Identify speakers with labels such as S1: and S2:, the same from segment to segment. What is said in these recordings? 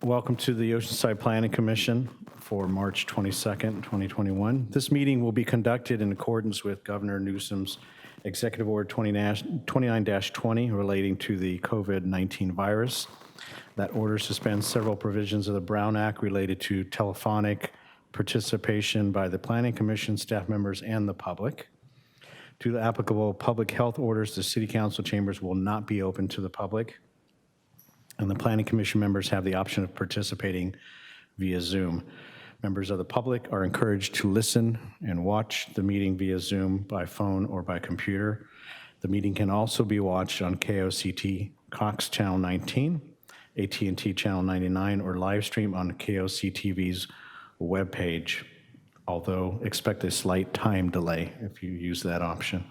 S1: Welcome to the Oceanside Planning Commission for March 22nd, 2021. This meeting will be conducted in accordance with Governor Newsom's Executive Order 29-20 relating to the COVID-19 virus. That order suspends several provisions of the Brown Act related to telephonic participation by the Planning Commission, staff members, and the public. To the applicable public health orders, the City Council chambers will not be open to the public, and the Planning Commission members have the option of participating via Zoom. Members of the public are encouraged to listen and watch the meeting via Zoom by phone or by computer. The meeting can also be watched on KOCT Cox Channel 19, AT&T Channel 99, or live stream on KOCTV's webpage, although expect a slight time delay if you use that option.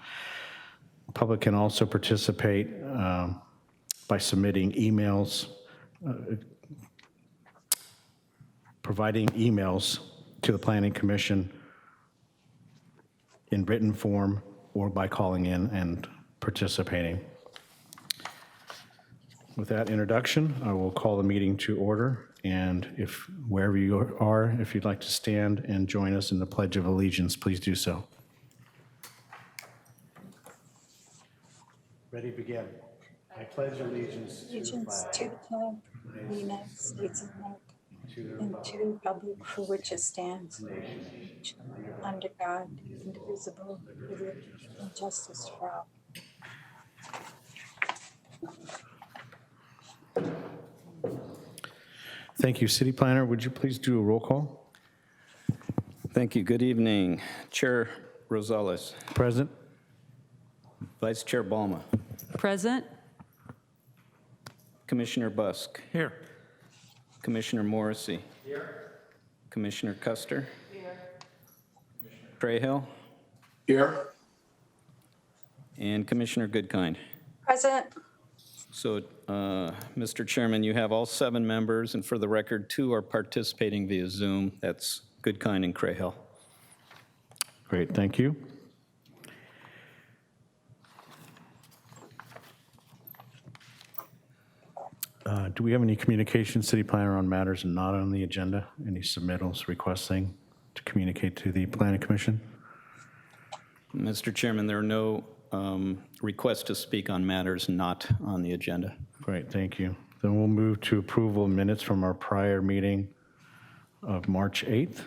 S1: The public can also participate by submitting emails, providing emails to the Planning Commission in written form or by calling in and participating. With that introduction, I will call the meeting to order, and if wherever you are, if you'd like to stand and join us in the Pledge of Allegiance, please do so. Ready, begin. I pledge allegiance to the flag
S2: of the United States of America and to the republic for which it stands, under God, indivisible, with liberty and justice for all.
S1: Thank you. City Planner, would you please do a roll call?
S3: Thank you. Good evening. Chair Rosales.
S1: Present.
S3: Vice Chair Balma.
S4: Present.
S3: Commissioner Busk.
S4: Here.
S3: Commissioner Morrissey. Here. Commissioner Custer. Here. Crayhill.
S5: Here.
S3: And Commissioner Goodkind.
S2: Present.
S3: So, Mr. Chairman, you have all 7 members, and for the record, 2 are participating via Zoom. That's Goodkind and Crayhill.
S1: Great, thank you. Do we have any communication, City Planner, on matters not on the agenda? Any submittals requesting to communicate to the Planning Commission?
S3: Mr. Chairman, there are no requests to speak on matters not on the agenda.
S1: Great, thank you. Then we'll move to approval of minutes from our prior meeting of March 8th.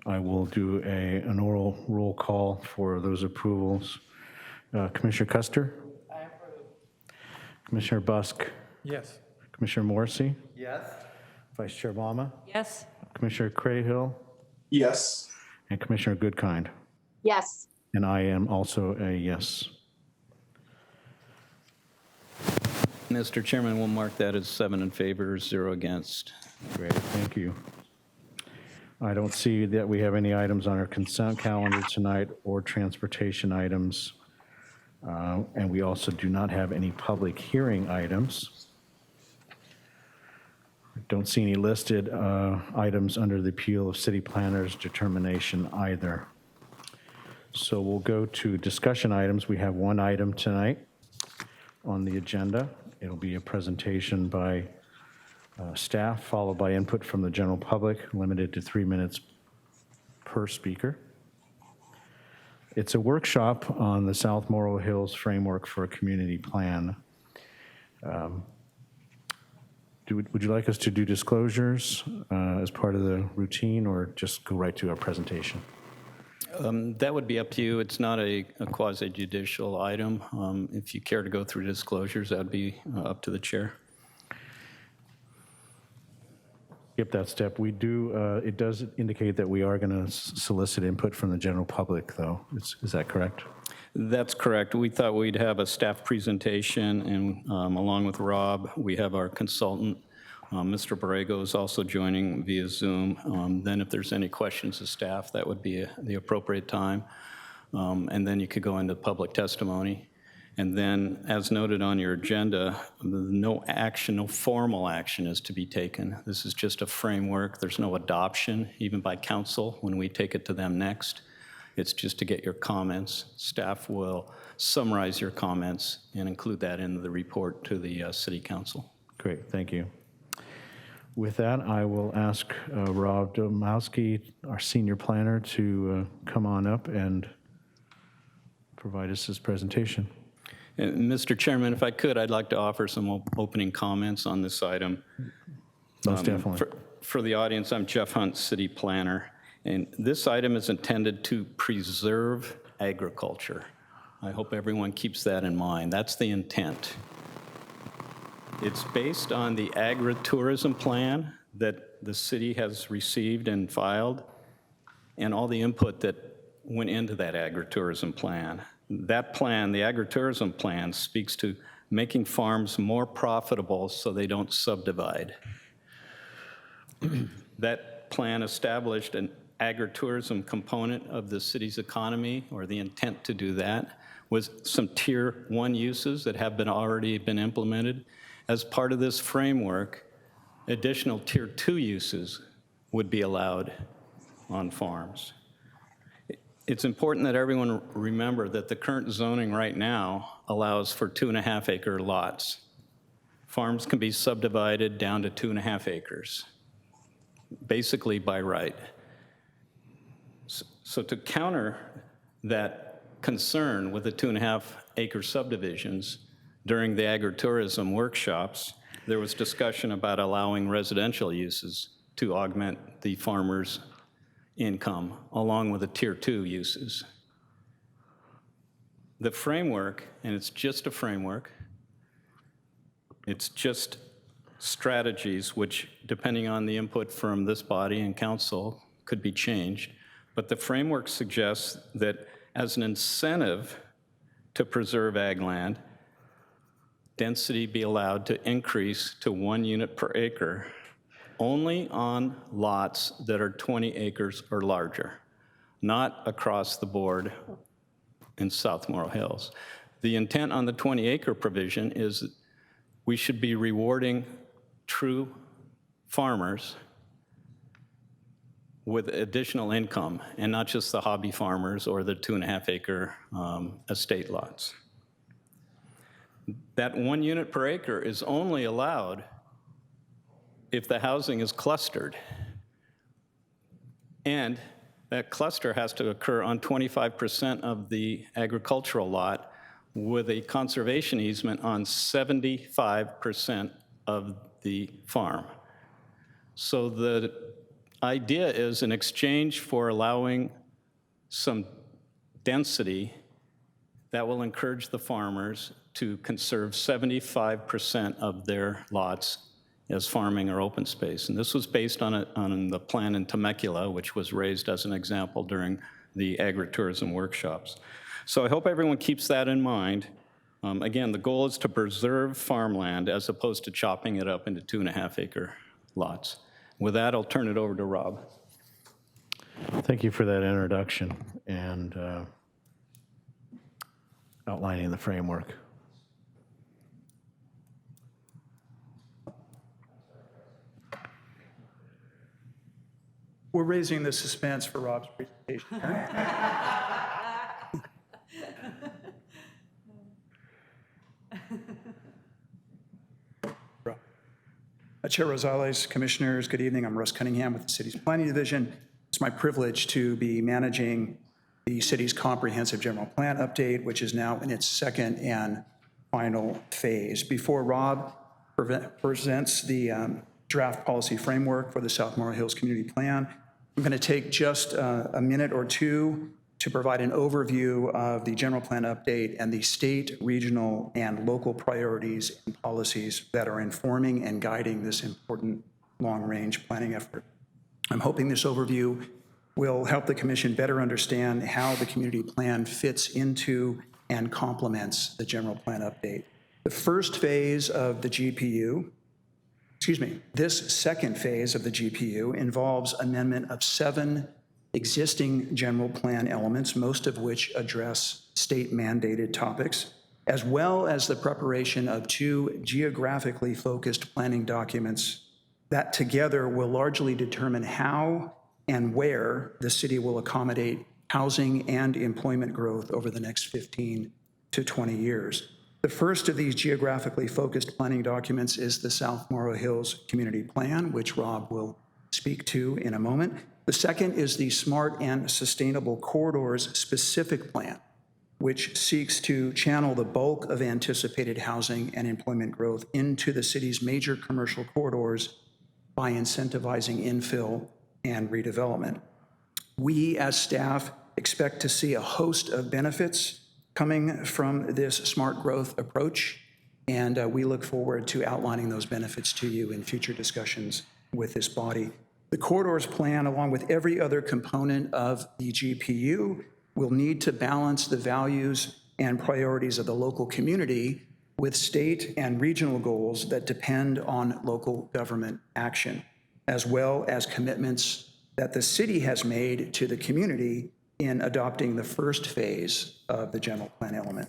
S1: I will do an oral roll call for those approvals. Commissioner Custer?
S5: I approve.
S1: Commissioner Busk?
S5: Yes.
S1: Commissioner Morrissey?
S5: Yes.
S1: Vice Chair Balma?
S4: Yes.
S1: Commissioner Crayhill?
S5: Yes.
S1: And Commissioner Goodkind?
S2: Yes.
S1: And I am also a yes.
S3: Mr. Chairman, we'll mark that as 7 in favor, 0 against.
S1: Great, thank you. I don't see that we have any items on our consent calendar tonight or transportation items. And we also do not have any public hearing items. Don't see any listed items under the appeal of City Planner's determination either. So we'll go to discussion items. We have 1 item tonight on the agenda. It'll be a presentation by staff, followed by input from the general public, limited to 3 minutes per speaker. It's a workshop on the South Morrow Hills framework for a community plan. Would you like us to do disclosures as part of the routine, or just go right to our presentation?
S3: That would be up to you. It's not a quasi-judicial item. If you care to go through disclosures, that would be up to the chair.
S1: Skip that step. We do, it does indicate that we are going to solicit input from the general public, though. Is that correct?
S3: That's correct. We thought we'd have a staff presentation, and along with Rob, we have our consultant, Mr. Borrego, is also joining via Zoom. Then if there's any questions to staff, that would be the appropriate time. And then you could go into public testimony. And then, as noted on your agenda, no action, no formal action is to be taken. This is just a framework. There's no adoption, even by council, when we take it to them next. It's just to get your comments. Staff will summarize your comments and include that in the report to the City Council.
S1: Great, thank you. With that, I will ask Rob Domowski, our senior planner, to come on up and provide us his presentation.
S3: And Mr. Chairman, if I could, I'd like to offer some opening comments on this item.
S1: Most definitely.
S3: For the audience, I'm Jeff Hunt, City Planner, and this item is intended to preserve agriculture. I hope everyone keeps that in mind. That's the intent. It's based on the agritourism plan that the city has received and filed, and all the input that went into that agritourism plan. That plan, the agritourism plan, speaks to making farms more profitable so they don't subdivide. That plan established an agritourism component of the city's economy, or the intent to do that, with some Tier 1 uses that have already been implemented. As part of this framework, additional Tier 2 uses would be allowed on farms. It's important that everyone remember that the current zoning right now allows for 2.5 acre lots. Farms can be subdivided down to 2.5 acres, basically by right. So to counter that concern with the 2.5 acre subdivisions, during the agritourism workshops, there was discussion about allowing residential uses to augment the farmer's income, along with the Tier 2 uses. The framework, and it's just a framework, it's just strategies which, depending on the input from this body and council, could be changed. But the framework suggests that as an incentive to preserve ag land, density be allowed to increase to 1 unit per acre only on lots that are 20 acres or larger, not across the board in South Morrow Hills. The intent on the 20 acre provision is that we should be rewarding true farmers with additional income, and not just the hobby farmers or the 2.5 acre estate lots. That 1 unit per acre is only allowed if the housing is clustered. And that cluster has to occur on 25% of the agricultural lot with a conservation easement on 75% of the farm. So the idea is, in exchange for allowing some density, that will encourage the farmers to conserve 75% of their lots as farming or open space. And this was based on the plan in Temecula, which was raised as an example during the agritourism workshops. So I hope everyone keeps that in mind. Again, the goal is to preserve farmland as opposed to chopping it up into 2.5 acre lots. With that, I'll turn it over to Rob.
S1: Thank you for that introduction and outlining the framework.
S4: We're raising the suspense for Rob's presentation. Chair Rosales, Commissioners, good evening. I'm Russ Cunningham with the city's Planning Division. It's my privilege to be managing the city's comprehensive general plan update, which is now in its second and final phase. Before Rob presents the draft policy framework for the South Morrow Hills Community Plan, I'm going to take just a minute or two to provide an overview of the general plan update and the state, regional, and local priorities and policies that are informing and guiding this important long-range planning effort. I'm hoping this overview will help the Commission better understand how the community plan fits into and complements the general plan update. The first phase of the GPU, this second phase of the GPU involves amendment of 7 existing general plan elements, most of which address state-mandated topics, as well as the preparation of 2 geographically focused planning documents that together will largely determine how and where the city will accommodate housing and employment growth over the next 15 to 20 years. The first of these geographically focused planning documents is the South Morrow Hills Community Plan, which Rob will speak to in a moment. The second is the Smart and Sustainable Corridors Specific Plan, which seeks to channel the bulk of anticipated housing and employment growth into the city's major commercial corridors by incentivizing infill and redevelopment. We, as staff, expect to see a host of benefits coming from this smart growth approach, and we look forward to outlining those benefits to you in future discussions with this body. The corridors plan, along with every other component of the GPU, will need to balance the values and priorities of the local community with state and regional goals that depend on local government action, as well as commitments that the city has made to the community in adopting the first phase of the general plan element.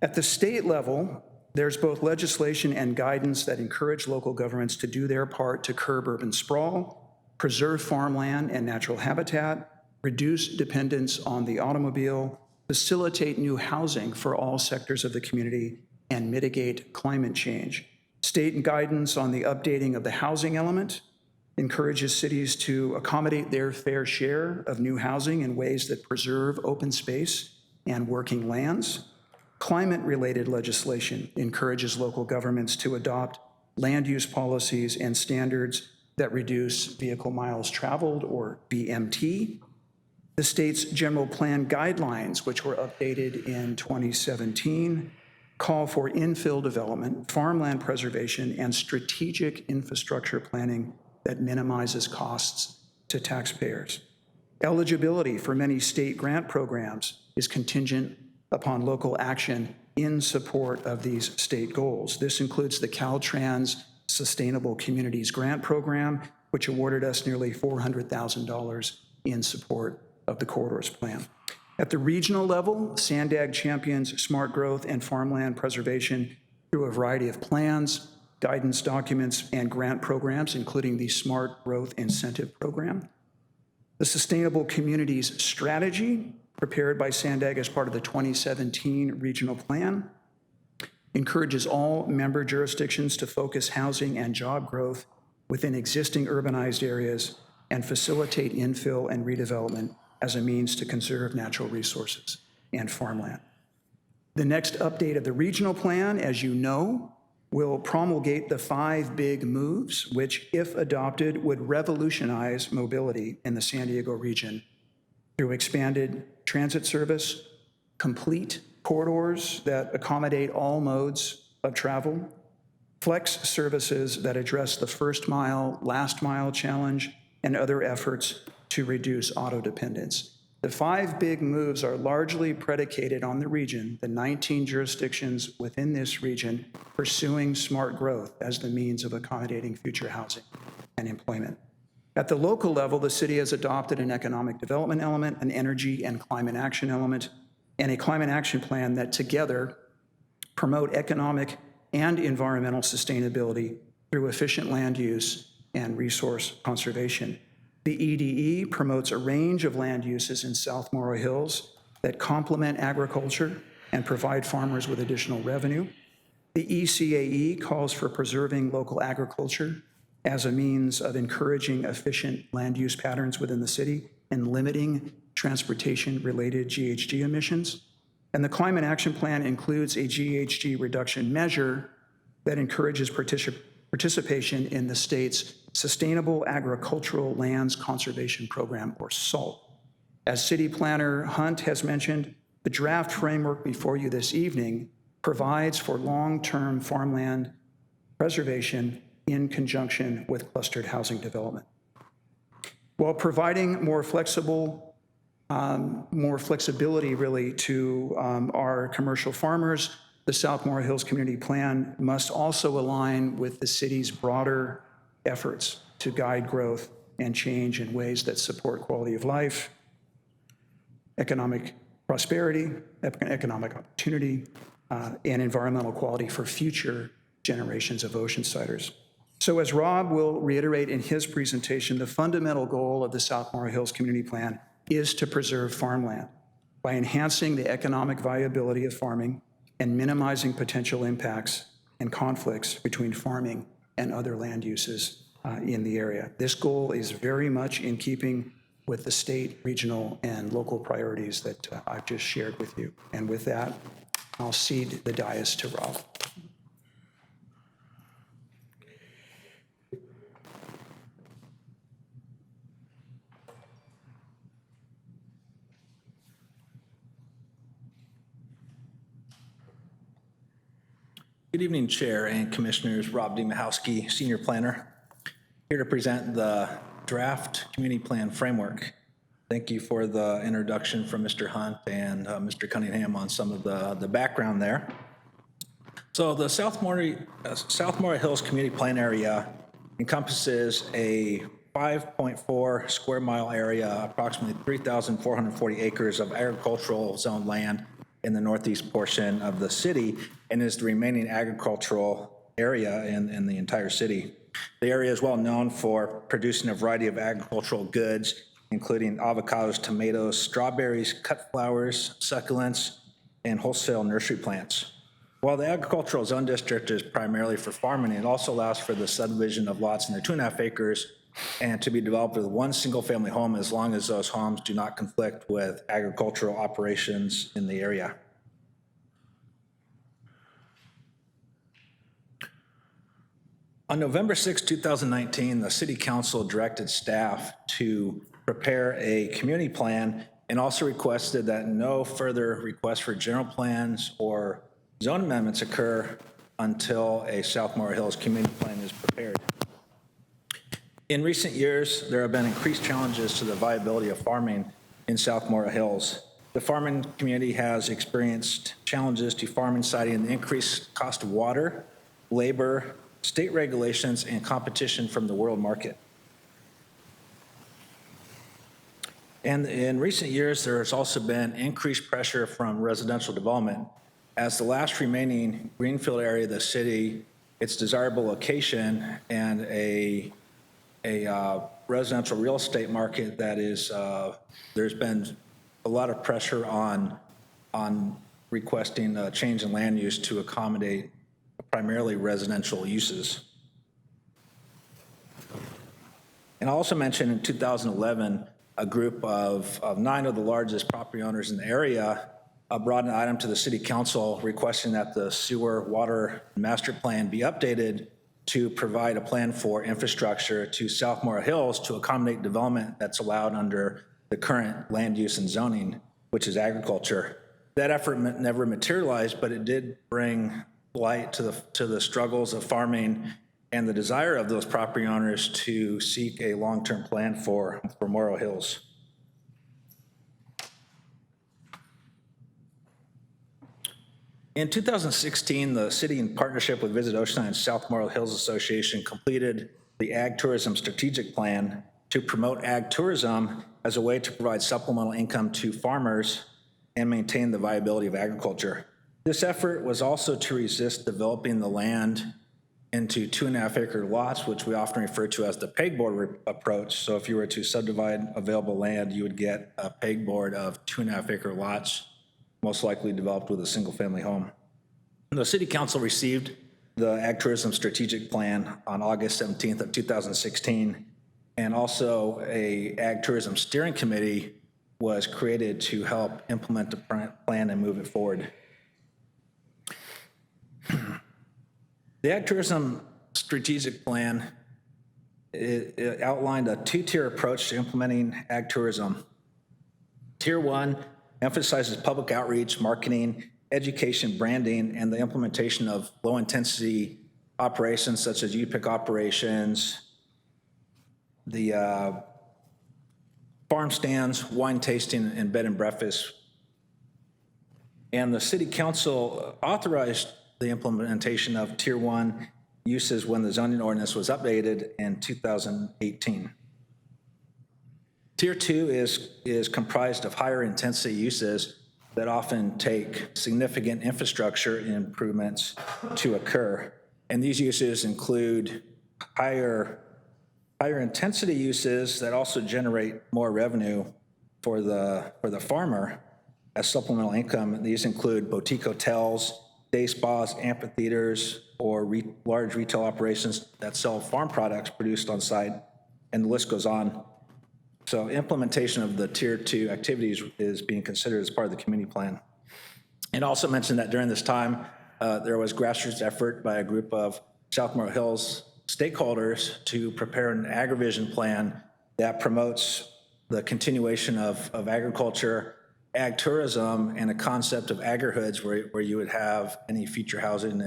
S4: At the state level, there's both legislation and guidance that encourage local governments to do their part to curb urban sprawl, preserve farmland and natural habitat, reduce dependence on the automobile, facilitate new housing for all sectors of the community, and mitigate climate change. State guidance on the updating of the housing element encourages cities to accommodate their fair share of new housing in ways that preserve open space and working lands. Climate-related legislation encourages local governments to adopt land use policies and standards that reduce vehicle miles traveled, or VMT. The state's general plan guidelines, which were updated in 2017, call for infill development, farmland preservation, and strategic infrastructure planning that minimizes costs to taxpayers. Eligibility for many state grant programs is contingent upon local action in support of these state goals. This includes the Caltrans Sustainable Communities Grant Program, which awarded us nearly $400,000 in support of the Corridors Plan. At the regional level, SANDAG champions smart growth and farmland preservation through a variety of plans, guidance documents, and grant programs, including the Smart Growth Incentive Program. The Sustainable Communities Strategy, prepared by SANDAG as part of the 2017 Regional Plan, encourages all member jurisdictions to focus housing and job growth within existing urbanized areas and facilitate infill and redevelopment as a means to conserve natural resources and farmland. The next update of the regional plan, as you know, will promulgate the 5 big moves, which, if adopted, would revolutionize mobility in the San Diego region through expanded transit service, complete corridors that accommodate all modes of travel, flex services that address the first mile, last mile challenge, and other efforts to reduce auto dependence. The 5 big moves are largely predicated on the region, the 19 jurisdictions within this region pursuing smart growth as the means of accommodating future housing and employment. At the local level, the city has adopted an economic development element, an energy and climate action element, and a climate action plan that together promote economic and environmental sustainability through efficient land use and resource conservation. The EDE promotes a range of land uses in South Morrow Hills that complement agriculture and provide farmers with additional revenue. The ECAE calls for preserving local agriculture as a means of encouraging efficient land use patterns within the city and limiting transportation-related GHG emissions. And the Climate Action Plan includes a GHG reduction measure that encourages participation in the state's Sustainable Agricultural Lands Conservation Program, or SALT. As City Planner Hunt has mentioned, the draft framework before you this evening provides for long-term farmland preservation in conjunction with clustered housing development. While providing more flexibility really to our commercial farmers, the South Morrow Hills Community Plan must also align with the city's broader efforts to guide growth and change in ways that support quality of life, economic prosperity, economic opportunity, and environmental quality for future generations of Oceansiders. So as Rob will reiterate in his presentation, the fundamental goal of the South Morrow Hills Community Plan is to preserve farmland by enhancing the economic viability of farming and minimizing potential impacts and conflicts between farming and other land uses in the area. This goal is very much in keeping with the state, regional, and local priorities that I've just shared with you. And with that, I'll cede the dais to Rob.
S6: Good evening, Chair and Commissioners. Rob Demahowski, Senior Planner, here to present the draft community plan framework. Thank you for the introduction from Mr. Hunt and Mr. Cunningham on some of the background there. So the South Morro Hills Community Plan area encompasses a 5.4 square mile area, approximately 3,440 acres of agricultural zone land in the northeast portion of the city, and is the remaining agricultural area in the entire city. The area is well known for producing a variety of agricultural goods, including avocados, tomatoes, strawberries, cut flowers, succulents, and wholesale nursery plants. While the agricultural zone district is primarily for farming, it also allows for the subdivision of lots in the 2.5 acres and to be developed with one single family home as long as those homes do not conflict with agricultural operations in the area. On November 6, 2019, the City Council directed staff to prepare a community plan and also requested that no further requests for general plans or zone amendments occur until a South Morro Hills community plan is prepared. In recent years, there have been increased challenges to the viability of farming in South Morro Hills. The farming community has experienced challenges to farming, citing the increased cost of water, labor, state regulations, and competition from the world market. And in recent years, there has also been increased pressure from residential development. As the last remaining greenfield area of the city, its desirable location, and a residential real estate market that is, there's been a lot of pressure on requesting a change in land use to accommodate primarily residential uses. And I also mentioned in 2011, a group of 9 of the largest property owners in the area brought an item to the City Council requesting that the sewer water master plan be updated to provide a plan for infrastructure to South Morro Hills to accommodate development that's allowed under the current land use and zoning, which is agriculture. That effort never materialized, but it did bring light to the struggles of farming and the desire of those property owners to seek a long-term plan for Morrow Hills. In 2016, the city, in partnership with Visit Oceanside and South Morro Hills Association, completed the Ag Tourism Strategic Plan to promote ag tourism as a way to provide supplemental income to farmers and maintain the viability of agriculture. This effort was also to resist developing the land into 2.5 acre lots, which we often refer to as the pegboard approach. So if you were to subdivide available land, you would get a pegboard of 2.5 acre lots, most likely developed with a single family home. The City Council received the Ag Tourism Strategic Plan on August 17th of 2016, and also a Ag Tourism Steering Committee was created to help implement the plan and move it forward. The Ag Tourism Strategic Plan it outlined a 2-tier approach to implementing ag tourism. Tier 1 emphasizes public outreach, marketing, education, branding, and the implementation of low-intensity operations such as U-pick operations, the farm stands, wine tasting, and bed and breakfast. And the City Council authorized the implementation of Tier 1 uses when the zoning ordinance was updated in 2018. Tier 2 is comprised of higher intensity uses that often take significant infrastructure improvements to occur. And these uses include higher intensity uses that also generate more revenue for the farmer as supplemental income. These include boutique hotels, day spas, amphitheaters, or large retail operations that sell farm products produced on site, and the list goes on. So implementation of the Tier 2 activities is being considered as part of the community plan. And also mentioned that during this time, there was grassroots effort by a group of Sophomore Hills stakeholders to prepare an agrivision plan that promotes the continuation of agriculture, ag tourism, and a concept of agri-hoods where you would have any future housing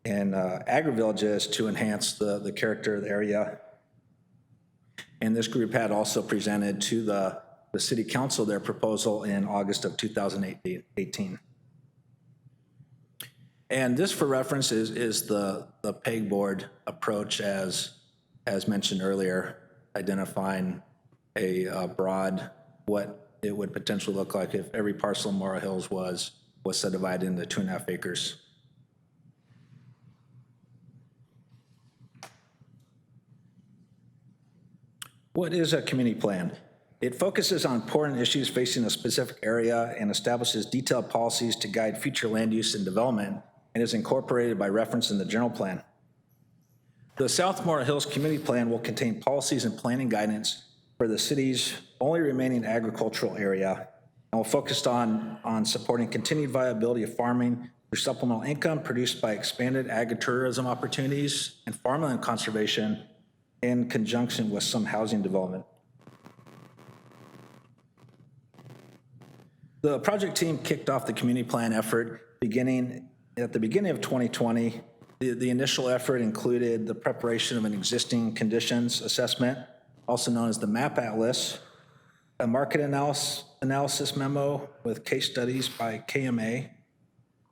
S6: and agri-villages to enhance the character of the area. And this group had also presented to the city council their proposal in August of 2018. And this, for reference, is the PEG board approach as mentioned earlier, identifying a broad, what it would potentially look like if every parcel in Morro Hills was subdivided into 2.5 acres. What is a community plan? It focuses on important issues facing a specific area and establishes detailed policies to guide future land use and development, and is incorporated by reference in the general plan. The South Morro Hills Community Plan will contain policies and planning guidance for the city's only remaining agricultural area, and will focus on supporting continued viability of farming through supplemental income produced by expanded agritourism opportunities and farmland conservation in conjunction with some housing development. The project team kicked off the community plan effort at the beginning of 2020. The initial effort included the preparation of an existing conditions assessment, also known as the MAP Atlas, a market analysis memo with case studies by KMA,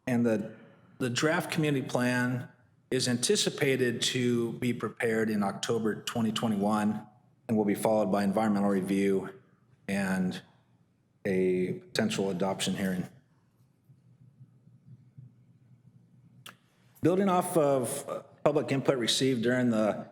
S6: and the draft community plan is anticipated to be prepared in October 2021 and will be followed by environmental review and a potential adoption hearing. Building off of public input received during the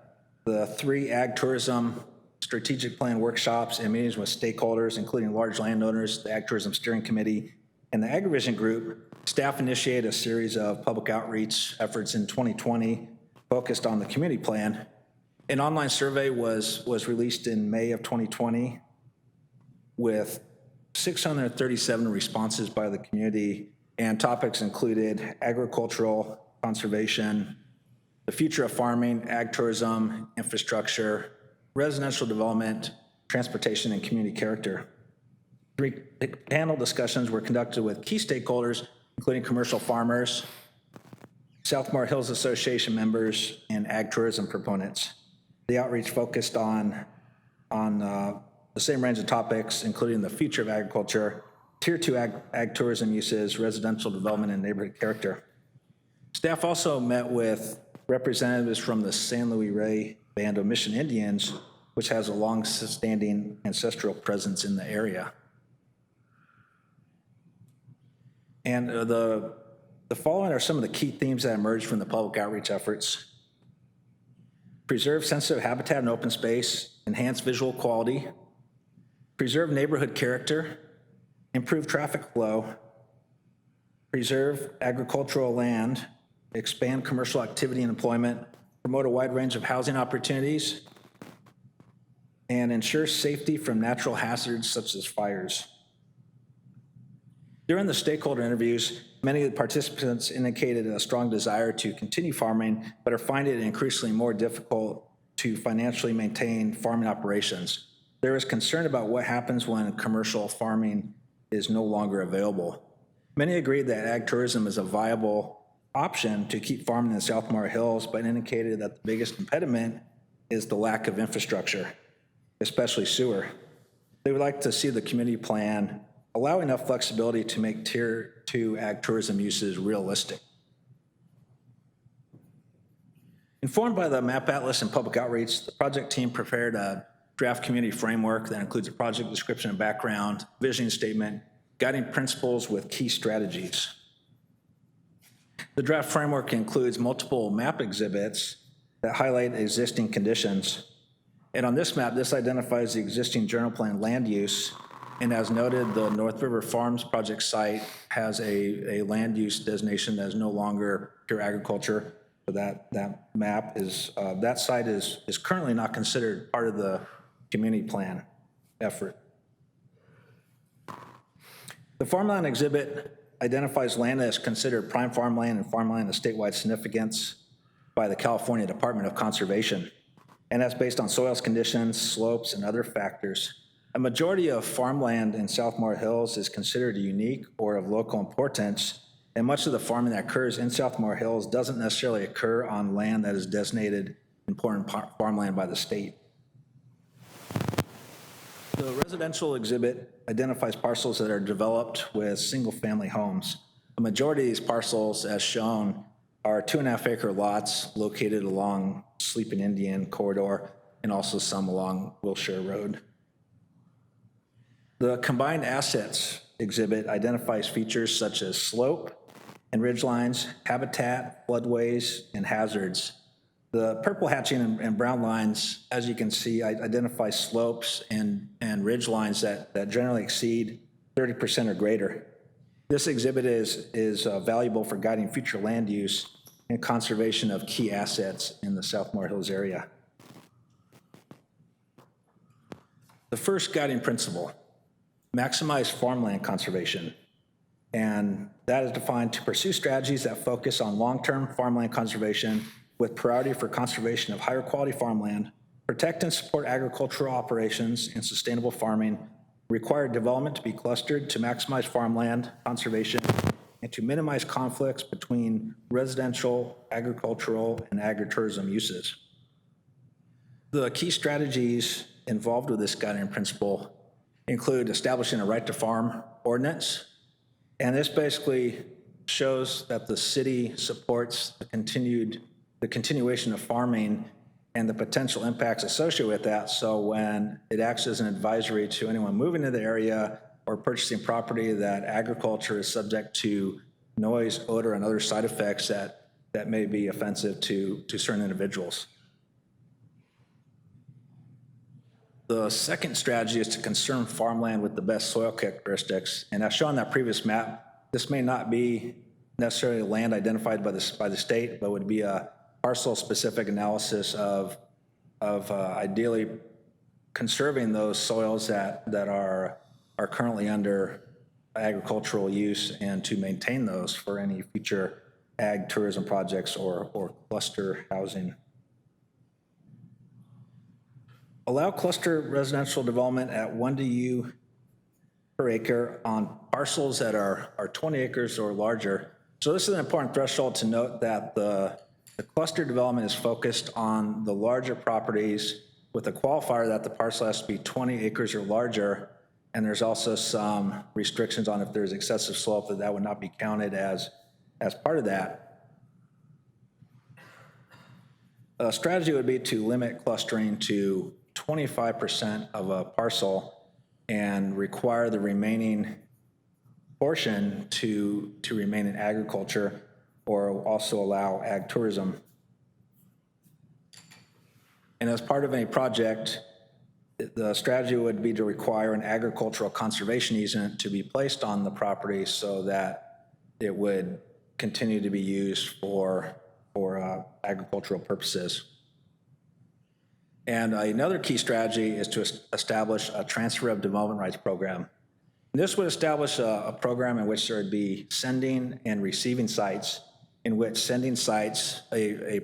S6: 3 ag tourism strategic plan workshops and meetings with stakeholders, including large landowners, the Ag Tourism Steering Committee, and the AgriVision Group, staff initiated a series of public outreach efforts in 2020 focused on the community plan. An online survey was released in May of 2020 with 637 responses by the community, and topics included agricultural, conservation, the future of farming, ag tourism, infrastructure, residential development, transportation, and community character. 3 panel discussions were conducted with key stakeholders, including commercial farmers, South Morro Hills Association members, and ag tourism proponents. The outreach focused on the same range of topics, including the future of agriculture, Tier 2 ag tourism uses, residential development, and neighborhood character. Staff also met with representatives from the San Luis Rey Band of Mission Indians, which has a long-standing ancestral presence in the area. And the following are some of the key themes that emerged from the public outreach efforts. Preserve sensitive habitat and open space, enhance visual quality, preserve neighborhood character, improve traffic flow, preserve agricultural land, expand commercial activity and employment, promote a wide range of housing opportunities, and ensure safety from natural hazards such as fires. During the stakeholder interviews, many of the participants indicated a strong desire to continue farming, but are finding it increasingly more difficult to financially maintain farming operations. There is concern about what happens when commercial farming is no longer available. Many agree that ag tourism is a viable option to keep farming in South Morro Hills, but indicated that the biggest impediment is the lack of infrastructure, especially sewer. They would like to see the community plan allow enough flexibility to make Tier 2 ag tourism uses realistic. Informed by the MAP Atlas and public outreach, the project team prepared a draft community framework that includes a project description and background, vision statement, guiding principles with key strategies. The draft framework includes multiple map exhibits that highlight existing conditions. And on this map, this identifies the existing general plan land use And as noted, the North River Farms project site has a land use designation that is no longer pure agriculture. So that map is, that site is currently not considered part of the community plan effort. The Farmland Exhibit identifies land that is considered prime farmland and farmland of statewide significance by the California Department of Conservation. And that's based on soils conditions, slopes, and other factors. A majority of farmland in Sophomore Hills is considered unique or of local importance, and much of the farming that occurs in Sophomore Hills doesn't necessarily occur on land that is designated important farmland by the state. The residential exhibit identifies parcels that are developed with single-family homes. A majority of these parcels, as shown, are 2.5-acre lots located along Sleeping Indian corridor and also some along Wilshire Road. The combined assets exhibit identifies features such as slope and ridgelines, habitat, floodways, and hazards. The purple hatching and brown lines, as you can see, identify slopes and ridgelines that generally exceed 30% or greater. This exhibit is valuable for guiding future land use and conservation of key assets in the Sophomore Hills area. The first guiding principle: maximize farmland conservation. And that is defined to pursue strategies that focus on long-term farmland conservation with priority for conservation of higher quality farmland, protect and support agricultural operations and sustainable farming, require development to be clustered to maximize farmland conservation, and to minimize conflicts between residential, agricultural, and agritourism uses. The key strategies involved with this guiding principle include establishing a right to farm ordinance, and this basically shows that the city supports the continuation of farming and the potential impacts associated with that. So when it acts as an advisory to anyone moving to the area or purchasing property, that agriculture is subject to noise, odor, and other side effects that may be offensive to certain individuals. The second strategy is to conserve farmland with the best soil characteristics. And as shown on that previous map, this may not be necessarily land identified by the state, but would be a parcel-specific analysis of ideally conserving those soils that are currently under agricultural use and to maintain those for any future ag tourism projects or cluster housing. Allow cluster residential development at 1 DU per acre on parcels that are 20 acres or larger. So this is an important threshold to note that the cluster development is focused on the larger properties with a qualifier that the parcel has to be 20 acres or larger. And there's also some restrictions on if there's excessive slope that would not be counted as part of that. A strategy would be to limit clustering to 25% of a parcel and require the remaining portion to remain in agriculture, or also allow ag tourism. And as part of any project, the strategy would be to require an agricultural conservation easement to be placed on the property so that it would continue to be used for agricultural purposes. And another key strategy is to establish a transfer of development rights program. This would establish a program in which there would be sending and receiving sites, in which sending sites, a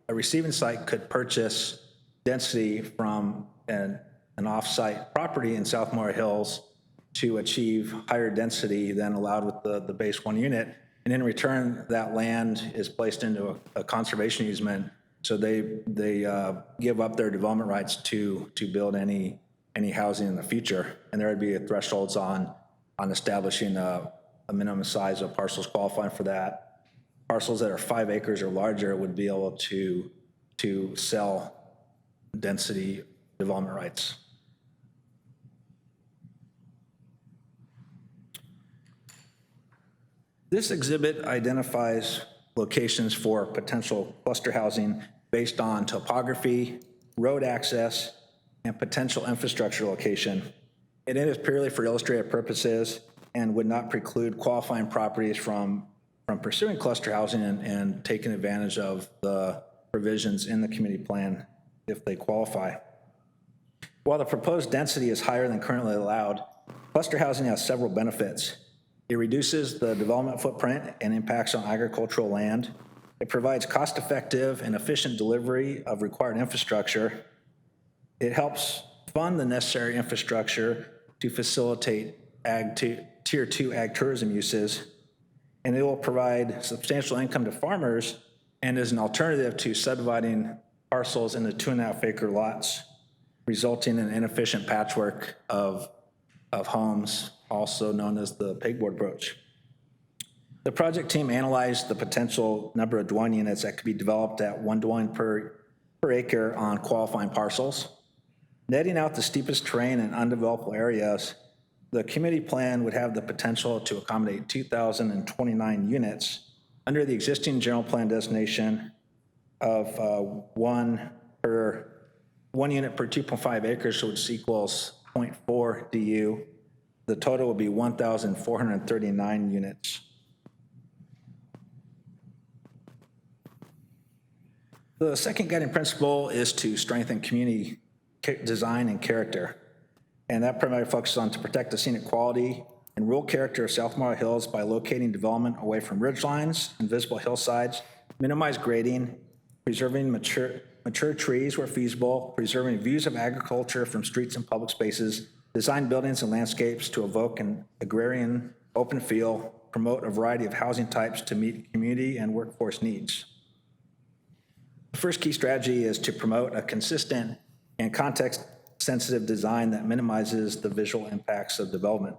S6: receiving site could purchase density from an off-site property in Sophomore Hills to achieve higher density than allowed with the base 1 unit. And in return, that land is placed into a conservation easement. So they give up their development rights to build any housing in the future. And there would be thresholds on establishing a minimum size of parcels qualifying for that. Parcels that are 5 acres or larger would be able to sell density development rights. This exhibit identifies locations for potential cluster housing based on topography, road access, and potential infrastructure location. It is purely for illustrative purposes and would not preclude qualifying properties from pursuing cluster housing and taking advantage of the provisions in the community plan if they qualify. While the proposed density is higher than currently allowed, cluster housing has several benefits. It reduces the development footprint and impacts on agricultural land. It provides cost-effective and efficient delivery of required infrastructure. It helps fund the necessary infrastructure to facilitate Tier 2 ag tourism uses, and it will provide substantial income to farmers and is an alternative to subdividing parcels into 2.5-acre lots, resulting in inefficient patchwork of homes, also known as the pegboard approach. The project team analyzed the potential number of dwelling units that could be developed at 1 dwelling per acre on qualifying parcels. Netting out the steepest terrain and undeveloped areas, the community plan would have the potential to accommodate 2,029 units under the existing general plan designation of one unit per 2.5 acres, which equals 0.4 DU. The total would be 1,439 units. The second guiding principle is to strengthen community design and character. And that primarily focuses on to protect the scenic quality and rural character of South Morrow Hills by locating development away from ridgelines and visible hillsides, minimize grading, preserving mature trees where feasible, preserving views of agriculture from streets and public spaces, design buildings and landscapes to evoke an agrarian open feel, promote a variety of housing types to meet community and workforce needs. The first key strategy is to promote a consistent and context-sensitive design that minimizes the visual impacts of development.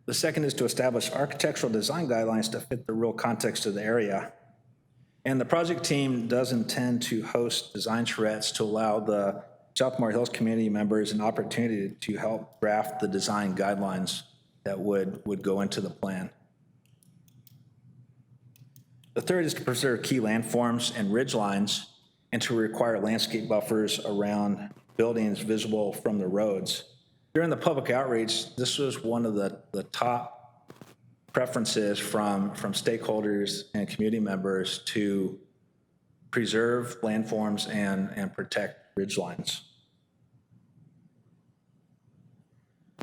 S6: The second is to establish architectural design guidelines to fit the real context of the area. And the project team does intend to host design charrettes to allow the South Morrow Hills community members an opportunity to help draft the design guidelines that would go into the plan. The third is to preserve key landforms and ridgelines and to require landscape buffers around buildings visible from the roads. During the public outreach, this was one of the top preferences from stakeholders and community members to preserve landforms and protect ridgelines.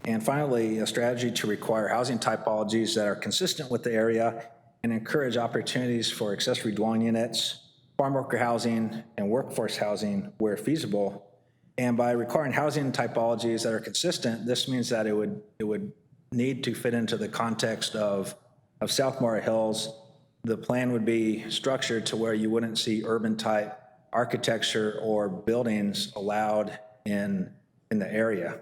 S6: And finally, a strategy to require housing typologies that are consistent with the area and encourage opportunities for accessory dwelling units, farm worker housing, and workforce housing where feasible. And by requiring housing typologies that are consistent, this means that it would need to fit into the context of South Morrow Hills. The plan would be structured to where you wouldn't see urban type architecture or buildings allowed in the area.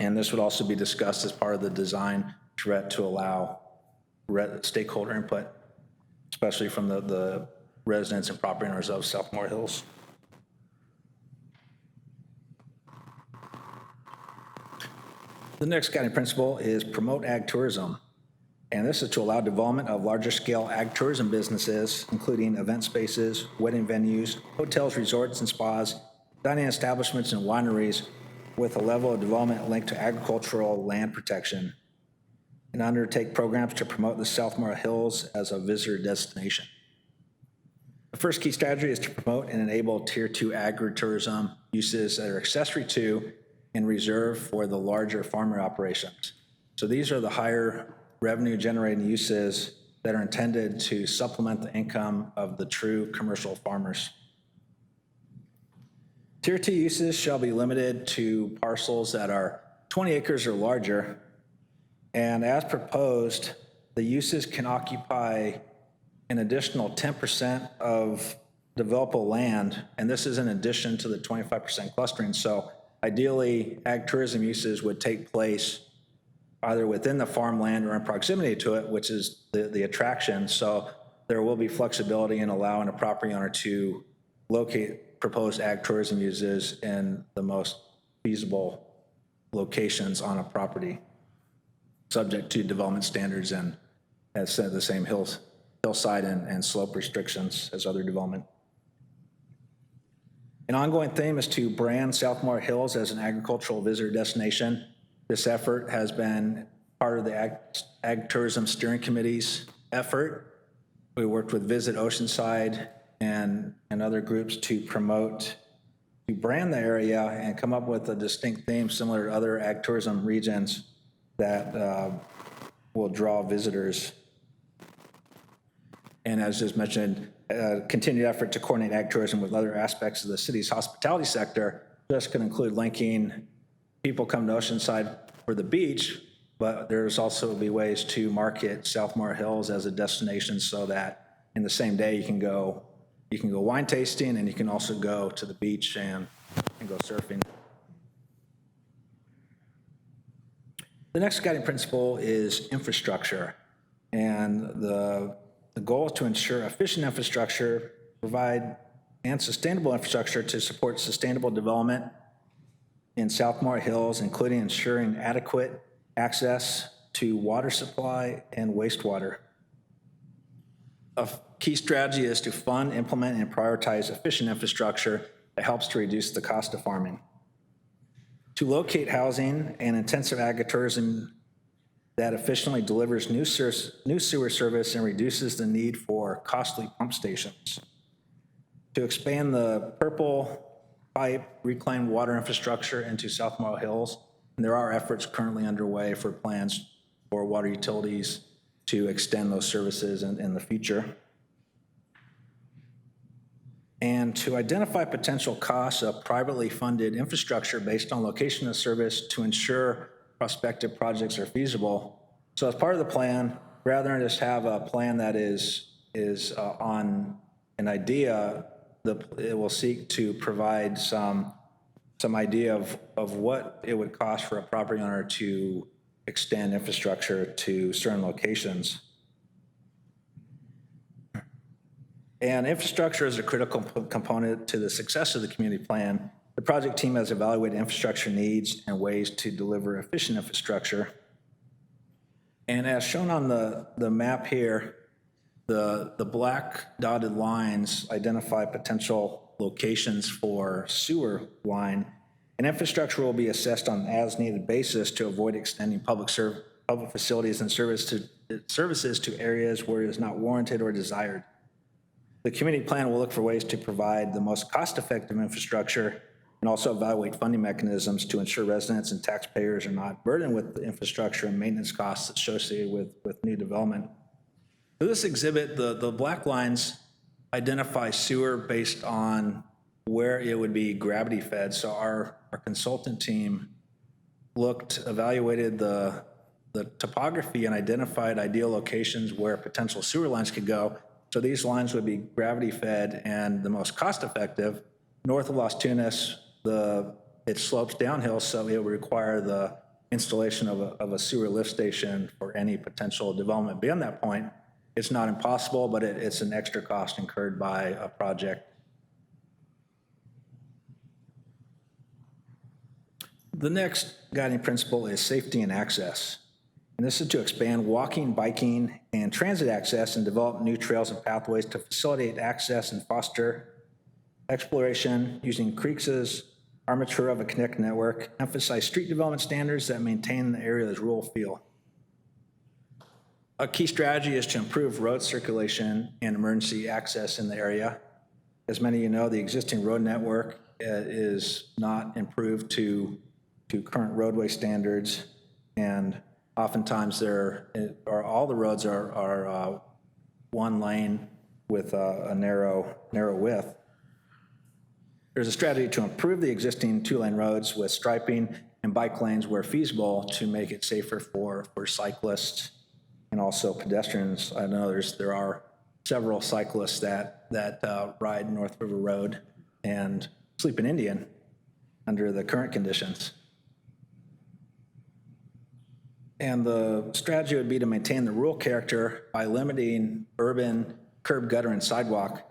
S6: And this would also be discussed as part of the design to allow stakeholder input, especially from the residents and property owners of South Morrow Hills. The next guiding principle is promote ag tourism. And this is to allow development of larger scale ag tourism businesses, including event spaces, wedding venues, hotels, resorts, and spas, dining establishments, and wineries with a level of development linked to agricultural land protection, and undertake programs to promote the South Morrow Hills as a visitor destination. The first key strategy is to promote and enable Tier 2 agritourism uses that are accessory to and reserved for the larger farmer operations. So these are the higher revenue generating uses that are intended to supplement the income of the true commercial farmers. Tier 2 uses shall be limited to parcels that are 20 acres or larger, and as proposed, the uses can occupy an additional 10% of developable land, and this is in addition to the 25% clustering. So ideally, ag tourism uses would take place either within the farmland or in proximity to it, which is the attraction. So there will be flexibility in allowing a property owner to locate proposed ag tourism uses in the most feasible locations on a property, subject to development standards and as the same hillside and slope restrictions as other development. An ongoing theme is to brand Sophomore Hills as an agricultural visitor destination. This effort has been part of the Ag Tourism Steering Committee's effort. We worked with Visit Oceanside and other groups to brand the area and come up with a distinct theme similar to other ag tourism regions that will draw visitors. And as just mentioned, continued effort to coordinate ag tourism with other aspects of the city's hospitality sector. This can include linking people come to Oceanside for the beach, but there's also be ways to market Sophomore Hills as a destination so that in the same day you can go wine tasting and you can also go to the beach and go surfing. The next guiding principle is infrastructure. And the goal is to ensure efficient infrastructure, provide and sustainable infrastructure to support sustainable development in Sophomore Hills, including ensuring adequate access to water supply and wastewater. A key strategy is to fund, implement, and prioritize efficient infrastructure that helps to reduce the cost of farming. To locate housing and intensive agritourism that efficiently delivers new sewer service and reduces the need for costly pump stations. To expand the purple pipe reclaimed water infrastructure into Sophomore Hills, and there are efforts currently underway for plans for water utilities to extend those services in the future. And to identify potential costs of privately funded infrastructure based on location of service to ensure prospective projects are feasible. So as part of the plan, rather than just have a plan that is on an idea, it will seek to provide some idea of what it would cost for a property owner to extend infrastructure to certain locations. And infrastructure is a critical component to the success of the community plan. The project team has evaluated infrastructure needs and ways to deliver efficient infrastructure. And as shown on the map here, the black dotted lines identify potential locations for sewer line, and infrastructure will be assessed on an as-needed basis to avoid extending public facilities and services to areas where it is not warranted or desired. The community plan will look for ways to provide the most cost-effective infrastructure and also evaluate funding mechanisms to ensure residents and taxpayers are not burdened with the infrastructure and maintenance costs associated with new development. For this exhibit, the black lines identify sewer based on where it would be gravity fed. So our consultant team evaluated the topography and identified ideal locations where potential sewer lines could go. So these lines would be gravity fed and the most cost effective. North of Las Tunas, it slopes downhill, so it would require the installation of a sewer lift station for any potential development. Beyond that point, it's not impossible, but it's an extra cost incurred by a project. The next guiding principle is safety and access. And this is to expand walking, biking, and transit access and develop new trails and pathways to facilitate access and foster exploration using creeks' armature of a connect network, emphasize street development standards that maintain the area's rural feel. A key strategy is to improve road circulation and emergency access in the area. As many of you know, the existing road network is not improved to current roadway standards, and oftentimes all the roads are one lane with a narrow width. There's a strategy to improve the existing two-lane roads with striping and bike lanes where feasible to make it safer for cyclists and also pedestrians. I know there are several cyclists that ride North River Road and sleep in Indian under the current conditions. And the strategy would be to maintain the rural character by limiting urban curb, gutter, and sidewalk.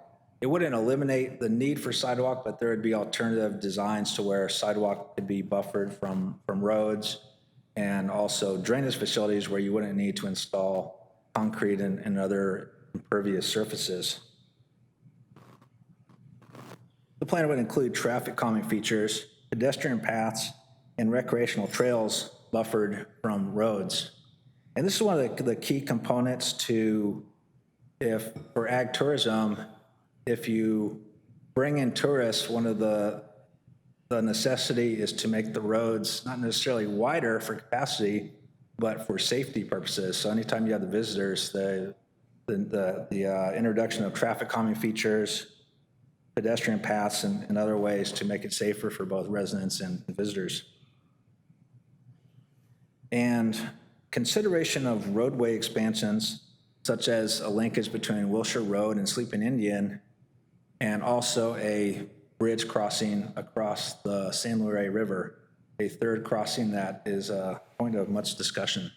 S6: It wouldn't eliminate the need for sidewalk, but there would be alternative designs to where sidewalk could be buffered from roads, and also drainage facilities where you wouldn't need to install concrete and other impervious surfaces. The plan would include traffic calming features, pedestrian paths, and recreational trails buffered from roads. And this is one of the key components to, for ag tourism, if you bring in tourists, one of the necessity is to make the roads not necessarily wider for capacity, but for safety purposes. So anytime you have the visitors, the introduction of traffic calming features, pedestrian paths, and other ways to make it safer for both residents and visitors. And consideration of roadway expansions, such as a linkage between Wilshire Road and Sleeping Indian, and also a bridge crossing across the San Luis River, a third crossing that is a point of much discussion.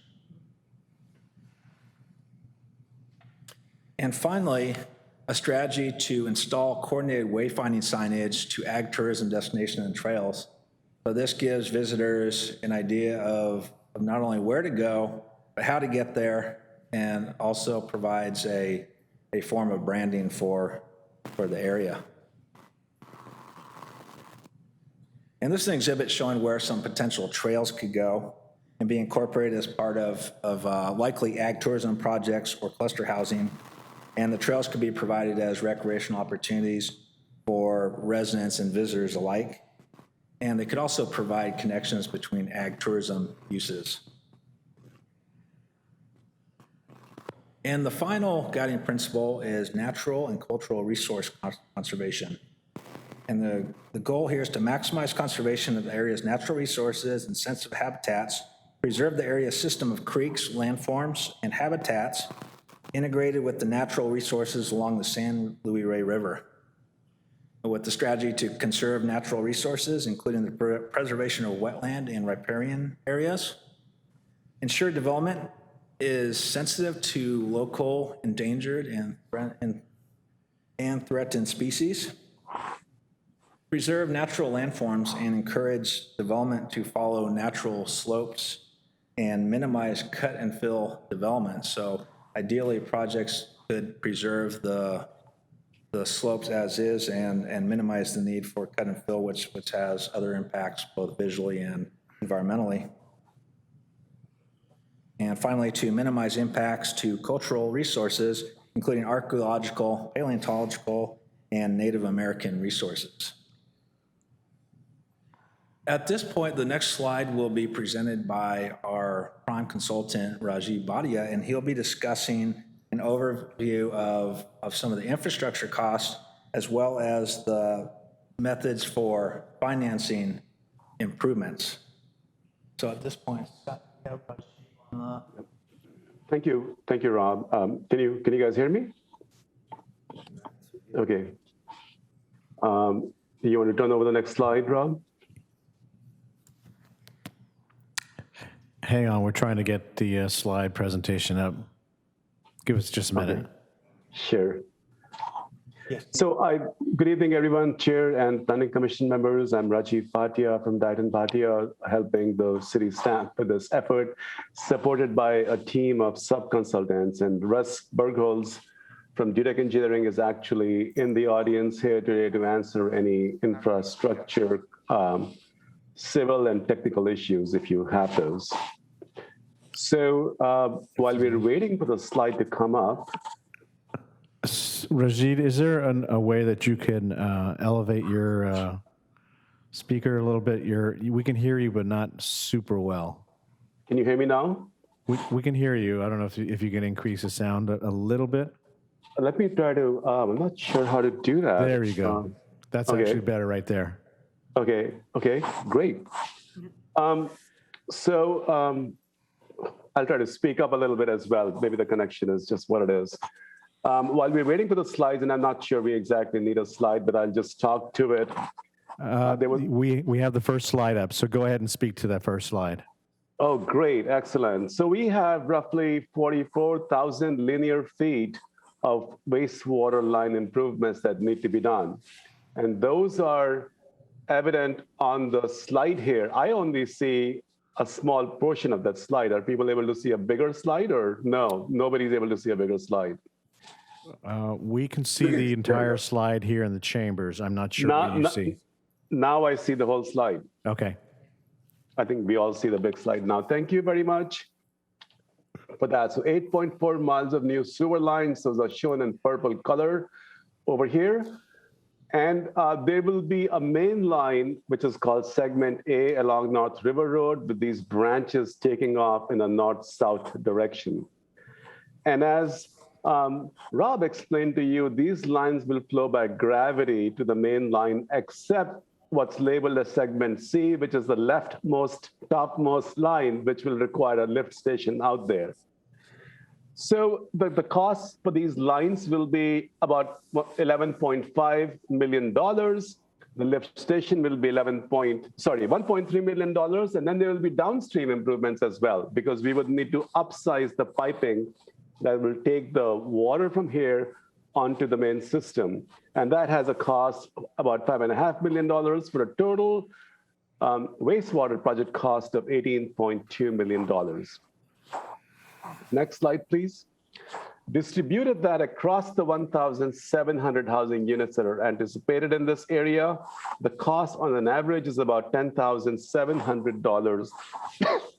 S6: And finally, a strategy to install coordinated wayfinding signage to ag tourism destination and trails. So this gives visitors an idea of not only where to go, but how to get there, and also provides a form of branding for the area. And this is an exhibit showing where some potential trails could go and be incorporated as part of likely ag tourism projects or cluster housing. And the trails could be provided as recreational opportunities for residents and visitors alike. And they could also provide connections between ag tourism uses. And the final guiding principle is natural and cultural resource conservation. And the goal here is to maximize conservation of the area's natural resources and sensitive habitats, preserve the area's system of creeks, landforms, and habitats integrated with the natural resources along the San Luis River. With the strategy to conserve natural resources, including the preservation of wetland and riparian areas. Ensure development is sensitive to local endangered and threatened species. Preserve natural landforms and encourage development to follow natural slopes and minimize cut and fill development. So ideally, projects could preserve the slopes as is and minimize the need for cut and fill, which has other impacts both visually and environmentally. And finally, to minimize impacts to cultural resources, including archaeological, paleontological, and Native American resources. At this point, the next slide will be presented by our prime consultant, Rajiv Bhatia, and he'll be discussing an overview of some of the infrastructure costs, as well as the methods for financing improvements. So at this point, Scott, you have Rajiv on the...
S7: Thank you, Rob. Can you guys hear me? Okay. You want to turn over the next slide, Rob?
S1: Hang on, we're trying to get the slide presentation up. Give us just a minute.
S7: Okay. Sure. So good evening, everyone, Chair and Planning Commission members. I'm Rajiv Bhatia from Dighton Bhatia, helping the city staff with this effort, supported by a team of sub-consultants. And Russ Bergholz from Dudek Engineering is actually in the audience here today to answer any infrastructure, civil and technical issues if you have those. So while we're waiting for the slide to come up.
S1: Rajid, is there a way that you can elevate your speaker a little bit? We can hear you, but not super well.
S7: Can you hear me now?
S1: We can hear you. I don't know if you can increase the sound a little bit.
S7: Let me try to, I'm not sure how to do that.
S1: There you go. That's
S7: okay.
S1: Actually better right there.
S7: Okay, great. I'll try to speak up a little bit as well. Maybe the connection is just what it is. While we're waiting for the slides, and I'm not sure we exactly need a slide, but I'll just talk to it.
S1: We have the first slide up, so go ahead and speak to that first slide.
S7: Oh, great, excellent. So we have roughly 44,000 linear feet of wastewater line improvements that need to be done. And those are evident on the slide here. I only see a small portion of that slide. Are people able to see a bigger slide or no? Nobody's able to see a bigger slide.
S1: We can see the entire slide here in the chambers. I'm not sure what you see.
S7: Now I see the whole slide.
S1: Okay.
S7: I think we all see the big slide now. Thank you very much for that. So 8.4 miles of new sewer lines. Those are shown in purple color over here. And there will be a main line, which is called Segment A along North River Road, with these branches taking off in a north-south direction. And as Rob explained to you, these lines will flow by gravity to the main line, except what's labeled as Segment C, which is the leftmost, topmost line, which will require a lift station out there. So the cost for these lines will be about $11.5 million. The lift station will be $1.3 million. And then there will be downstream improvements as well, because we would need to upsize the piping that will take the water from here onto the main system. And that has a cost about $5.5 million for a total wastewater project cost of $18.2 million. Next slide, please. Distributed that across the 1,700 housing units that are anticipated in this area, the cost on an average is about $10,700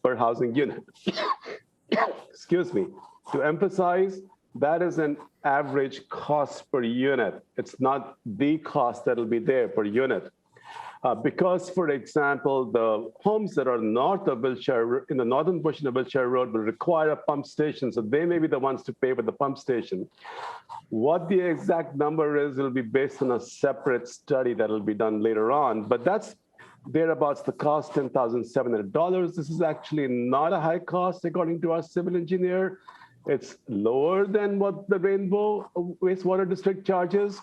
S7: per housing unit. Excuse me. To emphasize, that is an average cost per unit. It's not the cost that will be there per unit. Because, for example, the homes that are north of Wilshire, in the northern portion of Wilshire Road, will require a pump station, so they may be the ones to pay for the pump station. What the exact number is will be based on a separate study that will be done later on, but that's thereabouts the cost, $10,700. This is actually not a high cost, according to our civil engineer. It's lower than what the Rainbow Wastewater District charges.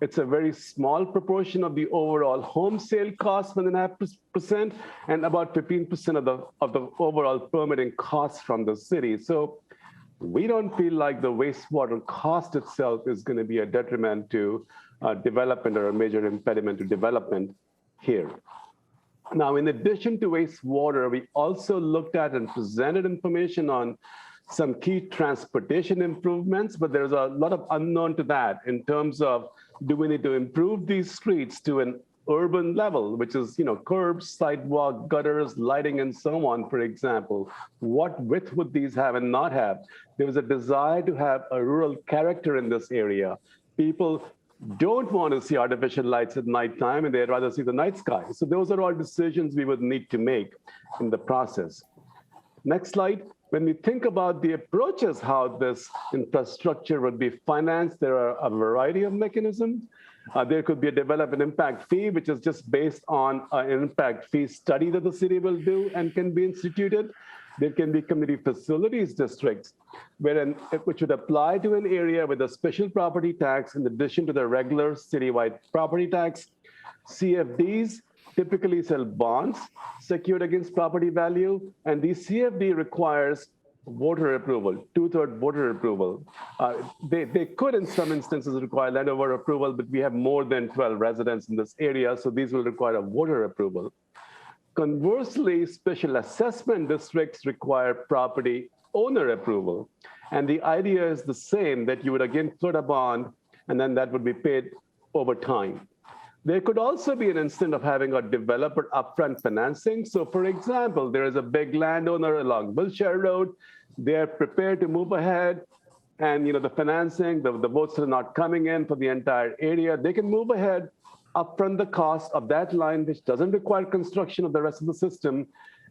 S7: It's a very small proportion of the overall home sale cost, 1.5%, and about 15% of the overall permitting costs from the city. So we don't feel like the wastewater cost itself is going to be a detriment to development or a major impediment to development here. Now, in addition to wastewater, we also looked at and presented information on some key transportation improvements, but there's a lot of unknown to that in terms of, do we need to improve these streets to an urban level, which is, curbs, sidewalk, gutters, lighting, and so on, for example. What width would these have and not have? There was a desire to have a rural character in this area. People don't want to see artificial lights at nighttime, and they'd rather see the night sky. So those are all decisions we would need to make in the process. Next slide. When we think about the approaches, how this infrastructure would be financed, there are a variety of mechanisms. There could be a development impact fee, which is just based on an impact fee study that the city will do and can be instituted. There can be community facilities districts, which would apply to an area with a special property tax in addition to the regular citywide property tax. CFDs typically sell bonds secured against property value, and the CFD requires voter approval, two-thirds voter approval. They could, in some instances, require landowner approval, but we have more than 12 residents in this area, so these will require a voter approval. Conversely, special assessment districts require property owner approval. And the idea is the same, that you would again float a bond, and then that would be paid over time. There could also be an instance of having a developer upfront financing. So for example, there is a big landowner along Wilshire Road. They're prepared to move ahead, and the financing, the votes are not coming in for the entire area. They can move ahead, upfront the cost of that line, which doesn't require construction of the rest of the system,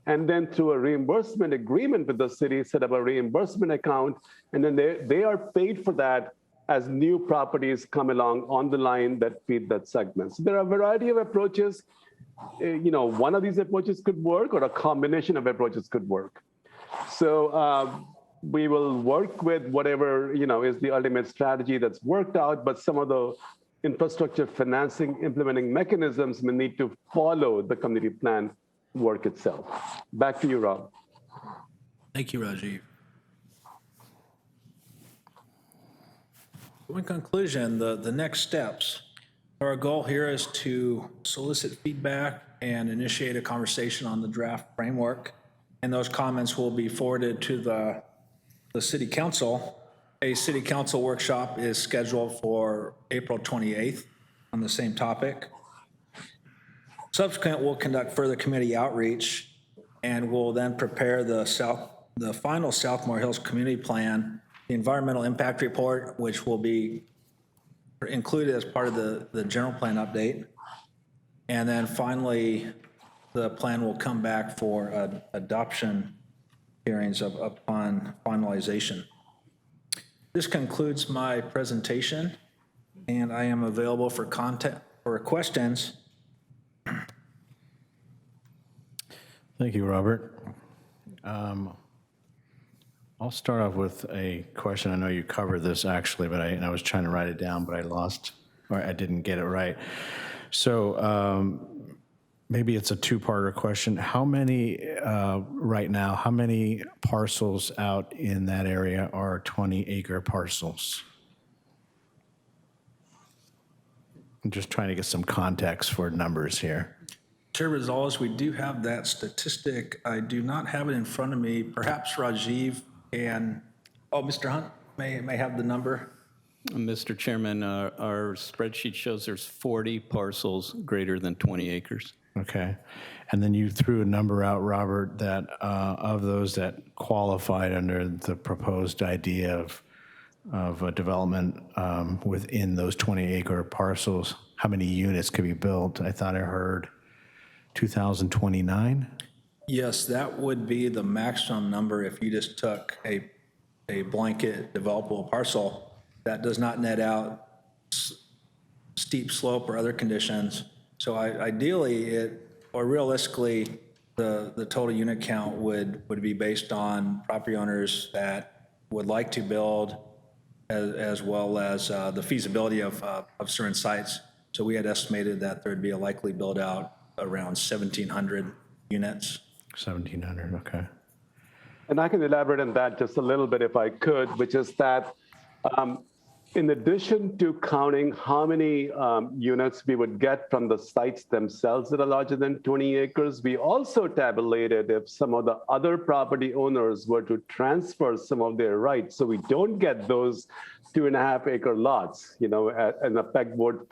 S7: and then through a reimbursement agreement with the city, set up a reimbursement account, and then they are paid for that as new properties come along on the line that feed that segment. So there are a variety of approaches. One of these approaches could work, or a combination of approaches could work. So we will work with whatever is the ultimate strategy that's worked out, but some of the infrastructure financing implementing mechanisms may need to follow the community plan work itself. Back to you, Rob.
S6: Thank you, Rajiv. In conclusion, the next steps, our goal here is to solicit feedback and initiate a conversation on the draft framework, and those comments will be forwarded to the city council A city council workshop is scheduled for April 28th on the same topic. Subsequent, we'll conduct further committee outreach, and we'll then prepare the final Sophomore Hills Community Plan, the environmental impact report, which will be included as part of the general plan update. And then finally, the plan will come back for adoption hearings upon finalization. This concludes my presentation, and I am available for questions.
S1: Thank you, Robert. I'll start off with a question. I know you covered this actually, but I was trying to write it down, but I lost, or I didn't get it right. So maybe it's a two-parter question. How many, right now, how many parcels out in that area are 20-acre parcels? I'm just trying to get some context for numbers here.
S6: Chair Rosales, we do have that statistic. I do not have it in front of me. Perhaps Rajiv and, Mr. Hunt may have the number.
S3: Mr. Chairman, our spreadsheet shows there's 40 parcels greater than 20 acres.
S1: Okay. And then you threw a number out, Robert, that of those that qualified under the proposed idea of a development within those 20-acre parcels, how many units could be built? I thought I heard 2029?
S6: Yes, that would be the maximum number if you just took a blanket developable parcel. That does not net out steep slope or other conditions. So ideally, or realistically, the total unit count would be based on property owners that would like to build, as well as the feasibility of certain sites. So we had estimated that there'd be a likely build out around 1,700 units.
S1: 1,700, okay.
S7: And I can elaborate on that just a little bit if I could, which is that in addition to counting how many units we would get from the sites themselves that are larger than 20 acres, we also tabulated if some of the other property owners were to transfer some of their rights. So we don't get those 2.5 acre lots, an a pegboard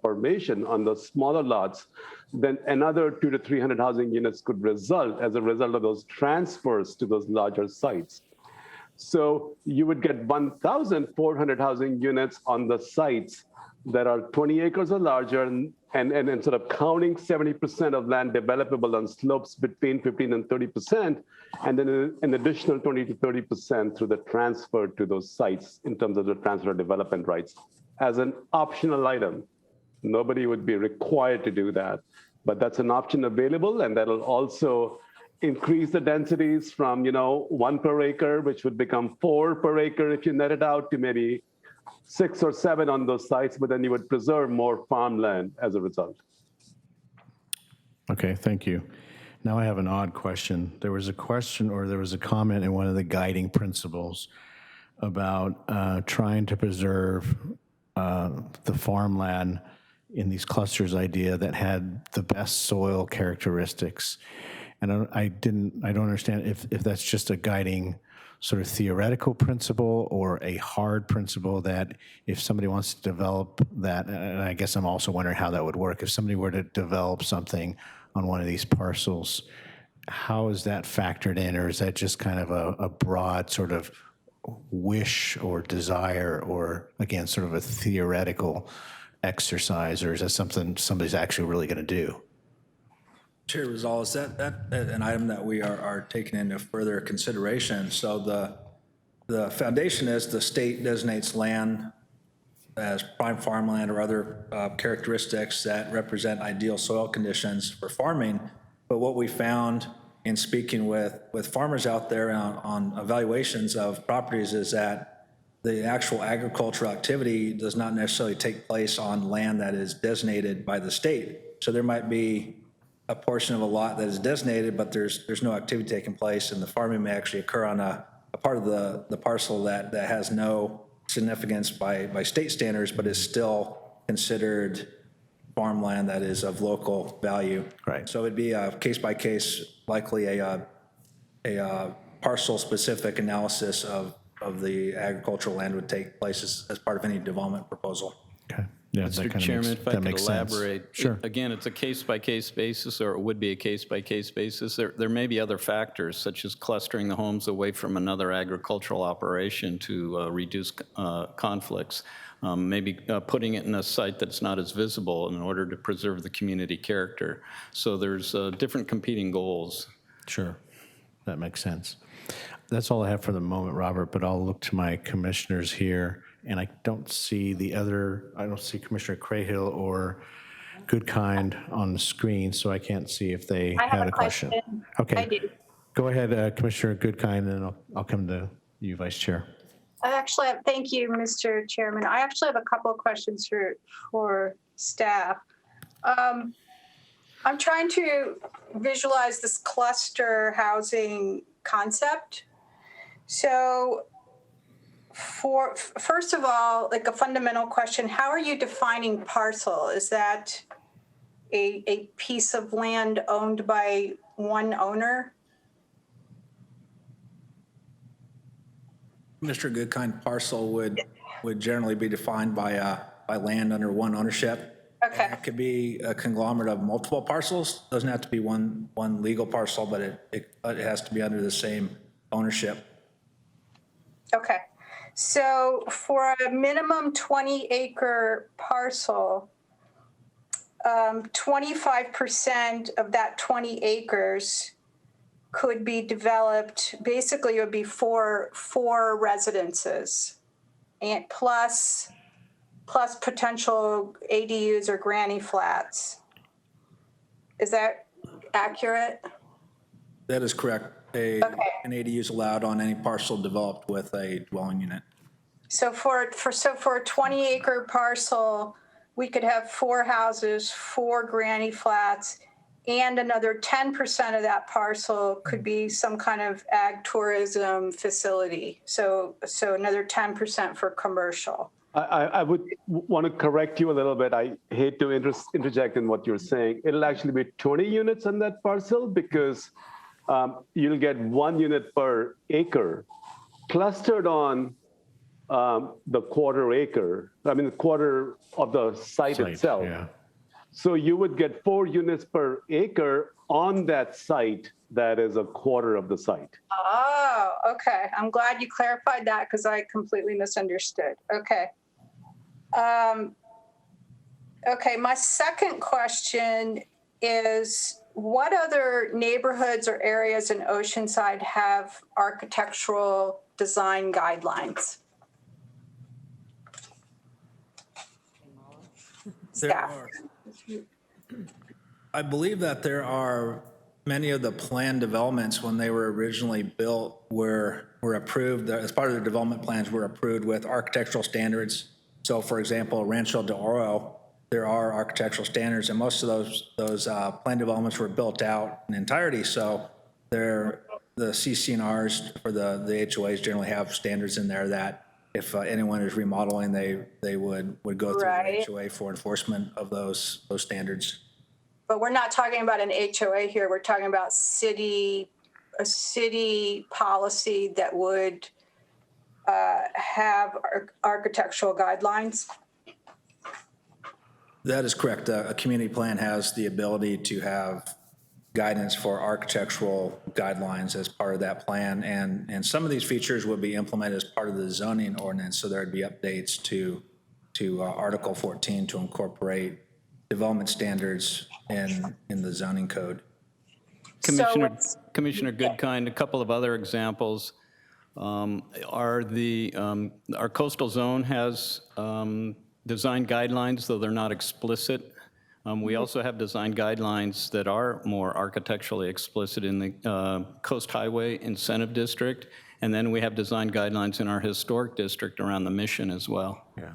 S7: formation on the smaller lots, then another 200 to 300 housing units could result as a result of those transfers to those larger sites. So you would get 1,400 housing units on the sites that are 20 acres or larger, and sort of counting 70% of land developable on slopes between 15 and 30%, and then an additional 20 to 30% through the transfer to those sites in terms of the transfer of development rights as an optional item. Nobody would be required to do that, but that's an option available, and that'll also increase the densities from 1 per acre, which would become 4 per acre if you net it out, to maybe 6 or 7 on those sites, but then you would preserve more farmland as a result.
S1: Okay, thank you. Now I have an odd question. There was a question, or there was a comment in one of the guiding principles about trying to preserve the farmland in these clusters idea that had the best soil characteristics. And I don't understand if that's just a guiding sort of theoretical principle or a hard principle that if somebody wants to develop that, and I guess I'm also wondering how that would work. If somebody were to develop something on one of these parcels, how is that factored in? Or is that just kind of a broad sort of wish or desire, or again, sort of a theoretical exercise, or is that something somebody's actually really going to do?
S6: Chair Rosales, that an item that we are taking into further consideration. So the foundation is the state designates land as prime farmland or other characteristics that represent ideal soil conditions for farming. But what we found in speaking with farmers out there on evaluations of properties is that the actual agricultural activity does not necessarily take place on land that is designated by the state. So there might be a portion of a lot that is designated, but there's no activity taking place, and the farming may actually occur on a part of the parcel that has no significance by state standards, but is still considered farmland that is of local value.
S1: Right.
S6: So it'd be a case by case, likely a parcel specific analysis of of the agricultural land would take place as part of any development proposal.
S1: Okay. Yeah, that
S3: Mr.
S1: kind of
S3: Chairman,
S1: makes,
S3: if I
S1: that
S3: could
S1: makes sense.
S3: elaborate.
S1: Sure.
S3: Again, it's a case-by-case basis, or it would be a case-by-case basis. There may be other factors, such as clustering the homes away from another agricultural operation to reduce conflicts. Maybe putting it in a site that's not as visible in order to preserve the community character. So there's different competing goals.
S1: Sure. That makes sense. That's all I have for the moment, Robert, but I'll look to my commissioners here, and I don't see Commissioner Crahill or Goodkind on the screen, so I can't see if they
S2: I
S1: had
S2: have
S1: a
S2: a
S1: question.
S2: question.
S1: Okay.
S2: I do.
S1: Go ahead, Commissioner Goodkind, and I'll come to you, Vice Chair.
S2: Thank you, Mr. Chairman. I actually have a couple of questions for staff. I'm trying to visualize this cluster housing concept. So first of all, like a fundamental question, how are you defining parcel? Is that a piece of land owned by one owner?
S6: Mr. Goodkind, parcel would generally be defined by land under one ownership.
S2: Okay.
S6: It could be a conglomerate of multiple parcels. Doesn't have to be one legal parcel, but it has to be under the same ownership.
S2: Okay. So for a minimum 20-acre parcel, 25% of that 20 acres could be developed. Basically, it would be four residences, and plus potential ADUs or granny flats. Is that accurate?
S6: That is correct. An ADU is allowed on any parcel developed with a dwelling unit.
S2: So for a 20-acre parcel, we could have 4 houses, 4 granny flats, and another 10% of that parcel could be some kind of ag tourism facility. So another 10% for commercial.
S7: I would want to correct you a little bit. I hate to interject in what you're saying. It'll actually be 20 units on that parcel because you'll get 1 unit per acre clustered on the quarter of the site itself.
S1: Yeah.
S7: So you would get 4 units per acre on that site that is a quarter of the site.
S2: Oh, okay. I'm glad you clarified that because I completely misunderstood. Okay. Okay, my second question is, what other neighborhoods or areas in Oceanside have architectural design guidelines? Staff.
S6: I believe that there are many of the planned developments when they were originally built were approved, as part of the development plans, were approved with architectural standards. So for example, Rancho de Oro, there are architectural standards, and most of those planned developments were built out in entirety. So the CC&Rs for the HOAs generally have standards in there that if anyone is remodeling, they would go through the HOA for enforcement of those standards.
S2: But we're not talking about an HOA here. We're talking about a city policy that would have architectural guidelines.
S6: That is correct. A community plan has the ability to have guidance for architectural guidelines as part of that plan. And some of these features would be implemented as part of the zoning ordinance. So there'd be updates to Article 14 to incorporate development standards in the zoning code.
S3: Commissioner Goodkind, a couple of other examples are our coastal zone has design guidelines, though they're not explicit. We also have design guidelines that are more architecturally explicit in the Coast Highway Incentive District, and then we have design guidelines in our historic district around the Mission as well.
S1: Yeah.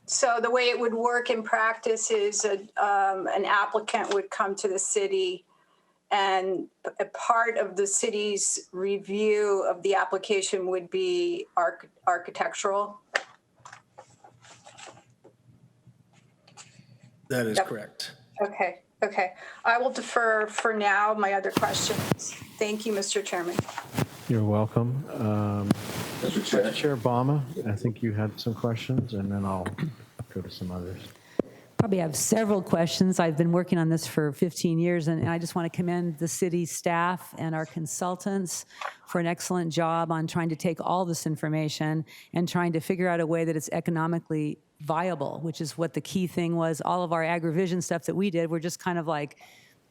S2: So the way it would work in practice is an applicant would come to the city, and a part of the city's review of the application would be architectural.
S6: That is correct.
S2: Okay. I will defer for now my other questions. Thank you, Mr. Chairman.
S1: You're welcome.
S5: Mr. Chair.
S1: Chair Obama, I think you had some questions, and then I'll go to some others.
S8: Probably have several questions. I've been working on this for 15 years, and I just want to commend the city staff and our consultants for an excellent job on trying to take all this information and trying to figure out a way that it's economically viable, which is what the key thing was. All of our agrivision stuff that we did, we're just kind of like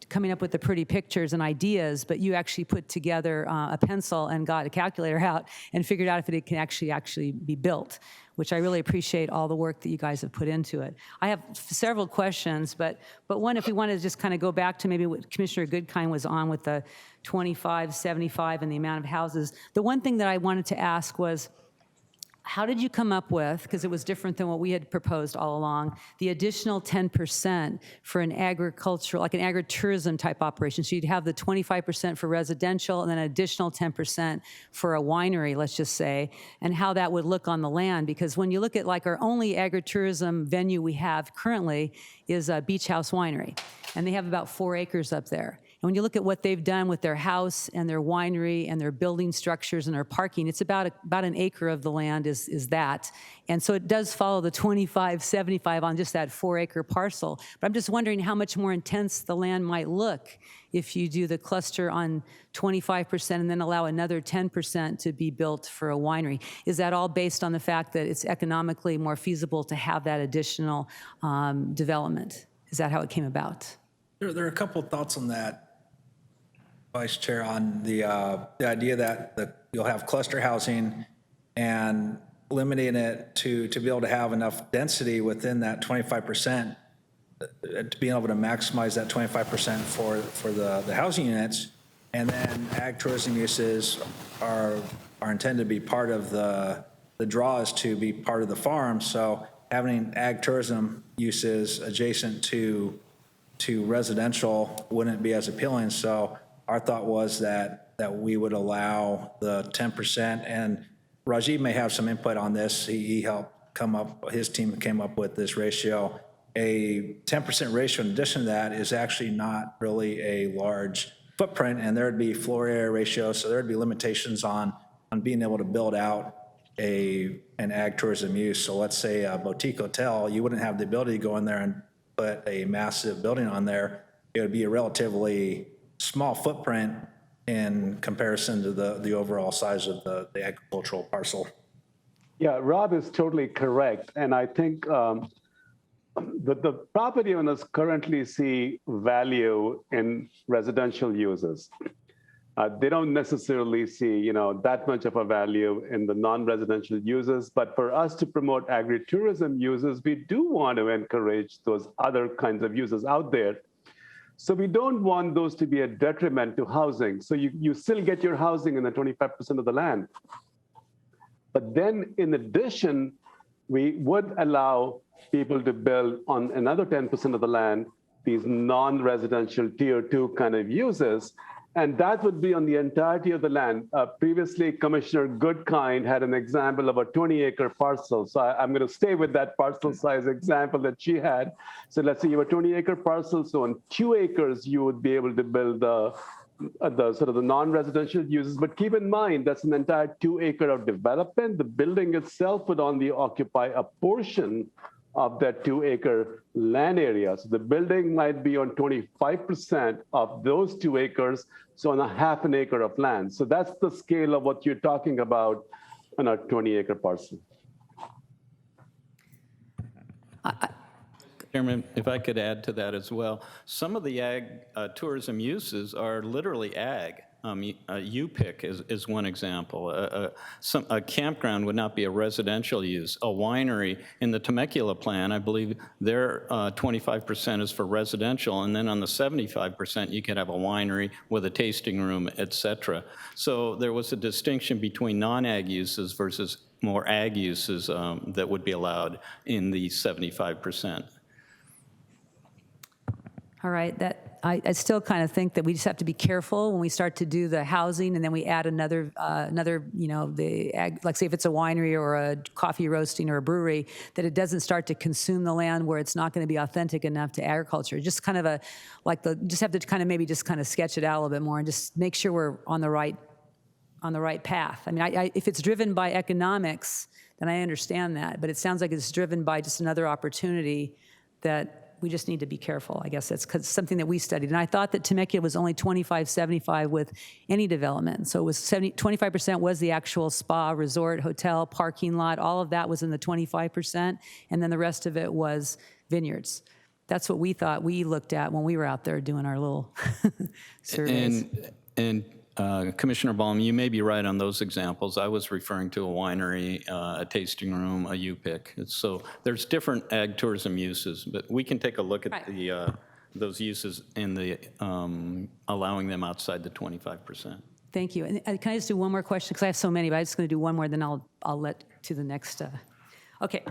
S8: coming up with the pretty pictures and ideas, but you actually put together a pencil and got a calculator out and figured out if it can actually be built, which I really appreciate all the work that you guys have put into it. I have several questions, but one, if we want to just kind of go back to maybe what Commissioner Goodkind was on with the 25, 75 and the amount of houses. The one thing that I wanted to ask was, how did you come up with, because it was different than what we had proposed all along, the additional 10% for an agricultural, like an agritourism type operation? So you'd have the 25% for residential and then an additional 10% for a winery, let's just say, and how that would look on the land. Because when you look at like our only agritourism venue we have currently is a Beach House Winery, and they have about 4 acres up there. And when you look at what they've done with their house and their winery and their building structures and their parking, it's about an acre of the land is that. And so it does follow the 25-75 on just that 4-acre parcel. But I'm just wondering how much more intense the land might look if you do the cluster on 25% and then allow another 10% to be built for a winery. Is that all based on the fact that it's economically more feasible to have that additional development? Is that how it came about?
S6: There are a couple of thoughts on that, Vice Chair, on the idea that you'll have cluster housing and limiting it to be able to have enough density within that 25%, to be able to maximize that 25% for the housing units, and then ag tourism uses are intended to be part of the draws to be part of the farm. So having ag tourism uses adjacent to residential wouldn't be as appealing. So our thought was that we would allow the 10%, and Rajiv may have some input on this. He helped come up, his team came up with this ratio. A 10% ratio in addition to that is actually not really a large footprint, and there'd be floor area ratio, so there'd be limitations on being able to build out an ag tourism use. So let's say a boutique hotel, you wouldn't have the ability to go in there and put a massive building on there. It would be a relatively small footprint in comparison to the overall size of the agricultural parcel.
S7: Yeah, Rob is totally correct. And I think the property owners currently see value in residential uses. They don't necessarily see, that much of a value in the non-residential uses. But for us to promote agritourism uses, we do want to encourage those other kinds of uses out there. So we don't want those to be a detriment to housing. So you still get your housing in the 25% of the land. But then in addition, we would allow people to build on another 10% of the land, these non-residential tier 2 kind of uses. And that would be on the entirety of the land. Previously, Commissioner Goodkind had an example of a 20-acre parcel. So I'm going to stay with that parcel size example that she had. So let's say you have a 20-acre parcel. So on 2 acres, you would be able to build the sort of the non-residential uses. But keep in mind, that's an entire 2 acre of development. The building itself would only occupy a portion of that 2 acre land area. So the building might be on 25% of those 2 acres, so on a half an acre of land. So that's the scale of what you're talking about on a 20 acre parcel.
S3: Chairman, if I could add to that as well, some of the ag tourism uses are literally ag. U-pick is one example. A campground would not be a residential use. A winery, in the Temecula plan, I believe their 25% is for residential, and then on the 75%, you could have a winery with a tasting room, et cetera. So there was a distinction between non-ag uses versus more ag uses that would be allowed in the 75%.
S8: All right, I still kind of think that we just have to be careful when we start to do the housing, and then we add another, the ag, like say if it's a winery or a coffee roasting or a brewery, that it doesn't start to consume the land where it's not going to be authentic enough to agriculture. Just kind of just have to kind of maybe just kind of sketch it out a little bit more and just make sure we're on the right on the right path. I mean, if it's driven by economics, then I understand that, but it sounds like it's driven by just another opportunity that we just need to be careful. I guess that's something that we studied. And I thought that Temecula was only 25-75 with any development. So it was 25% was the actual spa, resort, hotel, parking lot. All of that was in the 25%. And then the rest of it was vineyards. That's what we thought we looked at when we were out there doing our little surveys.
S3: And Commissioner Baum, you may be right on those examples. I was referring to a winery, a tasting room, a U-Pick. So there's different ag tourism uses, but we can take a look at
S8: Right.
S3: those uses and the allowing them outside the 25%.
S8: Thank you. And can I just do one more question? Because I have so many, but I'm just going to do one more, then I'll let to the next. Okay.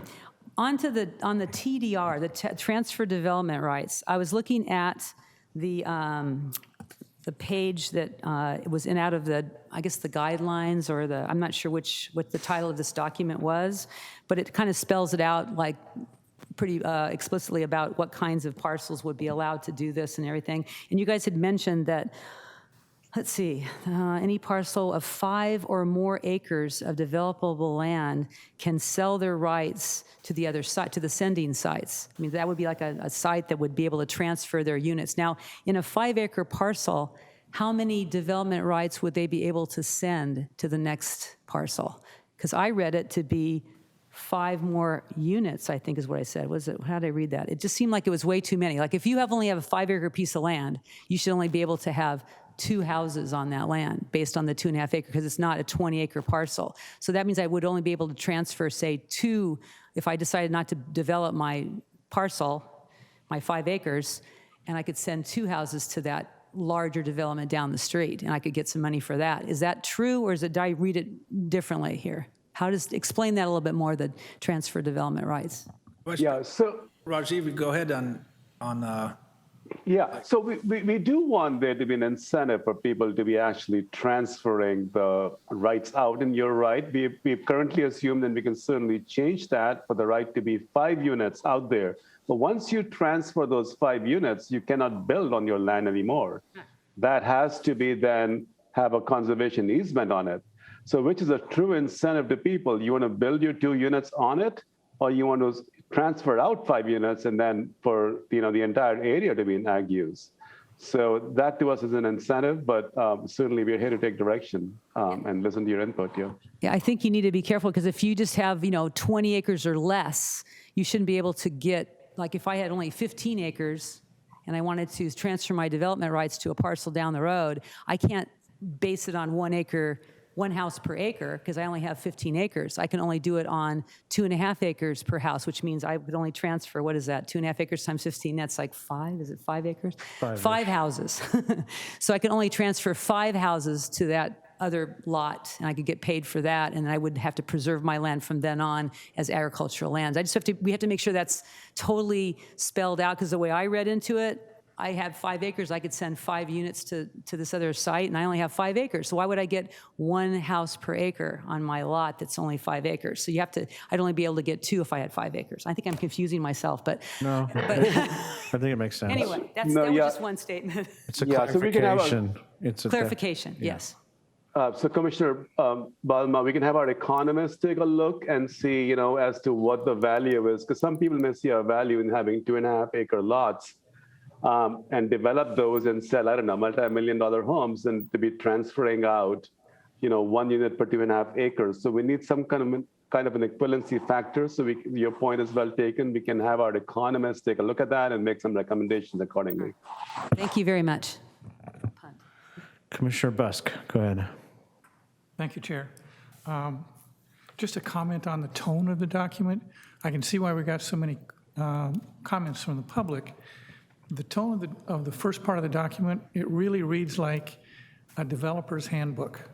S8: On the TDR, the transfer development rights. I was looking at the page that it was in out of the, I guess the guidelines or I'm not sure what the title of this document was, but it kind of spells it out like pretty explicitly about what kinds of parcels would be allowed to do this and everything. And you guys had mentioned that, let's see, any parcel of 5 or more acres of developable land can sell their rights to the other site, to the sending sites. I mean, that would be like a site that would be able to transfer their units. Now, in a 5-acre parcel, how many development rights would they be able to send to the next parcel? Because I read it to be 5 more units, I think is what I said. How did I read that? It just seemed like it was way too many. Like if you only have a 5-acre piece of land, you should only be able to have 2 houses on that land based on the 2.5 acre, because it's not a 20-acre parcel. So that means I would only be able to transfer, say, 2, if I decided not to develop my parcel, my 5 acres, and I could send 2 houses to that larger development down the street, and I could get some money for that. Is that true, or did I read it differently here? Explain that a little bit more, the transfer development rights.
S7: Yeah, so
S6: Rajiv, go ahead
S7: yeah, so we do want there to be an incentive for people to be actually transferring the rights out. And you're right, we've currently assumed, and we can certainly change that for the right to be 5 units out there. But once you transfer those 5 units, you cannot build on your land anymore. That has to be then have a conservation easement on it. So which is a true incentive to people? You want to build your 2 units on it, or you want to transfer out 5 units and then for the entire area to be in ag use. So that to us is an incentive, but certainly we're here to take direction and listen to your input.
S8: Yeah, I think you need to be careful, because if you just have 20 acres or less, you shouldn't be able to get, like if I had only 15 acres and I wanted to transfer my development rights to a parcel down the road, I can't base it on 1 acre, 1 house per acre, because I only have 15 acres. I can only do it on 2.5 acres per house, which means I would only transfer, what is that, 2.5 acres times 15, that's like 5, is it 5 acres? 5 houses. So I can only transfer 5 houses to that other lot, and I could get paid for that, and I would have to preserve my land from then on as agricultural lands. We have to make sure that's totally spelled out, because the way I read into it, I have 5 acres, I could send 5 units to this other site, and I only have 5 acres. So why would I get 1 house per acre on my lot that's only 5 acres? So I'd only be able to get 2 if I had 5 acres. I think I'm confusing myself, but.
S1: No, I think it makes sense.
S8: Anyway, that was just one statement.
S1: It's a
S7: so we can have
S1: clarification. It's a
S8: Clarification, yes.
S7: So Commissioner Balma, we can have our economists take a look and see, as to what the value is, because some people may see a value in having 2.5 acre lots and develop those and sell, I don't know, multi-million-dollar homes, and to be transferring out, 1 unit per 2.5 acres. So we need some kind of an equivalency factor. So your point is well taken. We can have our economists take a look at that and make some recommendations accordingly.
S8: Thank you very much.
S1: Commissioner Busk, go ahead.
S9: Thank you, Chair. Just a comment on the tone of the document. I can see why we got so many comments from the public. The tone of the first part of the document, it really reads like a developer's handbook.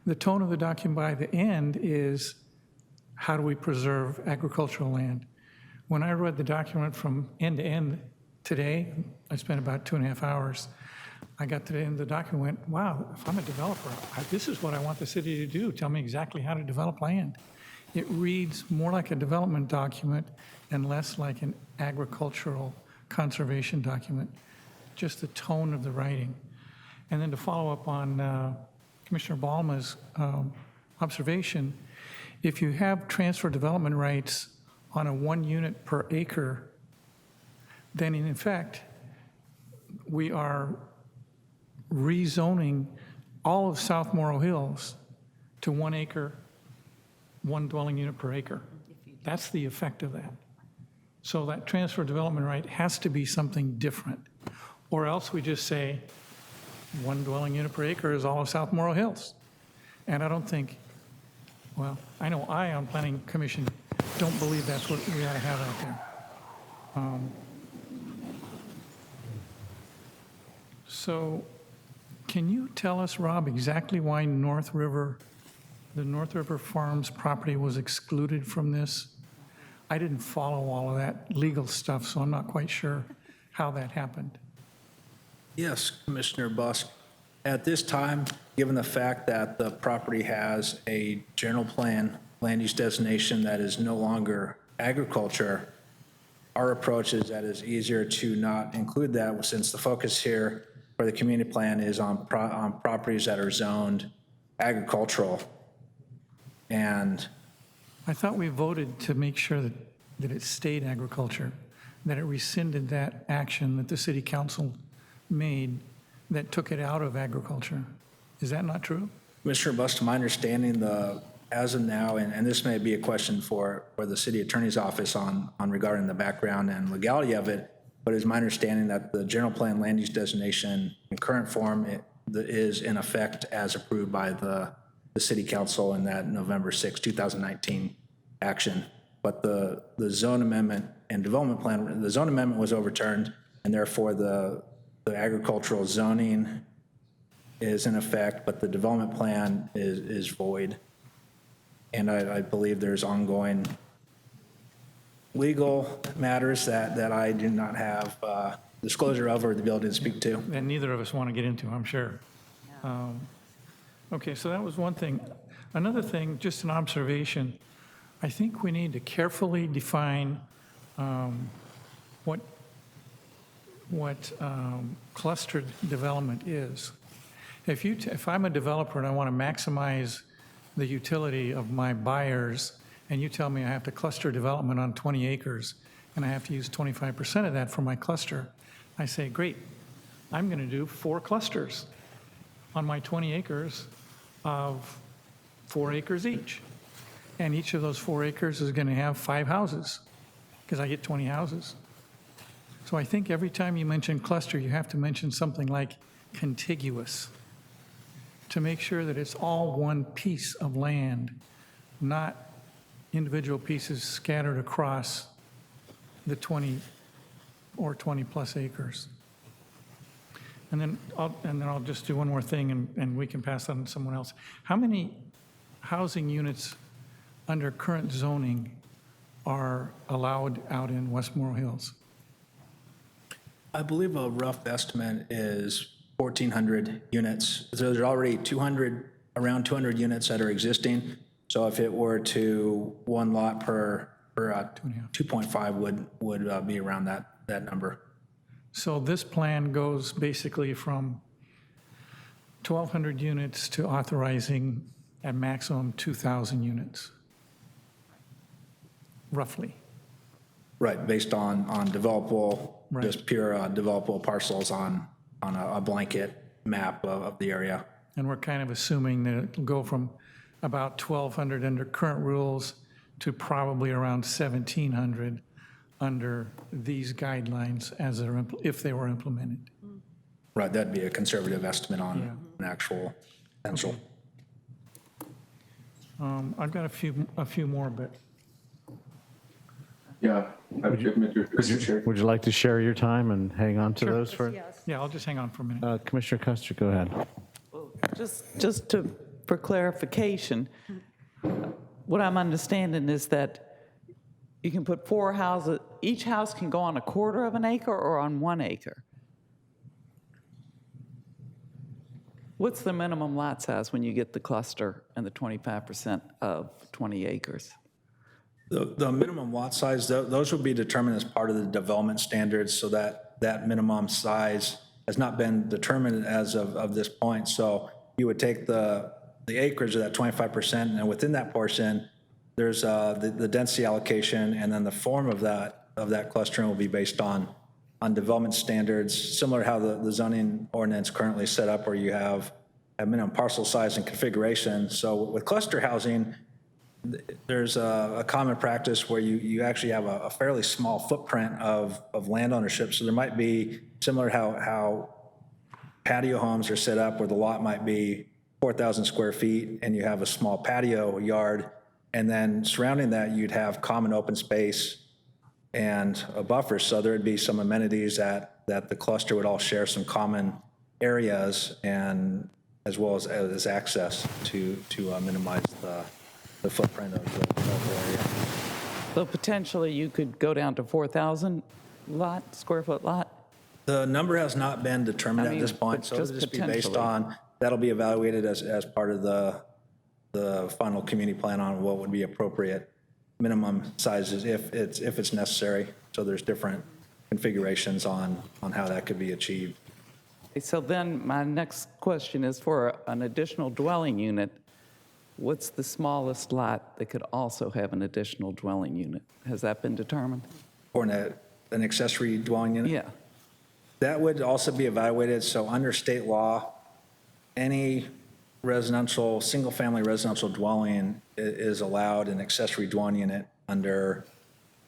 S9: The tone of the document by the end is, how do we preserve agricultural land? When I read the document from end to end today, I spent about 2.5 hours. I got to the end of the document and went, wow, if I'm a developer, this is what I want the city to do. Tell me exactly how to develop land. It reads more like a development document and less like an agricultural conservation document, just the tone of the writing. And then to follow up on Commissioner Balma's observation, if you have transfer development rights on a 1 unit per acre, then in effect, we are rezoning all of South Morrow Hills to 1 acre, 1 dwelling unit per acre. That's the effect of that. So that transfer development right has to be something different. Or else we just say 1 dwelling unit per acre is all of South Morrow Hills. And I don't think, well, I know I on Planning Commission don't believe that's what we ought to have out there. So can you tell us, Rob, exactly why the North River Farms property was excluded from this? I didn't follow all of that legal stuff, so I'm not quite sure how that happened.
S6: Yes, Commissioner Busk. At this time, given the fact that the property has a general plan land use designation that is no longer agriculture, our approach is that it's easier to not include that, since the focus here for the community plan is on properties that are zoned agricultural. And
S9: I thought we voted to make sure that it stayed agriculture, that it rescinded that action that the city council made that took it out of agriculture. Is that not true?
S6: Commissioner Busk, to my understanding, as of now, and this may be a question for the city attorney's office on regarding the background and legality of it, but it's my understanding that the general plan land use designation in current form is in effect as approved by the city council in that November 6, 2019 action. But the zone amendment and development plan, the zone amendment was overturned, and therefore the agricultural zoning is in effect, but the development plan is void. And I believe there's ongoing legal matters that I do not have disclosure of or the ability to speak to.
S9: And neither of us want to get into, I'm sure. Okay, so that was one thing. Another thing, just an observation, I think we need to carefully define what clustered development is. If I'm a developer and I want to maximize the utility of my buyers, and you tell me I have to cluster development on 20 acres, and I have to use 25% of that for my cluster, I say, great, I'm going to do 4 clusters on my 20 acres of 4 acres each. And each of those 4 acres is going to have 5 houses, because I get 20 houses. So I think every time you mention cluster, you have to mention something like contiguous, to make sure that it's all one piece of land, not individual pieces scattered across the 20 or 20 plus acres. And then I'll just do one more thing, and we can pass that on to someone else. How many housing units under current zoning are allowed out in Westmorel Hills?
S6: I believe a rough estimate is 1,400 units. So there's already around 200 units that are existing. So if it were to 1 lot per 2.5 would be around that number.
S9: So this plan goes basically from 1,200 units to authorizing at maximum 2,000 units, roughly.
S6: Right, based on developable,
S9: Right.
S6: just pure developable parcels on a blanket map of the area.
S9: And we're kind of assuming that it'll go from about 1,200 under current rules to probably around 1,700 under these guidelines as they're, if they were implemented.
S6: Right, that'd be a conservative estimate on an actual potential.
S9: I've got a few more, but
S5: Yeah, I would admit Mr. Chair.
S1: Would you like to share your time and hang on to those for?
S9: yeah, I'll just hang on for a minute.
S1: Commissioner Custer, go ahead.
S10: For clarification, what I'm understanding is that you can put 4 houses, each house can go on 1/4 of an acre or on 1 acre? What's the minimum lot size when you get the cluster and the 25% of 20 acres?
S6: The minimum lot size, those would be determined as part of the development standards, so that minimum size has not been determined as of this point. So you would take the acreage of that 25%, and within that portion, there's the density allocation, and then the form of that clustering will be based on development standards, similar to how the zoning ordinance currently set up, where you have a minimum parcel size and configuration. So with cluster housing, there's a common practice where you actually have a fairly small footprint of land ownership. So there might be, similar to how patio homes are set up, where the lot might be 4,000 square feet and you have a small patio yard, and then surrounding that you'd have common open space and a buffer. So there'd be some amenities that the cluster would all share some common areas, and as well as access to minimize the footprint of the local area.
S10: So potentially you could go down to 4,000 square foot lot?
S6: The number has not been determined at this point, so it'll just be based on, that'll be evaluated as part of the final community plan on what would be appropriate minimum sizes if it's necessary. So there's different configurations on how that could be achieved.
S10: So then my next question is, for an additional dwelling unit, what's the smallest lot that could also have an additional dwelling unit? Has that been determined?
S6: Or an accessory dwelling unit?
S10: Yeah.
S6: That would also be evaluated. So under state law, any single-family residential dwelling is allowed an accessory dwelling unit under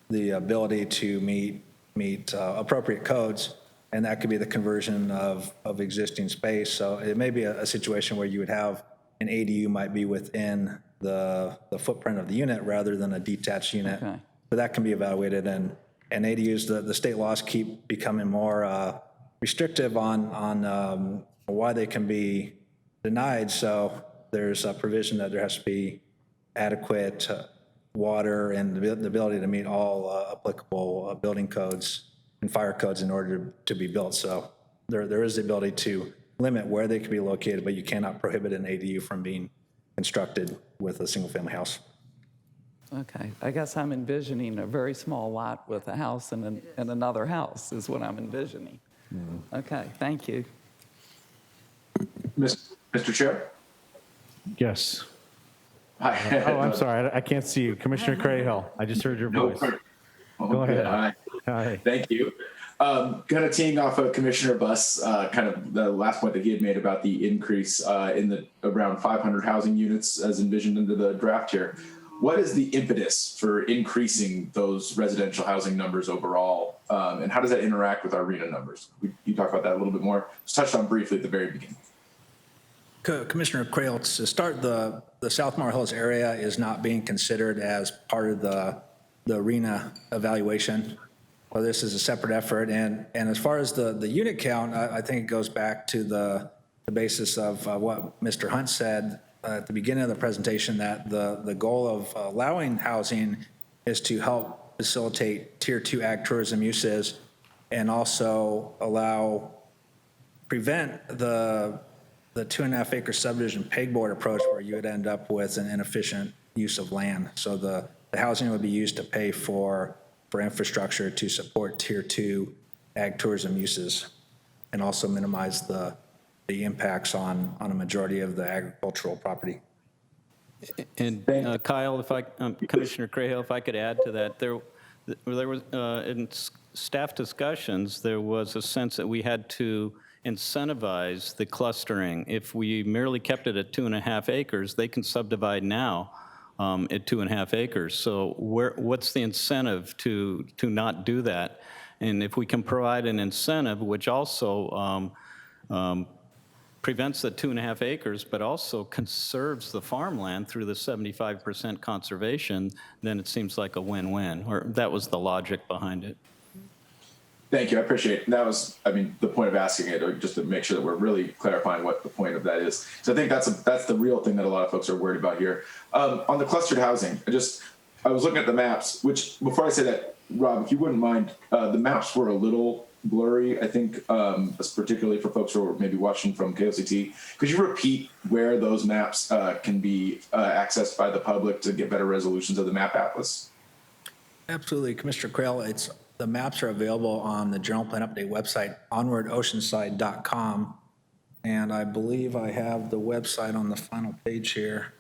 S6: the ability to meet appropriate codes, and that could be the conversion of existing space. So it may be a situation where you would have an ADU might be within the footprint of the unit rather than a detached unit.
S10: Okay.
S6: But that can be evaluated, and ADUs, the state laws keep becoming more restrictive on why they can be denied. So there's a provision that there has to be adequate water and the ability to meet all applicable building codes and fire codes in order to be built. So there is the ability to limit where they can be located, but you cannot prohibit an ADU from being constructed with a single-family house.
S10: Okay, I guess I'm envisioning a very small lot with a house and another house is what I'm envisioning. Okay, thank you.
S5: Mr. Chair?
S1: Yes.
S5: Hi.
S1: Oh, I'm sorry. I can't see you. Commissioner Crayhill, I just heard your voice. Go ahead. Hi.
S5: Thank you. Kind of teeing off of Commissioner Buss, kind of the last point that he had made about the increase in the around 500 housing units as envisioned into the draft here. What is the impetus for increasing those residential housing numbers overall? And how does that interact with our RENA numbers? You talk about that a little bit more. Just touched on briefly at the very beginning.
S6: Commissioner Creel, to start, the South Morro Hills area is not being considered as part of the RENA evaluation. Well, this is a separate effort. And as far as the unit count, I think it goes back to the basis of what Mr. Hunt said at the beginning of the presentation, that the goal of allowing housing is to help facilitate Tier 2 ag tourism uses and also prevent the 2.5 acre subdivision pegboard approach, where you would end up with an inefficient use of land. So the housing would be used to pay for infrastructure to support Tier 2 ag tourism uses, and also minimize the impacts on a majority of the agricultural property.
S3: And Kyle, Commissioner Crayhill, if I could add to that, there was in staff discussions, there was a sense that we had to incentivize the clustering. If we merely kept it at 2.5 acres, they can subdivide now at 2.5 acres. So what's the incentive to not do that? And if we can provide an incentive, which also prevents the 2.5 acres, but also conserves the farmland through the 75% conservation, then it seems like a win-win, or that was the logic behind it.
S5: Thank you. I appreciate it. And that was, the point of asking it, just to make sure that we're really clarifying what the point of that is. So I think that's the real thing that a lot of folks are worried about here. On the clustered housing, I was looking at the maps, which, before I say that, Rob, if you wouldn't mind, the maps were a little blurry, I think, particularly for folks who are maybe watching from KOCT. Could you repeat where those maps can be accessed by the public to get better resolutions of the map atlas?
S6: Absolutely, Commissioner Creel. The maps are available on the General Plan Update website, onwardoceanside.com. And I believe I have the website on the final page here.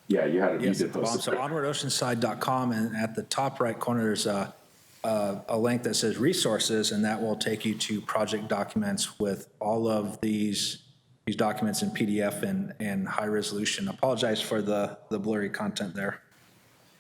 S5: Yeah, you had it.
S6: Yes,
S5: you
S6: at
S5: did
S6: the bottom.
S5: post
S6: So
S5: it.
S6: onwardoceanside.com, and at the top right corner, there's a link that says resources, and that will take you to project documents with all of these documents in PDF and high resolution. Apologize for the blurry content there.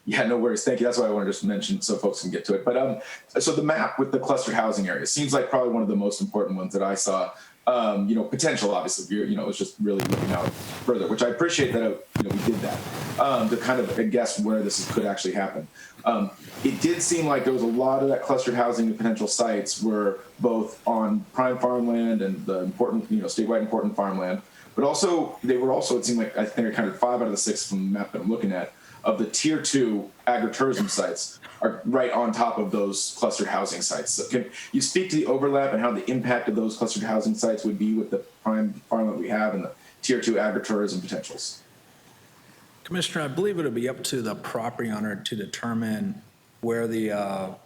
S5: Yeah, no worries. Thank you. That's why I wanted to just mention so folks can get to it. But so the map with the clustered housing area seems like probably one of the most important ones that I saw. Potential, obviously, it was just really looking out further, which I appreciate that, we did that to kind of guess where this could actually happen. It did seem like there was a lot of that clustered housing and potential sites were both on prime farmland and the important, statewide important farmland, but also it seemed like, I think I counted 5 out of the 6 from the map that I'm looking at, of the tier 2 agritourism sites are right on top of those clustered housing sites. So can you speak to the overlap and how the impact of those clustered housing sites would be with the prime farmland we have and the tier 2 agritourism potentials?
S6: Commissioner, I believe it would be up to the property owner to determine where the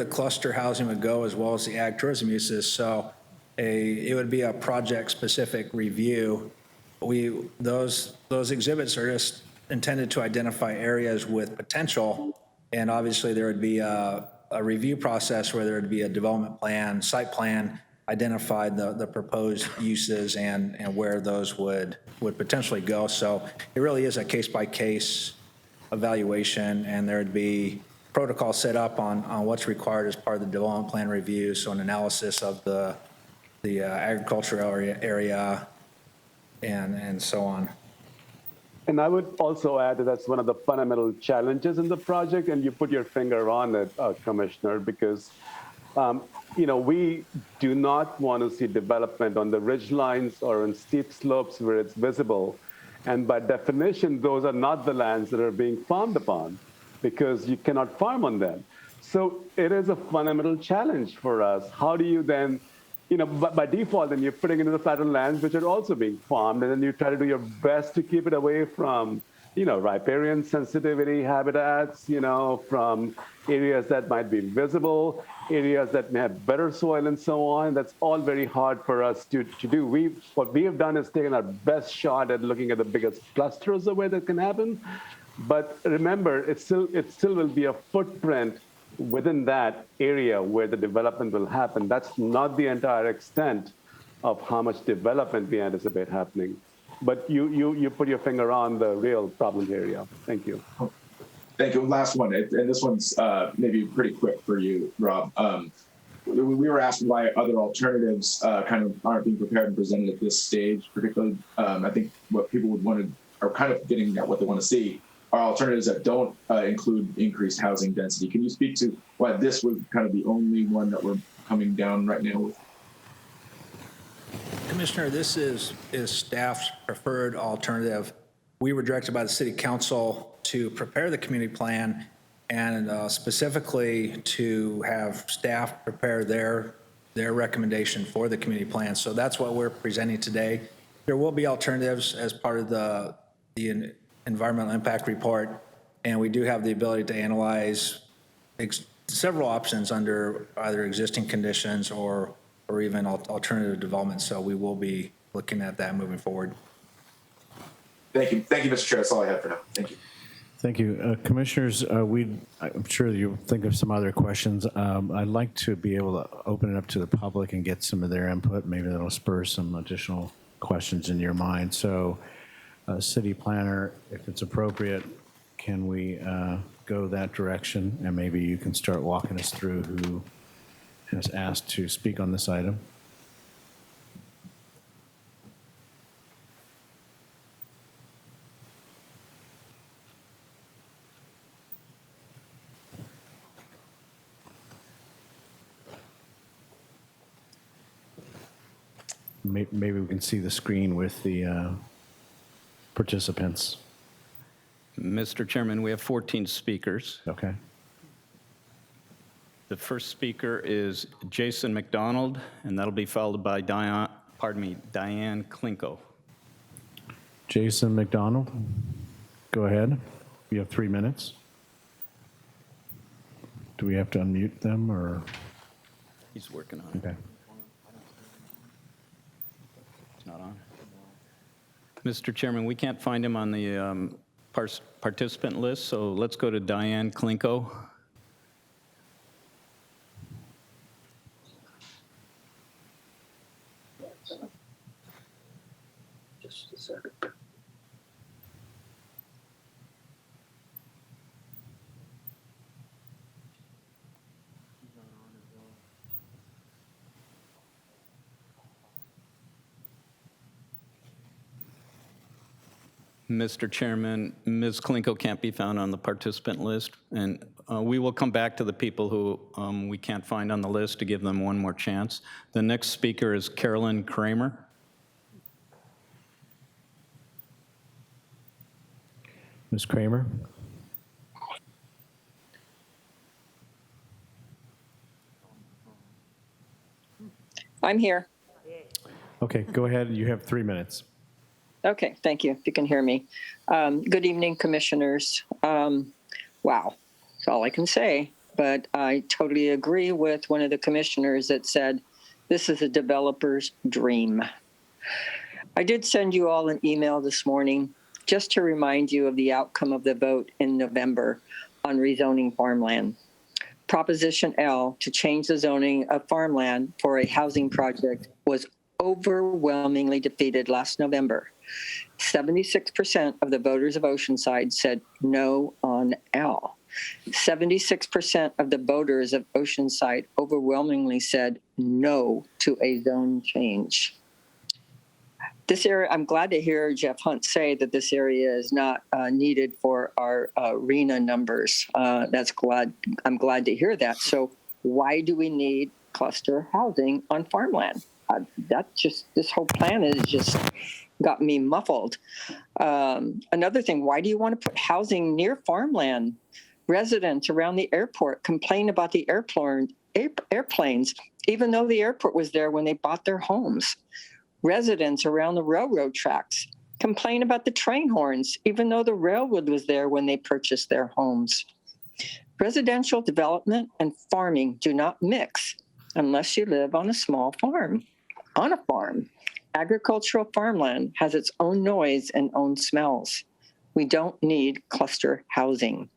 S6: cluster housing would go, as well as the ag tourism uses. So it would be a project-specific review. Those exhibits are just intended to identify areas with potential, and obviously there would be a review process where there would be a development plan, site plan, identify the proposed uses and where those would potentially go. So it really is a case-by-case evaluation, and there would be protocol set up on what's required as part of the development plan review, so an analysis of the agricultural area and so on.
S7: And I would also add that that's one of the fundamental challenges in the project, and you put your finger on it, Commissioner, because we do not want to see development on the ridge lines or on steep slopes where it's visible. And by definition, those are not the lands that are being farmed upon, because you cannot farm on them. So it is a fundamental challenge for us. How do you then, by default, then you're putting into the flattened lands, which are also being farmed, and then you try to do your best to keep it away from, riparian sensitivity habitats, from areas that might be visible, areas that may have better soil and so on. That's all very hard for us to do. What we have done is taken our best shot at looking at the biggest clusters of where that can happen. But remember, it still will be a footprint within that area where the development will happen. That's not the entire extent of how much development we anticipate happening. But you put your finger on the real problem area. Thank you.
S5: Thank you. Last one, and this one's maybe pretty quick for you, Rob. We were asked why other alternatives kind of aren't being prepared and presented at this stage, particularly I think what people would want to, are kind of getting at what they want to see, are alternatives that don't include increased housing density. Can you speak to why this was kind of the only one that we're coming down right now with?
S6: Commissioner, this is staff's preferred alternative. We were directed by the City Council to prepare the community plan and specifically to have staff prepare their recommendation for the community plan. So that's what we're presenting today. There will be alternatives as part of the environmental impact report, and we do have the ability to analyze several options under either existing conditions or even alternative development. So we will be looking at that moving forward.
S5: Thank you. Thank you, Mr. Chair. That's all I have for now. Thank you.
S1: Thank you. Commissioners, I'm sure you'll think of some other questions. I'd like to be able to open it up to the public and get some of their input. Maybe that'll spur some additional questions in your mind. So, City Planner, if it's appropriate, can we go that direction? And maybe you can start walking us through who has asked to speak on this item. Maybe we can see the screen with the participants.
S3: Mr. Chairman, we have 14 speakers.
S1: Okay.
S3: The first speaker is Jason McDonald, and that'll be followed by Diane Klinko.
S1: Jason McDonald, go ahead. You have 3 minutes. Do we have to unmute them or?
S3: He's working on it.
S1: Okay.
S3: not on. Mr. Chairman, we can't find him on the participant list, so let's go to Diane Klinko.
S11: Just a second.
S3: Mr. Chairman, Ms. Klinko can't be found on the participant list, and we will come back to the people who we can't find on the list to give them one more chance. The next speaker is Carolyn Kramer.
S1: Ms. Kramer?
S12: I'm here.
S1: Okay, go ahead. You have 3 minutes.
S12: Okay, thank you, if you can hear me. Good evening, commissioners. Wow, that's all I can say. But I totally agree with one of the commissioners that said, this is a developer's dream. I did send you all an email this morning just to remind you of the outcome of the vote in November on rezoning farmland. Proposition L to change the zoning of farmland for a housing project was overwhelmingly defeated last November. 76% of the voters of Oceanside said no on L. 76% of the voters of Oceanside overwhelmingly said no to a zone change. This area, I'm glad to hear Jeff Hunt say that this area is not needed for our RENA numbers. I'm glad to hear that. So why do we need cluster housing on farmland? This whole plan is just got me muffled. Another thing, why do you want to put housing near farmland? Residents around the airport complain about the airplanes, even though the airport was there when they bought their homes. Residents around the railroad tracks complain about the train horns, even though the railroad was there when they purchased their homes. Residential development and farming do not mix unless you live on a small farm. On a farm, agricultural farmland has its own noise and own smells. We don't need cluster housing.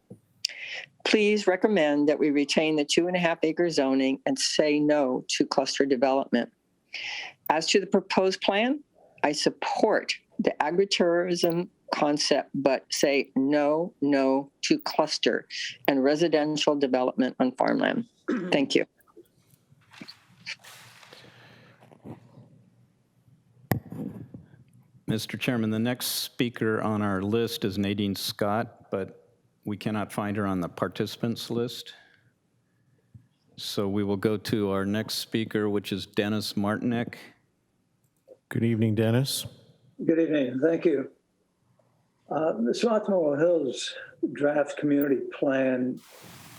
S12: Please recommend that we retain the 2.5-acre zoning and say no to cluster development. As to the proposed plan, I support the agritourism concept, but say no to cluster and residential development on farmland. Thank you.
S3: Mr. Chairman, the next speaker on our list is Nadine Scott, but we cannot find her on the participants list. So we will go to our next speaker, which is Dennis Martinek.
S1: Good evening, Dennis.
S11: Good evening. Thank you. The Sophomore Hills draft community plan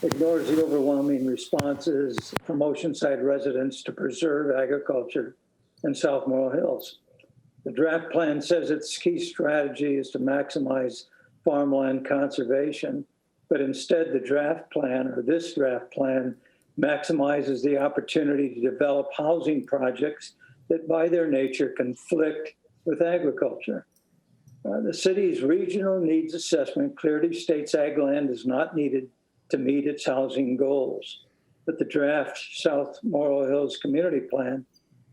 S11: ignores the overwhelming responses from Oceanside residents to preserve agriculture in South Morro Hills. The draft plan says its key strategy is to maximize farmland conservation, but instead this draft plan maximizes the opportunity to develop housing projects that by their nature conflict with agriculture. The city's regional needs assessment clearly states ag land is not needed to meet its housing goals, but the draft South Morro Hills community plan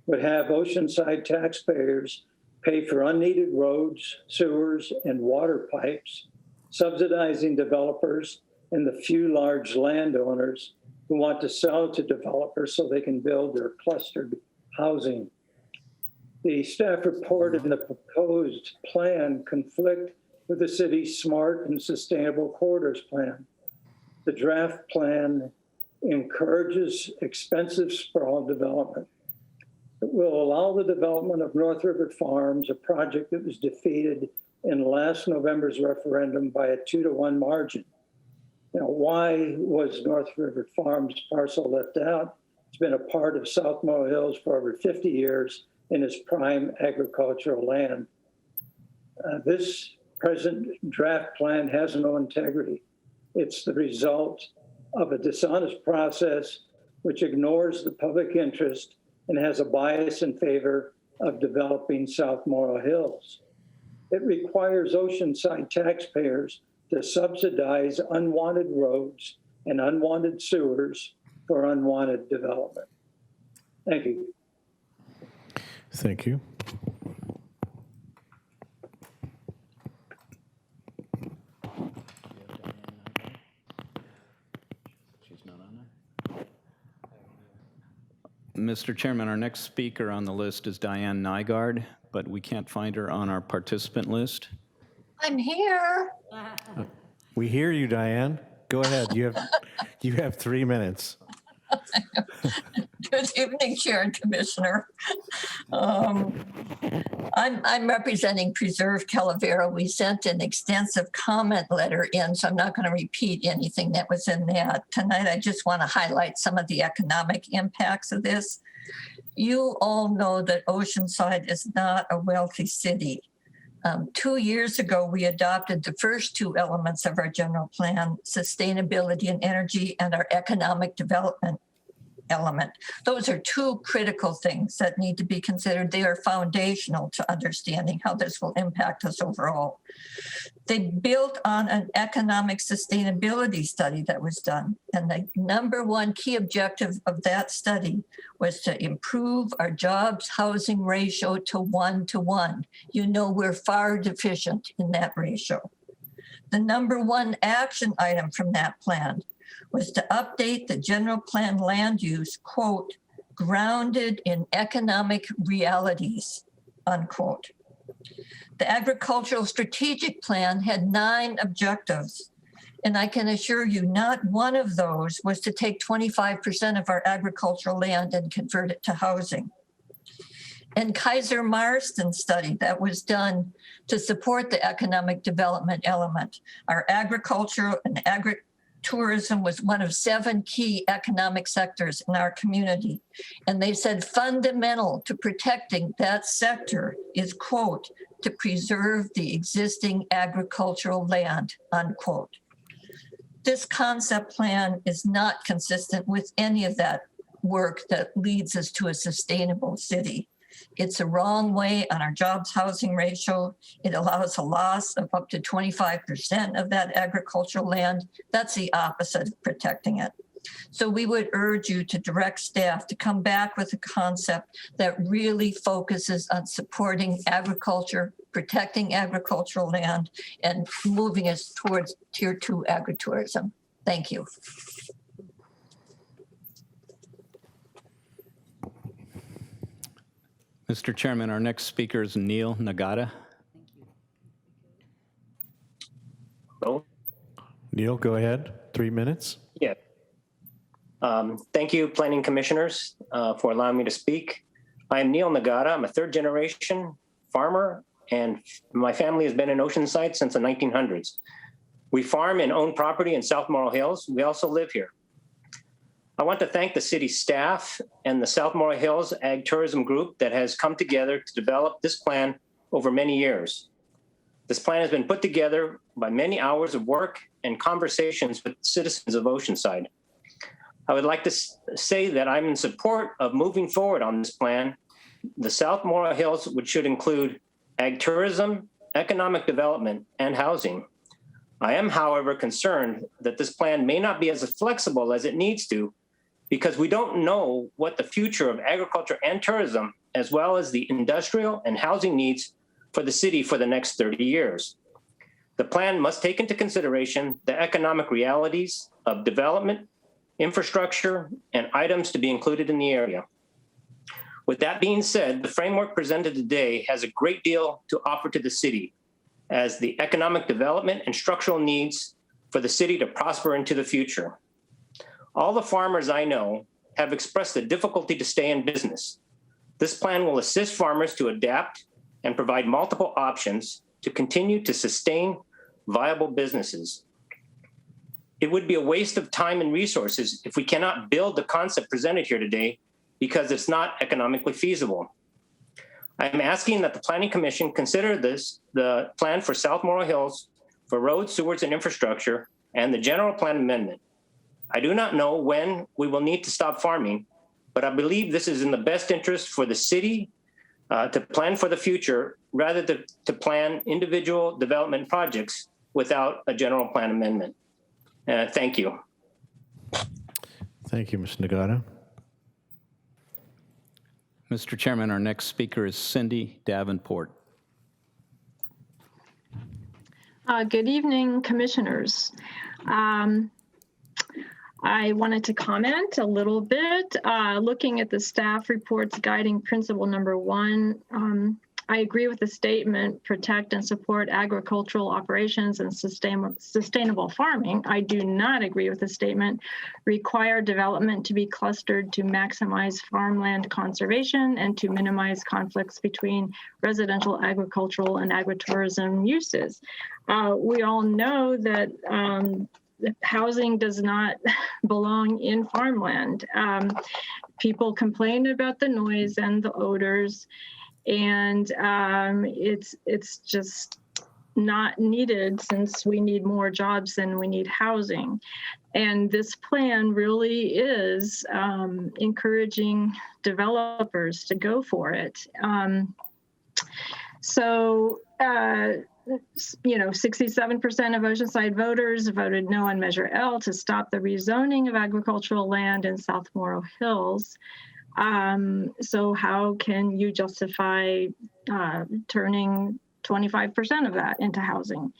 S11: would have Oceanside taxpayers pay for unneeded roads, sewers, and water pipes, subsidizing developers and the few large landowners who want to sell to developers so they can build their clustered housing. The staff report and the proposed plan conflict with the city's smart and sustainable corridors plan. The draft plan encourages expensive sprawl development. It will allow the development of North River Farms, a project that was defeated in last November's referendum by a 2-to-1 margin. Why was North River Farms parcel left out? It's been a part of South Morro Hills for over 50 years in its prime agricultural land. This present draft plan has no integrity. It's the result of a dishonest process which ignores the public interest and has a bias in favor of developing South Morro Hills. It requires Oceanside taxpayers to subsidize unwanted roads and unwanted sewers for unwanted development. Thank you.
S1: Thank you.
S3: Mr. Chairman, our next speaker on the list is Diane Nygaard, but we can't find her on our participant list.
S13: I'm here.
S1: We hear you, Diane. Go ahead. You have 3 minutes.
S13: Good evening, Chair and Commissioner. I'm representing Preserve Calavera. We sent an extensive comment letter in, so I'm not going to repeat anything that was in that. Tonight, I just want to highlight some of the economic impacts of this. You all know that Oceanside is not a wealthy city. 2 years ago, we adopted the first two elements of our general plan, sustainability and energy, and our economic development element. Those are two critical things that need to be considered. They are foundational to understanding how this will impact us overall. They built on an economic sustainability study that was done. And the number one key objective of that study was to improve our jobs housing ratio to 1-to-1. You know, we're far deficient in that ratio. The number one action item from that plan was to update the general plan land use, quote, grounded in economic realities, unquote. The agricultural strategic plan had 9 objectives, and I can assure you not one of those was to take 25% of our agricultural land and convert it to housing. And Kaiser Marston study that was done to support the economic development element. Our agriculture and tourism was one of 7 key economic sectors in our community. And they said fundamental to protecting that sector is, quote, to preserve the existing agricultural land, unquote. This concept plan is not consistent with any of that work that leads us to a sustainable city. It's a wrong way on our jobs housing ratio. It allows a loss of up to 25% of that agricultural land. That's the opposite of protecting it. So we would urge you to direct staff to come back with a concept that really focuses on supporting agriculture, protecting agricultural land, and moving us towards Tier 2 agritourism. Thank you.
S3: Mr. Chairman, our next speaker is Neil Nagata.
S14: Hello?
S1: Neil, go ahead. 3 minutes.
S14: Yeah. Thank you, Planning Commissioners, for allowing me to speak. I am Neil Nagata. I'm a third-generation farmer, and my family has been in Oceanside since the 1900s. We farm and own property in South Morro Hills. We also live here. I want to thank the city staff and the South Morro Hills Ag Tourism Group that has come together to develop this plan over many years. This plan has been put together by many hours of work and conversations with citizens of Oceanside. I would like to say that I'm in support of moving forward on this plan. The South Morro Hills, which should include ag tourism, economic development, and housing. I am, however, concerned that this plan may not be as flexible as it needs to, because we don't know what the future of agriculture and tourism, as well as the industrial and housing needs for the city for the next 30 years. The plan must take into consideration the economic realities of development, infrastructure, and items to be included in the area. With that being said, the framework presented today has a great deal to offer to the city as the economic development and structural needs for the city to prosper into the future. All the farmers I know have expressed the difficulty to stay in business. This plan will assist farmers to adapt and provide multiple options to continue to sustain viable businesses. It would be a waste of time and resources if we cannot build the concept presented here today because it's not economically feasible. I'm asking that the Planning Commission consider the plan for South Morro Hills for roads, sewers, and infrastructure, and the general plan amendment. I do not know when we will need to stop farming, but I believe this is in the best interest for the city, to plan for the future rather than to plan individual development projects without a general plan amendment. Thank you.
S1: Thank you, Ms. Nagata.
S3: Mr. Chairman, our next speaker is Cindy Davenport.
S15: Good evening, commissioners. I wanted to comment a little bit. Looking at the staff report's guiding principle number 1, I agree with the statement, protect and support agricultural operations and sustainable farming. I do not agree with the statement, require development to be clustered to maximize farmland conservation and to minimize conflicts between residential, agricultural, and agritourism uses. We all know that housing does not belong in farmland. People complain about the noise and the odors, and it's just not needed since we need more jobs than we need housing. And this plan really is encouraging developers to go for it. 67% of Oceanside voters voted no on Measure L to stop the rezoning of agricultural land in South Morrow Hills. So how can you justify turning 25% of that into housing?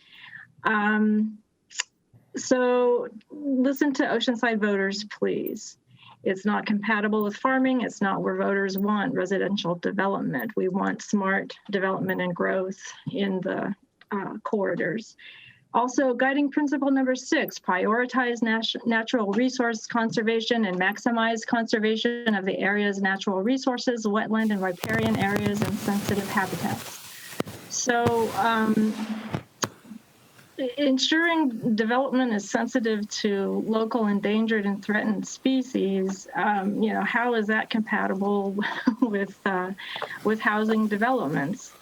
S15: So listen to Oceanside voters, please. It's not compatible with farming. It's not where voters want residential development. We want smart development and growth in the corridors. Also, guiding principle number 6, prioritize natural resource conservation and maximize conservation of the area's natural resources, wetland and riparian areas, and sensitive habitats. So ensuring development is sensitive to local endangered and threatened species, how is that compatible with housing developments?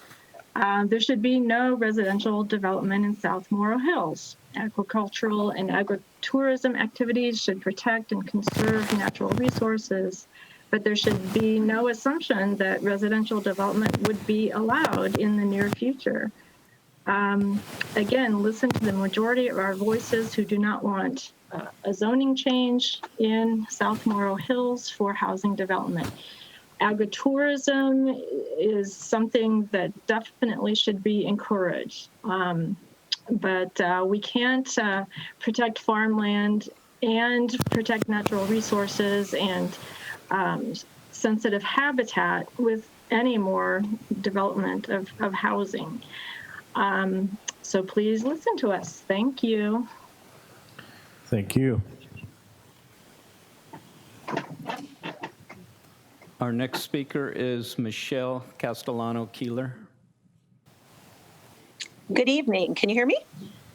S15: There should be no residential development in South Morrow Hills. Agricultural and agritourism activities should protect and conserve natural resources, but there should be no assumption that residential development would be allowed in the near future. Again, listen to the majority of our voices who do not want a zoning change in South Morrow Hills for housing development. Agritourism is something that definitely should be encouraged, but we can't protect farmland and protect natural resources and sensitive habitat with any more development of housing. So please listen to us. Thank you.
S1: Thank you.
S3: Our next speaker is Michelle Castellano-Keeler.
S16: Good evening. Can you hear me?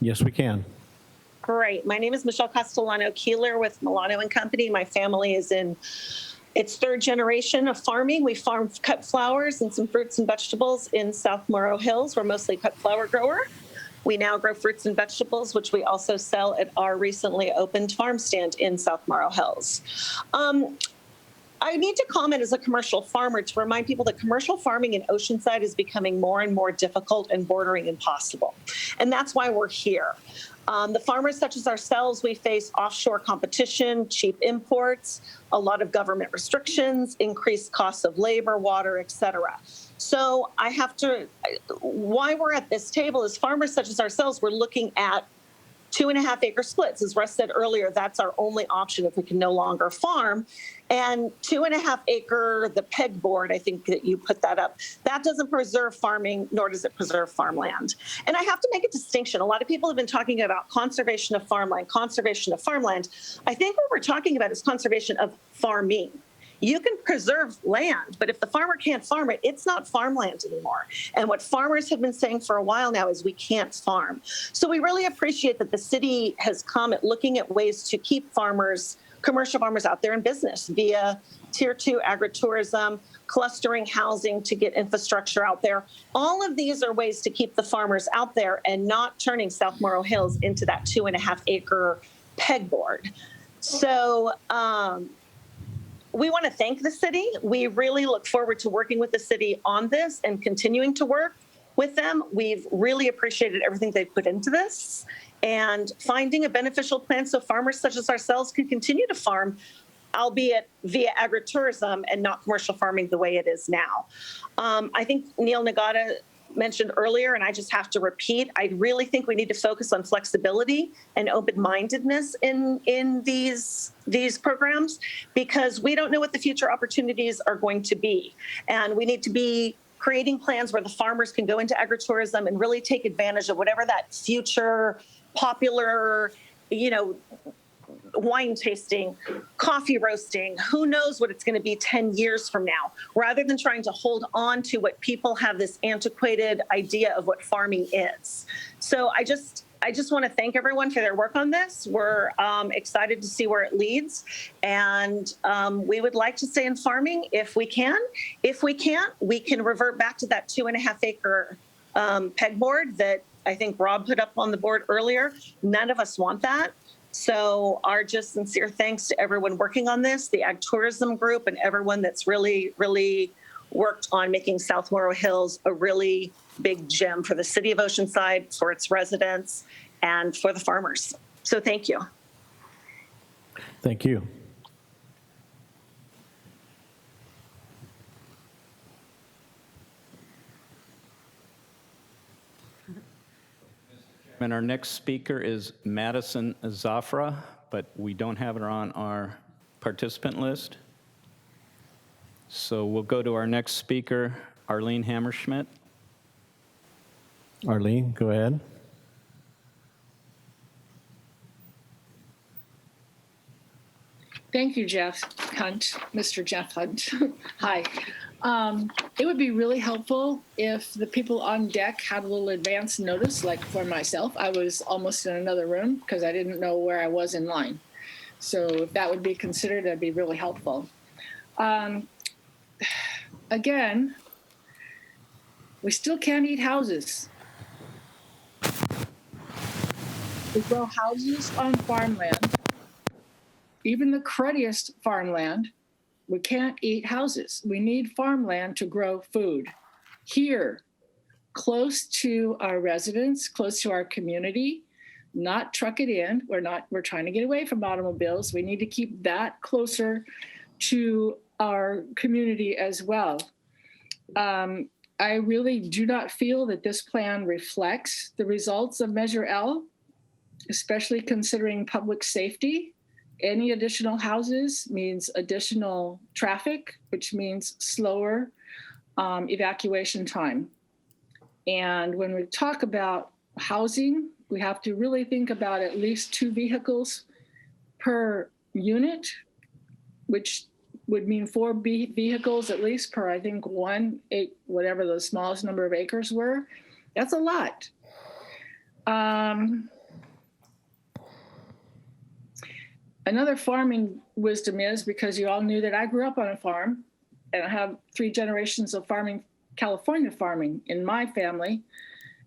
S1: Yes, we can.
S16: Great. My name is Michelle Castellano-Keeler with Milano & Company. My family is in its 3rd generation of farming. We farm cut flowers and some fruits and vegetables in South Morrow Hills. We're mostly cut flower grower. We now grow fruits and vegetables, which we also sell at our recently opened farm stand in South Morrow Hills. I need to comment as a commercial farmer to remind people that commercial farming in Oceanside is becoming more and more difficult and bordering impossible. And that's why we're here. The farmers such as ourselves, we face offshore competition, cheap imports, a lot of government restrictions, increased costs of labor, water, et cetera. So why we're at this table is farmers such as ourselves, we're looking at 2.5-acre splits. As Russ said earlier, that's our only option if we can no longer farm. And 2.5-acre, the pegboard, I think that you put that up, that doesn't preserve farming, nor does it preserve farmland. And I have to make a distinction. A lot of people have been talking about conservation of farmland, conservation of farmland. I think what we're talking about is conservation of farming. You can preserve land, but if the farmer can't farm it, it's not farmland anymore. And what farmers have been saying for a while now is we can't farm. So we really appreciate that the city has come at looking at ways to keep farmers, commercial farmers out there in business via Tier 2 agritourism, clustering housing to get infrastructure out there. All of these are ways to keep the farmers out there and not turning South Morrow Hills into that 2.5-acre pegboard. So, we want to thank the city. We really look forward to working with the city on this and continuing to work with them. We've really appreciated everything they've put into this and finding a beneficial plan so farmers such as ourselves can continue to farm, albeit via agritourism and not commercial farming the way it is now. I think Neil Nagata mentioned earlier, and I just have to repeat, I really think we need to focus on flexibility and open-mindedness in these programs, because we don't know what the future opportunities are going to be. And we need to be creating plans where the farmers can go into agritourism and really take advantage of whatever that future popular, wine tasting, coffee roasting, who knows what it's going to be 10 years from now, rather than trying to hold on to what people have this antiquated idea of what farming is. So I just want to thank everyone for their work on this. We're excited to see where it leads. And we would like to stay in farming if we can. If we can't, we can revert back to that 2.5 acre pegboard that I think Rob put up on the board earlier. None of us want that. So our just sincere thanks to everyone working on this, the Ag Tourism Group, and everyone that's really, really worked on making South Morrow Hills a really big gem for the city of Oceanside, for its residents, and for the farmers. So thank you.
S1: Thank you.
S3: And our next speaker is Madison Zafra, but we don't have her on our participant list. So we'll go to our next speaker, Arlene Hammerschmidt.
S1: Arlene, go ahead.
S17: Thank you, Jeff Hunt, Mr. Jeff Hunt. Hi. It would be really helpful if the people on deck had a little advance notice, like for myself. I was almost in another room because I didn't know where I was in line. So if that would be considered, that'd be really helpful. Again, we still can't eat houses. We grow houses on farmland. Even the cruddiest farmland, we can't eat houses. We need farmland to grow food here, close to our residents, close to our community, not truck it in. We're trying to get away from automobiles. We need to keep that closer to our community as well. I really do not feel that this plan reflects the results of Measure L, especially considering public safety. Any additional houses means additional traffic, which means slower evacuation time. And when we talk about housing, we have to really think about at least 2 vehicles per unit, which would mean 4 vehicles at least per, I think, 8, whatever the smallest number of acres were. That's a lot. Another farming wisdom is, because you all knew that I grew up on a farm, and I have 3 generations of farming, California farming in my family,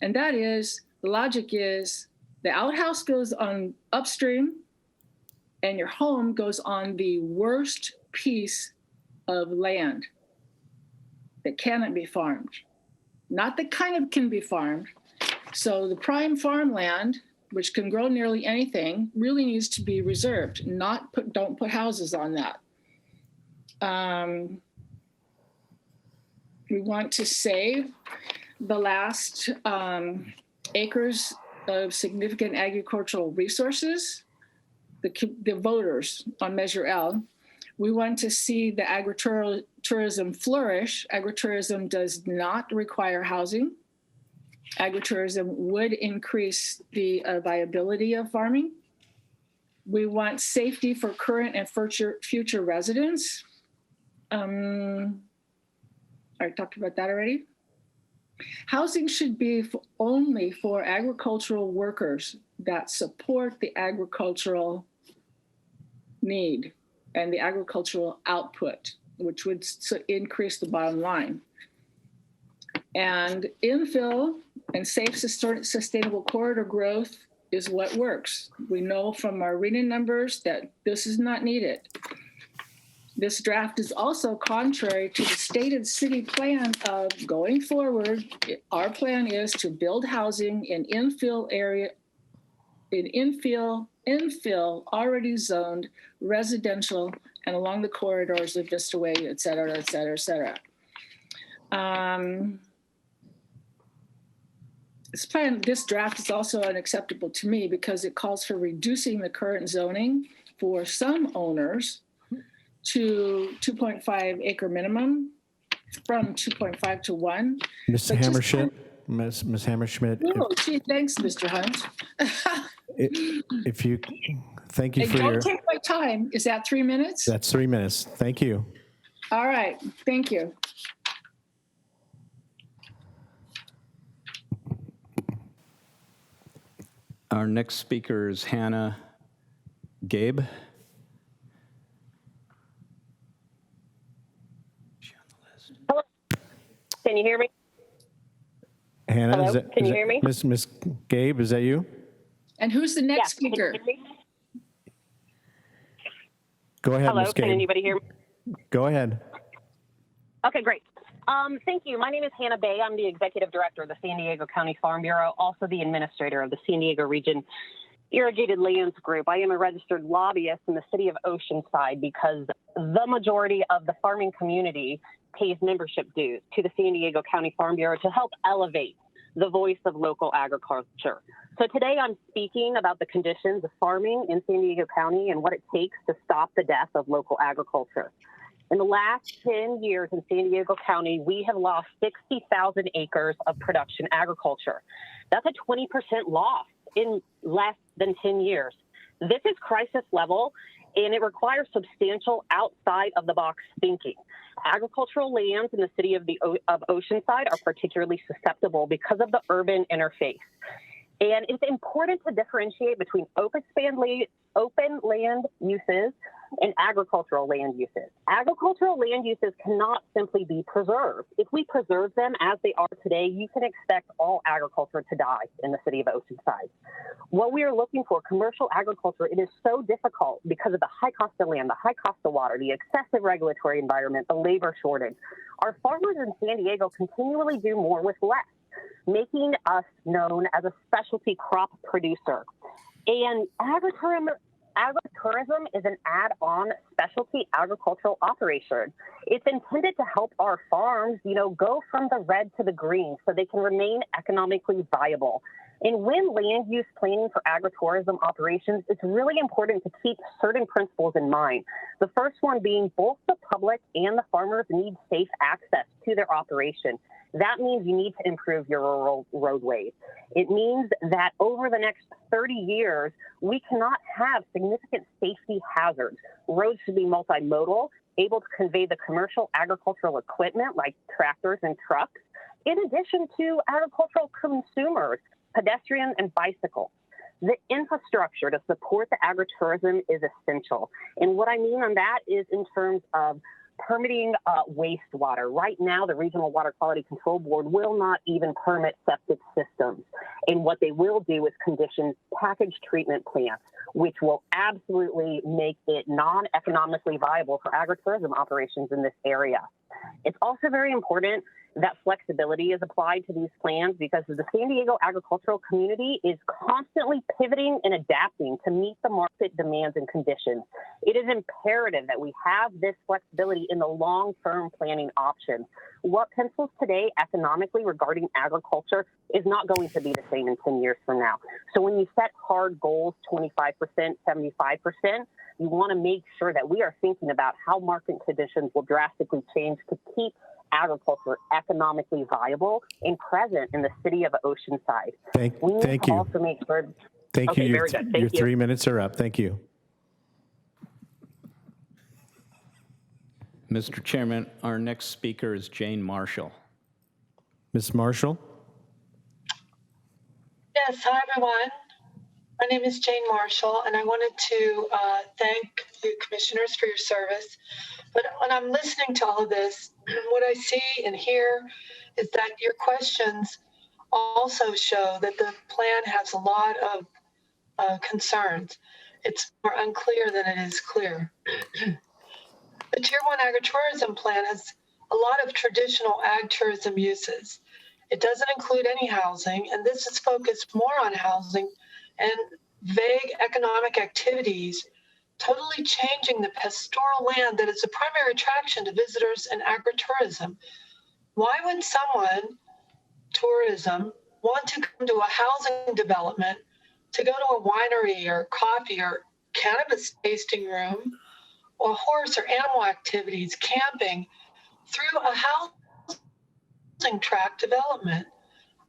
S17: and that is, the logic is, the outhouse goes on upstream, and your home goes on the worst piece of land that cannot be farmed. Not that kind of can be farmed. So the prime farmland, which can grow nearly anything, really needs to be reserved. Don't put houses on that. We want to save the last acres of significant agricultural resources, the voters on Measure L. We want to see the agritourism flourish. Agritourism does not require housing. Agritourism would increase the viability of farming. We want safety for current and future residents. I talked about that already. Housing should be only for agricultural workers that support the agricultural need and the agricultural output, which would increase the bottom line. And infill and safe, sustainable corridor growth is what works. We know from our reading numbers that this is not needed. This draft is also contrary to the stated city plan of going forward. Our plan is to build housing in infill already zoned residential and along the corridors of Vista Way, et cetera, et cetera, et cetera. This draft is also unacceptable to me because it calls for reducing the current zoning for some owners to 2.5 acre minimum from 2.5 to 1.
S1: Ms. Hammerschmidt, Ms. Hammerschmidt.
S17: Oh, gee, thanks, Mr. Hunt.
S1: If you, thank you
S17: And
S1: for your.
S17: don't take my time. Is that 3 minutes?
S1: That's 3 minutes. Thank you.
S17: All right, thank you.
S3: Our next speaker is Hannah Gabe.
S18: Hello. Can you hear me?
S1: Hannah,
S18: Hello? Can you hear me?
S1: Miss Gabe, is that you?
S17: And who's the next
S18: Can you
S17: speaker?
S18: hear me?
S1: Go ahead,
S18: Hello,
S1: Miss
S18: can
S1: Gabe.
S18: anybody hear me?
S1: Go ahead.
S18: Okay, great. Thank you. My name is Hannah Bay. I'm the Executive Director of the San Diego County Farm Bureau, also the Administrator of the San Diego Region Irrigated Lands Group. I am a registered lobbyist in the city of Oceanside because the majority of the farming community pays membership dues to the San Diego County Farm Bureau to help elevate the voice of local agriculture. So today I'm speaking about the conditions of farming in San Diego County and what it takes to stop the death of local agriculture. In the last 10 years in San Diego County, we have lost 60,000 acres of production agriculture. That's a 20% loss in less than 10 years. This is crisis level, and it requires substantial outside of the box thinking. Agricultural lands in the city of Oceanside are particularly susceptible because of the urban interface. And it's important to differentiate between open land uses and agricultural land uses. Agricultural land uses cannot simply be preserved. If we preserve them as they are today, you can expect all agriculture to die in the city of Oceanside. What we are looking for, commercial agriculture, it is so difficult because of the high cost of land, the high cost of water, the excessive regulatory environment, the labor shortage. Our farmers in San Diego continually do more with less, making us known as a specialty crop producer. And agritourism is an add-on specialty agricultural operation. It's intended to help our farms, go from the red to the green so they can remain economically viable. And when land use planning for agritourism operations, it's really important to keep certain principles in mind. The first one being both the public and the farmers need safe access to their operation. That means you need to improve your rural roadways. It means that over the next 30 years, we cannot have significant safety hazards. Roads should be multimodal, able to convey the commercial agricultural equipment like tractors and trucks, in addition to agricultural consumers, pedestrians and bicycles. The infrastructure to support the agritourism is essential. And what I mean on that is in terms of permitting wastewater. Right now, the Regional Water Quality Control Board will not even permit septic systems. And what they will do is condition package treatment plants, which will absolutely make it non-economically viable for agritourism operations in this area. It's also very important that flexibility is applied to these plans because the San Diego agricultural community is constantly pivoting and adapting to meet the market demands and conditions. It is imperative that we have this flexibility in the long-term planning options. What pencils today economically regarding agriculture is not going to be the same in 10 years from now. So when you set hard goals, 25%, 75%, you want to make sure that we are thinking about how market conditions will drastically change to keep agriculture economically viable and present in the city of Oceanside.
S1: Thank you.
S18: Also make sure.
S1: Thank
S18: Okay,
S1: you.
S18: very good. Thank
S1: Your
S18: you.
S1: 3 minutes are up. Thank you.
S3: Mr. Chairman, our next speaker is Jane Marshall.
S1: Ms. Marshall?
S19: Yes, hi everyone. My name is Jane Marshall, and I wanted to thank you commissioners for your service. But when I'm listening to all of this, what I see and hear is that your questions also show that the plan has a lot of concerns. It's more unclear than it is clear. The Tier 1 agritourism plan has a lot of traditional ag tourism uses. It doesn't include any housing, and this is focused more on housing and vague economic activities, totally changing the pastoral land that is a primary attraction to visitors and agritourism. Why would someone, tourism, want to come to a housing development to go to a winery or coffee or cannabis tasting room or horse or animal activities, camping, through a housing tract development?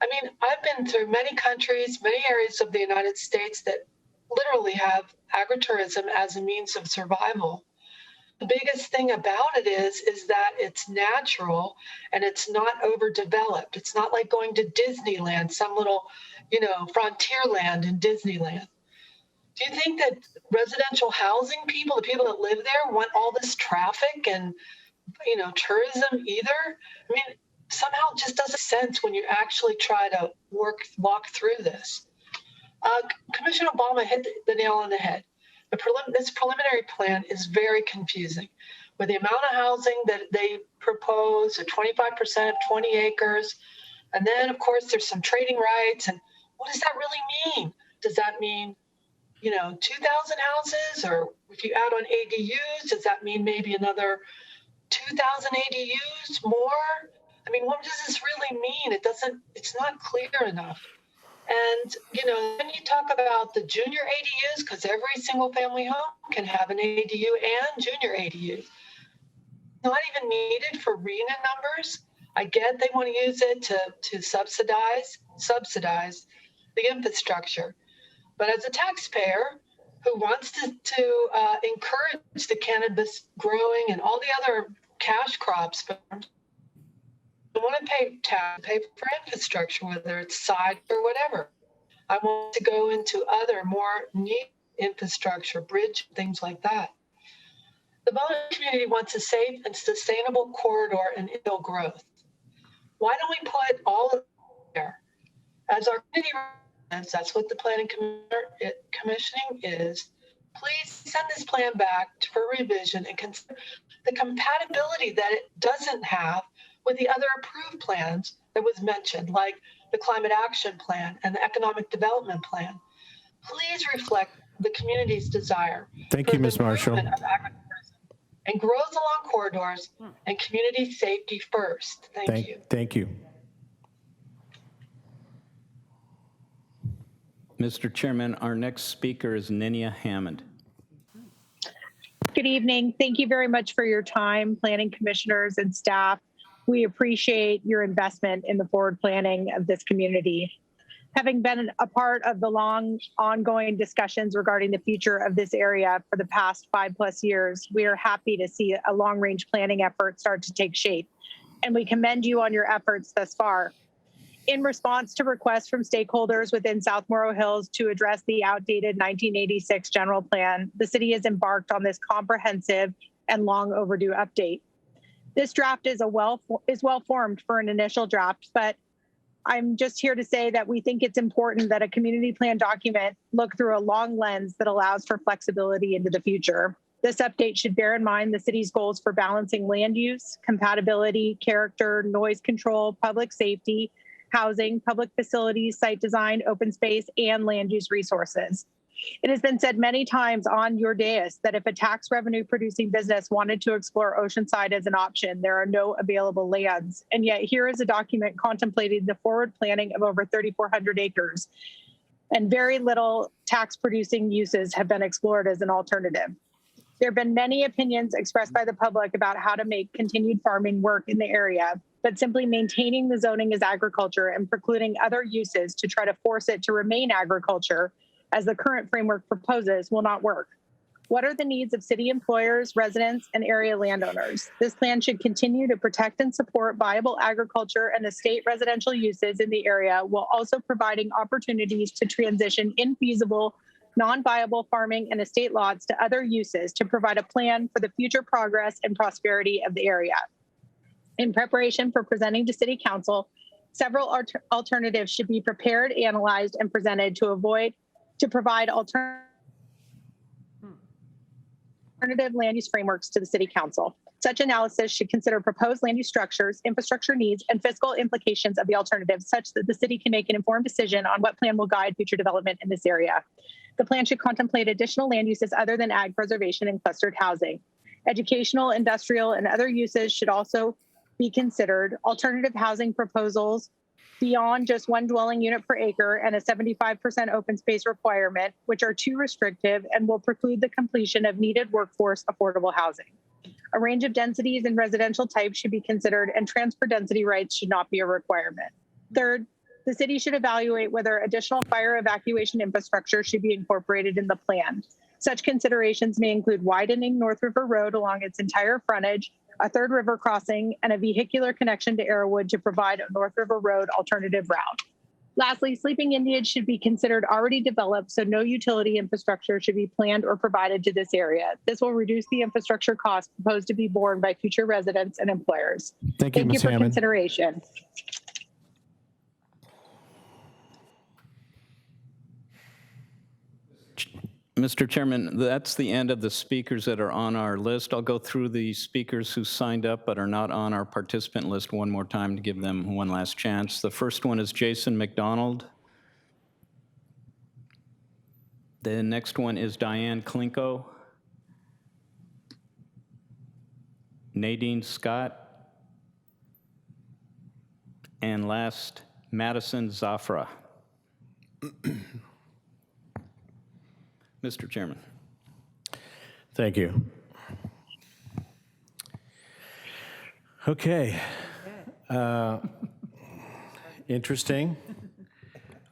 S19: I mean, I've been through many countries, many areas of the United States that literally have agritourism as a means of survival. The biggest thing about it is that it's natural and it's not overdeveloped. It's not like going to Disneyland, some little, frontier land in Disneyland. Do you think that residential housing people, the people that live there, want all this traffic and, tourism either? I mean, somehow it just doesn't make sense when you actually try to walk through this. Commissioner Obama hit the nail on the head. This preliminary plan is very confusing. With the amount of housing that they propose, at 25% of 20 acres, and then, of course, there's some trading rights. And what does that really mean? Does that mean 2,000 houses? Or if you add on ADUs, does that mean maybe another 2,000 ADUs more? I mean, what does this really mean? It's not clear enough. And, then you talk about the junior ADUs, because every single family home can have an ADU and junior ADUs. Not even needed for RENA numbers. I get they want to use it to subsidize the infrastructure. But as a taxpayer who wants to encourage the cannabis growing and all the other cash crops, I want to pay for infrastructure, whether it's side or whatever. I want to go into other more neat infrastructure, bridge, things like that. The Boulder community wants a safe and sustainable corridor and infill growth. Why don't we put all of it there? As our community residents, that's what the planning commissioning is. Please send this plan back for revision and consider the compatibility that it doesn't have with the other approved plans that was mentioned, like the Climate Action Plan and the Economic Development Plan. Please reflect the community's desire.
S1: Thank you, Ms. Marshall.
S19: And growth along corridors and community safety first. Thank you.
S1: Thank you.
S3: Mr. Chairman, our next speaker is Ninia Hammond.
S20: Good evening. Thank you very much for your time, planning commissioners and staff. We appreciate your investment in the forward planning of this community. Having been a part of the long ongoing discussions regarding the future of this area for the past 5+ years, we are happy to see a long-range planning effort start to take shape, and we commend you on your efforts thus far. In response to requests from stakeholders within South Morrow Hills to address the outdated 1986 general plan, the city has embarked on this comprehensive and long overdue update. This draft is well formed for an initial draft, but I'm just here to say that we think it's important that a community plan document look through a long lens that allows for flexibility into the future. This update should bear in mind the city's goals for balancing land use, compatibility, character, noise control, public safety, housing, public facilities, site design, open space, and land use resources. It has been said many times on your dais that if a tax revenue producing business wanted to explore Oceanside as an option, there are no available lands. And yet here is a document contemplating the forward planning of over 3,400 acres, and very little tax producing uses have been explored as an alternative. There have been many opinions expressed by the public about how to make continued farming work in the area, but simply maintaining the zoning as agriculture and precluding other uses to try to force it to remain agriculture as the current framework proposes will not work. What are the needs of city employers, residents, and area landowners? This plan should continue to protect and support viable agriculture and estate residential uses in the area, while also providing opportunities to transition infeasible, non-viable farming and estate lots to other uses to provide a plan for the future progress and prosperity of the area. In preparation for presenting to City Council, several alternatives should be prepared, analyzed, and presented to provide alternative alternative land use frameworks to the City Council. Such analysis should consider proposed land use structures, infrastructure needs, and fiscal implications of the alternatives such that the city can make an informed decision on what plan will guide future development in this area. The plan should contemplate additional land uses other than ag preservation and clustered housing. Educational, industrial, and other uses should also be considered. Alternative housing proposals beyond just one dwelling unit per acre and a 75% open space requirement, which are too restrictive and will preclude the completion of needed workforce affordable housing. A range of densities and residential types should be considered, and transfer density rights should not be a requirement. Third, the city should evaluate whether additional fire evacuation infrastructure should be incorporated in the plan. Such considerations may include widening North River Road along its entire frontage, a third river crossing, and a vehicular connection to Arrowwood to provide a North River Road alternative route. Lastly, sleeping Indians should be considered already developed, so no utility infrastructure should be planned or provided to this area. This will reduce the infrastructure costs proposed to be borne by future residents and employers.
S1: Thank you, Ms.
S20: for
S1: Hammond.
S20: consideration.
S3: Mr. Chairman, that's the end of the speakers that are on our list. I'll go through the speakers who signed up but are not on our participant list one more time to give them one last chance. The first one is Jason McDonald. The next one is Diane Klinko. Nadine Scott. And last, Madison Zafra. Mr. Chairman.
S1: Thank you. Okay. Interesting.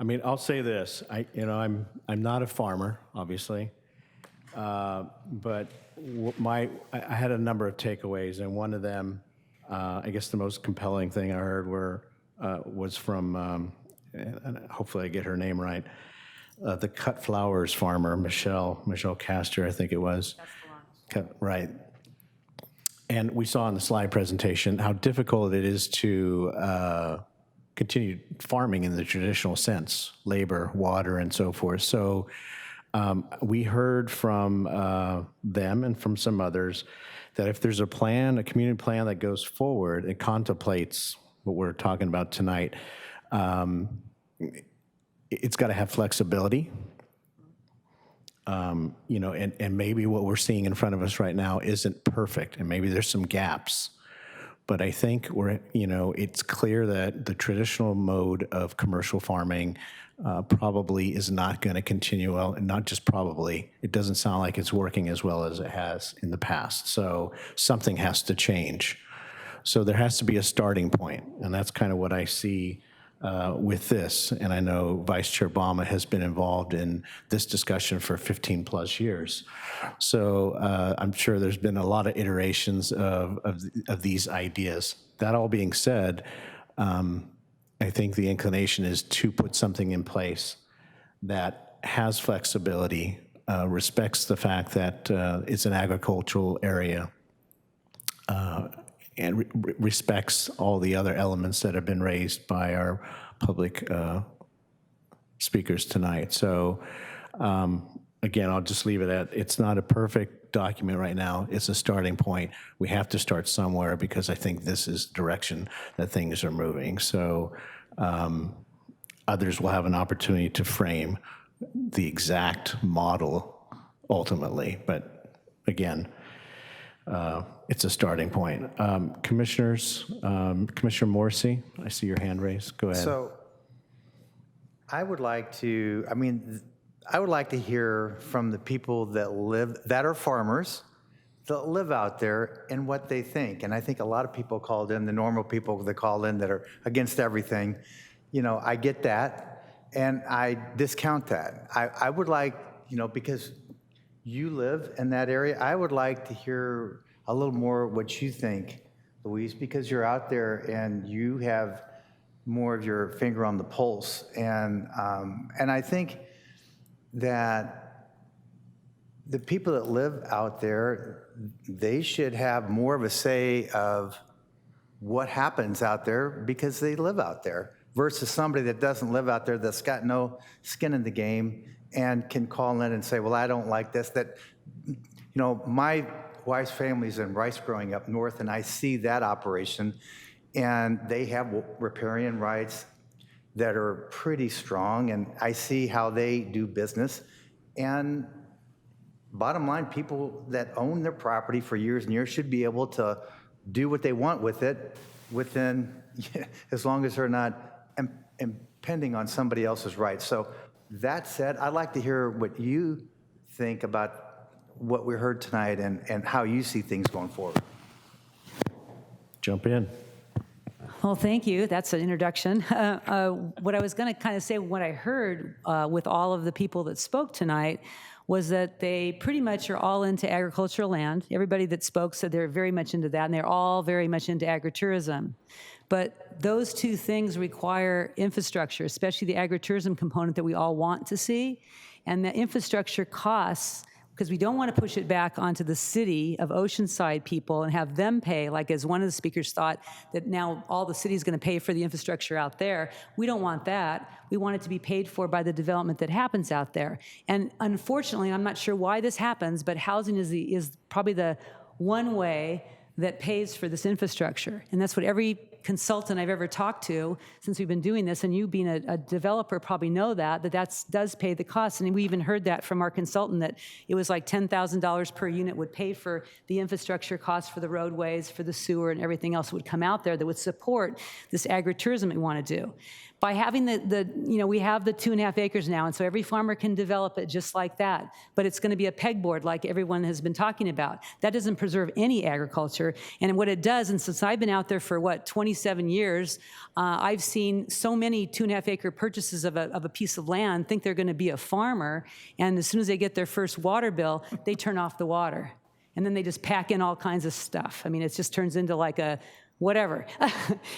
S1: I mean, I'll say this. I'm not a farmer, obviously, but I had a number of takeaways, and one of them, I guess the most compelling thing I heard was from, and hopefully I get her name right, the cut flowers farmer, Michelle Castor, I think it was. Right. And we saw in the slide presentation how difficult it is to continue farming in the traditional sense, labor, water, and so forth. So we heard from them and from some others that if there's a plan, a community plan that goes forward, it contemplates what we're talking about tonight, it's got to have flexibility, and maybe what we're seeing in front of us right now isn't perfect, and maybe there's some gaps. But I think it's clear that the traditional mode of commercial farming probably is not going to continue well, and not just probably. It doesn't sound like it's working as well as it has in the past. So something has to change. So there has to be a starting point, and that's kind of what I see with this. And I know Vice Chair Obama has been involved in this discussion for 15 plus years. So I'm sure there's been a lot of iterations of these ideas. That all being said, I think the inclination is to put something in place that has flexibility, respects the fact that it's an agricultural area, and respects all the other elements that have been raised by our public speakers tonight. So again, I'll just leave it at, it's not a perfect document right now. It's a starting point. We have to start somewhere because I think this is the direction that things are moving. So others will have an opportunity to frame the exact model ultimately, but again, it's a starting point. Commissioners, Commissioner Morrissey, I see your hand raised. Go ahead.
S21: So I would like to, I would like to hear from the people that are farmers, that live out there, and what they think. And I think a lot of people called in, the normal people that call in that are against everything. I get that, and I discount that. I would like, because you live in that area, I would like to hear a little more what you think, Louise, because you're out there and you have more of your finger on the pulse. And I think that the people that live out there, they should have more of a say of what happens out there because they live out there versus somebody that doesn't live out there, that's got no skin in the game and can call in and say, well, I don't like this. That You know, my wife's family's in rice growing up north, and I see that operation, and they have riparian rights that are pretty strong, and I see how they do business. And bottom line, people that own their property for years and years should be able to do what they want with it within, as long as they're not impending on somebody else's rights. So that said, I'd like to hear what you think about what we heard tonight and how you see things going forward.
S1: Jump in.
S8: Well, thank you. That's an introduction. What I was going to kind of say, what I heard with all of the people that spoke tonight was that they pretty much are all into agricultural land. Everybody that spoke said they're very much into that, and they're all very much into agritourism. But those two things require infrastructure, especially the agritourism component that we all want to see. And the infrastructure costs, because we don't want to push it back onto the city of Oceanside people and have them pay, like as one of the speakers thought, that now all the city is going to pay for the infrastructure out there. We don't want that. We want it to be paid for by the development that happens out there. And unfortunately, I'm not sure why this happens, but housing is probably the one way that pays for this infrastructure. And that's what every consultant I've ever talked to since we've been doing this, and you being a developer probably know that does pay the cost. And we even heard that from our consultant, that it was like $10,000 per unit would pay for the infrastructure costs for the roadways, for the sewer, and everything else that would come out there that would support this agritourism we want to do. By having we have the 2.5 acres now, and so every farmer can develop it just like that. But it's going to be a pegboard like everyone has been talking about. That doesn't preserve any agriculture. And what it does, and since I've been out there for 27 years, I've seen so many 2.5 acre purchases of a piece of land think they're going to be a farmer, and as soon as they get their first water bill, they turn off the water. And then they just pack in all kinds of stuff. I mean, it just turns into like a whatever.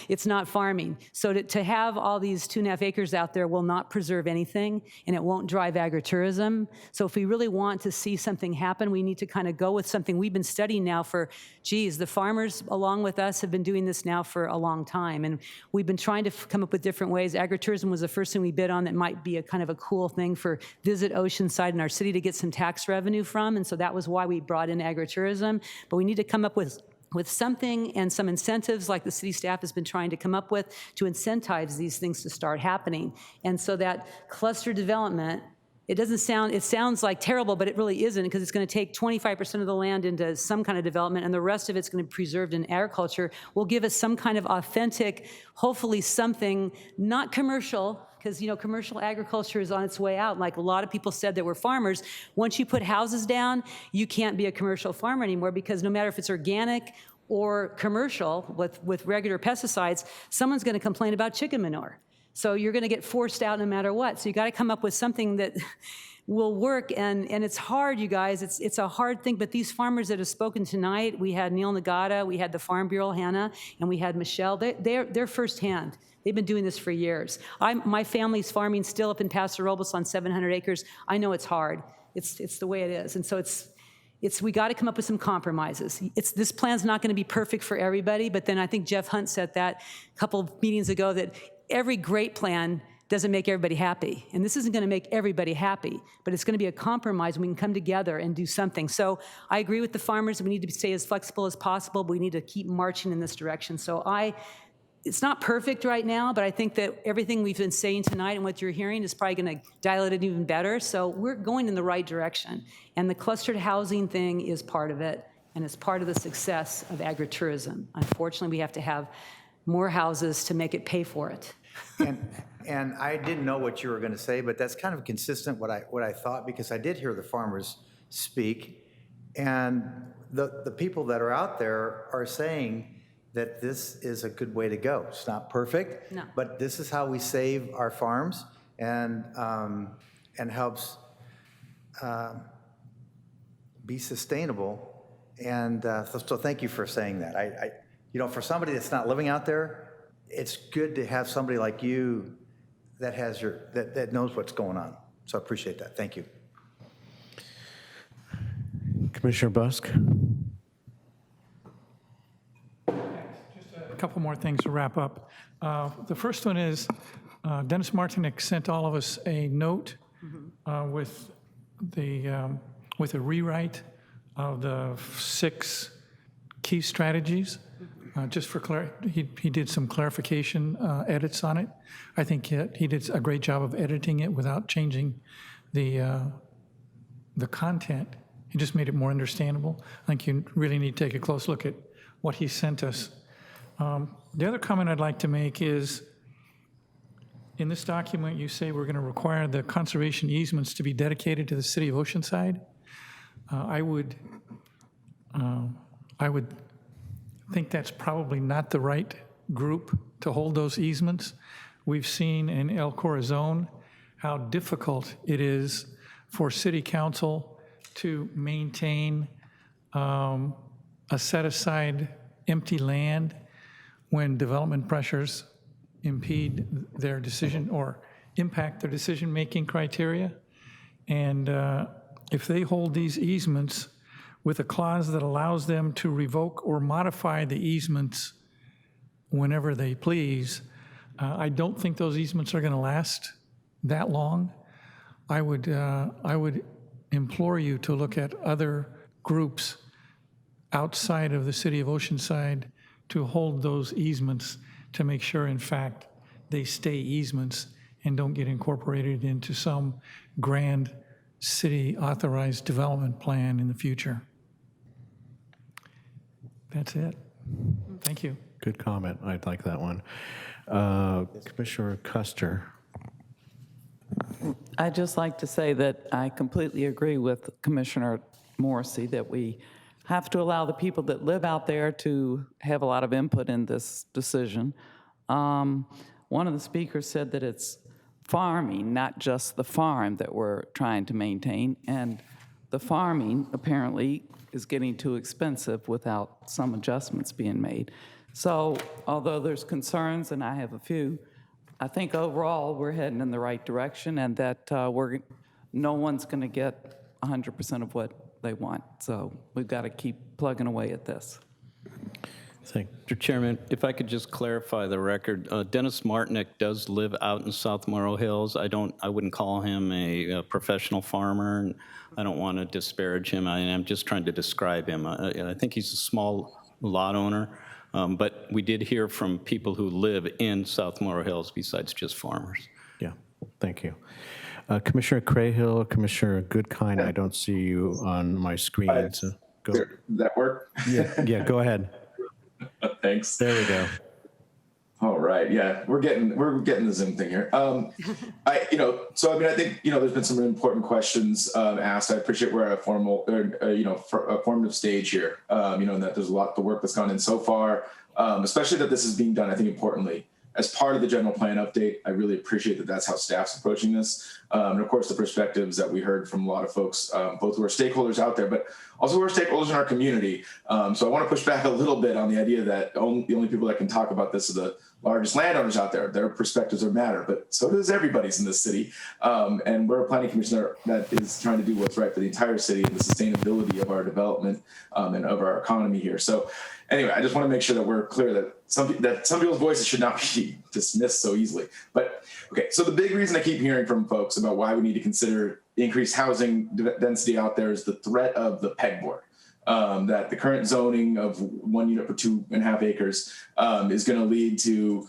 S8: It's not farming. So to have all these 2.5 acres out there will not preserve anything, and it won't drive agritourism. So if we really want to see something happen, we need to kind of go with something we've been studying now for, the farmers along with us have been doing this now for a long time. And we've been trying to come up with different ways. Agritourism was the first thing we bid on that might be a kind of a cool thing for Visit Oceanside in our city to get some tax revenue from. And so that was why we brought in agritourism. But we need to come up with something and some incentives like the city staff has been trying to come up with to incentivize these things to start happening. And so that cluster development, it sounds like terrible, but it really isn't, because it's going to take 25% of the land into some kind of development, and the rest of it's going to be preserved in agriculture, will give us some kind of authentic, hopefully something, not commercial, because commercial agriculture is on its way out. Like a lot of people said that were farmers, once you put houses down, you can't be a commercial farmer anymore, because no matter if it's organic or commercial with regular pesticides, someone's going to complain about chicken manure. So you're going to get forced out no matter what. So you got to come up with something that will work, and it's hard, you guys. It's a hard thing, but these farmers that have spoken tonight, we had Neil Nagata, we had the Farm Bureau, Hannah, and we had Michelle. They're firsthand. They've been doing this for years. My family's farming still up in Paso Robles on 700 acres. I know it's hard. It's the way it is. And so we got to come up with some compromises. This plan's not going to be perfect for everybody, but then I think Jeff Hunt said that a couple of meetings ago, that every great plan doesn't make everybody happy. And this isn't going to make everybody happy, but it's going to be a compromise, and we can come together and do something. So I agree with the farmers. We need to stay as flexible as possible, but we need to keep marching in this direction. So it's not perfect right now, but I think that everything we've been saying tonight and what you're hearing is probably going to dial it even better. So we're going in the right direction. And the clustered housing thing is part of it, and it's part of the success of agritourism. Unfortunately, we have to have more houses to make it pay for it.
S21: And I didn't know what you were going to say, but that's kind of consistent what I thought, because I did hear the farmers speak, and the people that are out there are saying that this is a good way to go. It's not perfect,
S8: no,
S21: but this is how we save our farms and helps be sustainable. And so thank you for saying that. For somebody that's not living out there, it's good to have somebody like you that has that knows what's going on. So I appreciate that. Thank you.
S1: Commissioner Busk.
S9: A couple more things to wrap up. The first one is Dennis Martinick sent all of us a note with a rewrite of the 6 key strategies. Just for clarity, he did some clarification edits on it. I think he did a great job of editing it without changing the content. He just made it more understandable. I think you really need to take a close look at what he sent us. The other comment I'd like to make is, in this document, you say we're going to require the conservation easements to be dedicated to the city of Oceanside. I would think that's probably not the right group to hold those easements. We've seen in El Corazon how difficult it is for city council to maintain a set-aside empty land when development pressures impede their decision or impact their decision-making criteria. And if they hold these easements with a clause that allows them to revoke or modify the easements whenever they please, I don't think those easements are going to last that long. I would implore you to look at other groups outside of the city of Oceanside to hold those easements to make sure, in fact, they stay easements and don't get incorporated into some grand city authorized development plan in the future. That's it. Thank you.
S1: Good comment. I'd like that one. Commissioner Custer.
S10: I'd just like to say that I completely agree with Commissioner Morrissey that we have to allow the people that live out there to have a lot of input in this decision. One of the speakers said that it's farming, not just the farm that we're trying to maintain, and the farming apparently is getting too expensive without some adjustments being made. So although there's concerns, and I have a few, I think overall we're heading in the right direction, and that no one's going to get 100% of what they want. So we've got to keep plugging away at this.
S3: Mr. Chairman, if I could just clarify the record, Dennis Martinick does live out in South Morrow Hills. I wouldn't call him a professional farmer, and I don't want to disparage him. I'm just trying to describe him. I think he's a small lot owner, but we did hear from people who live in South Morrow Hills besides just farmers.
S1: Yeah, thank you. Commissioner Crahill, Commissioner Goodkind, I don't see you on my screen. So go.
S5: Did that work?
S1: Yeah, go ahead.
S5: Thanks.
S1: There we go.
S5: All right. Yeah, we're getting the Zoom thing here. I think there's been some really important questions asked. I appreciate we're at a formative stage here. And that there's a lot of work that's gone in so far, especially that this is being done. I think importantly as part of the general plan update. I really appreciate that that's how staff's approaching this, and of course the perspectives that we heard from a lot of folks, both who are stakeholders out there, but also who are stakeholders in our community. So I want to push back a little bit on the idea that the only people that can talk about this are the largest landowners out there. Their perspectives matter, but so does everybody's in this city. And we're a planning commission that is trying to do what's right for the entire city and the sustainability of our development and of our economy here. So anyway, I just want to make sure that we're clear that some people's voices should not be dismissed so easily. But okay, so the big reason I keep hearing from folks about why we need to consider increased housing density out there is the threat of the pegboard. That the current zoning of 1 unit per 2.5 acres is going to lead to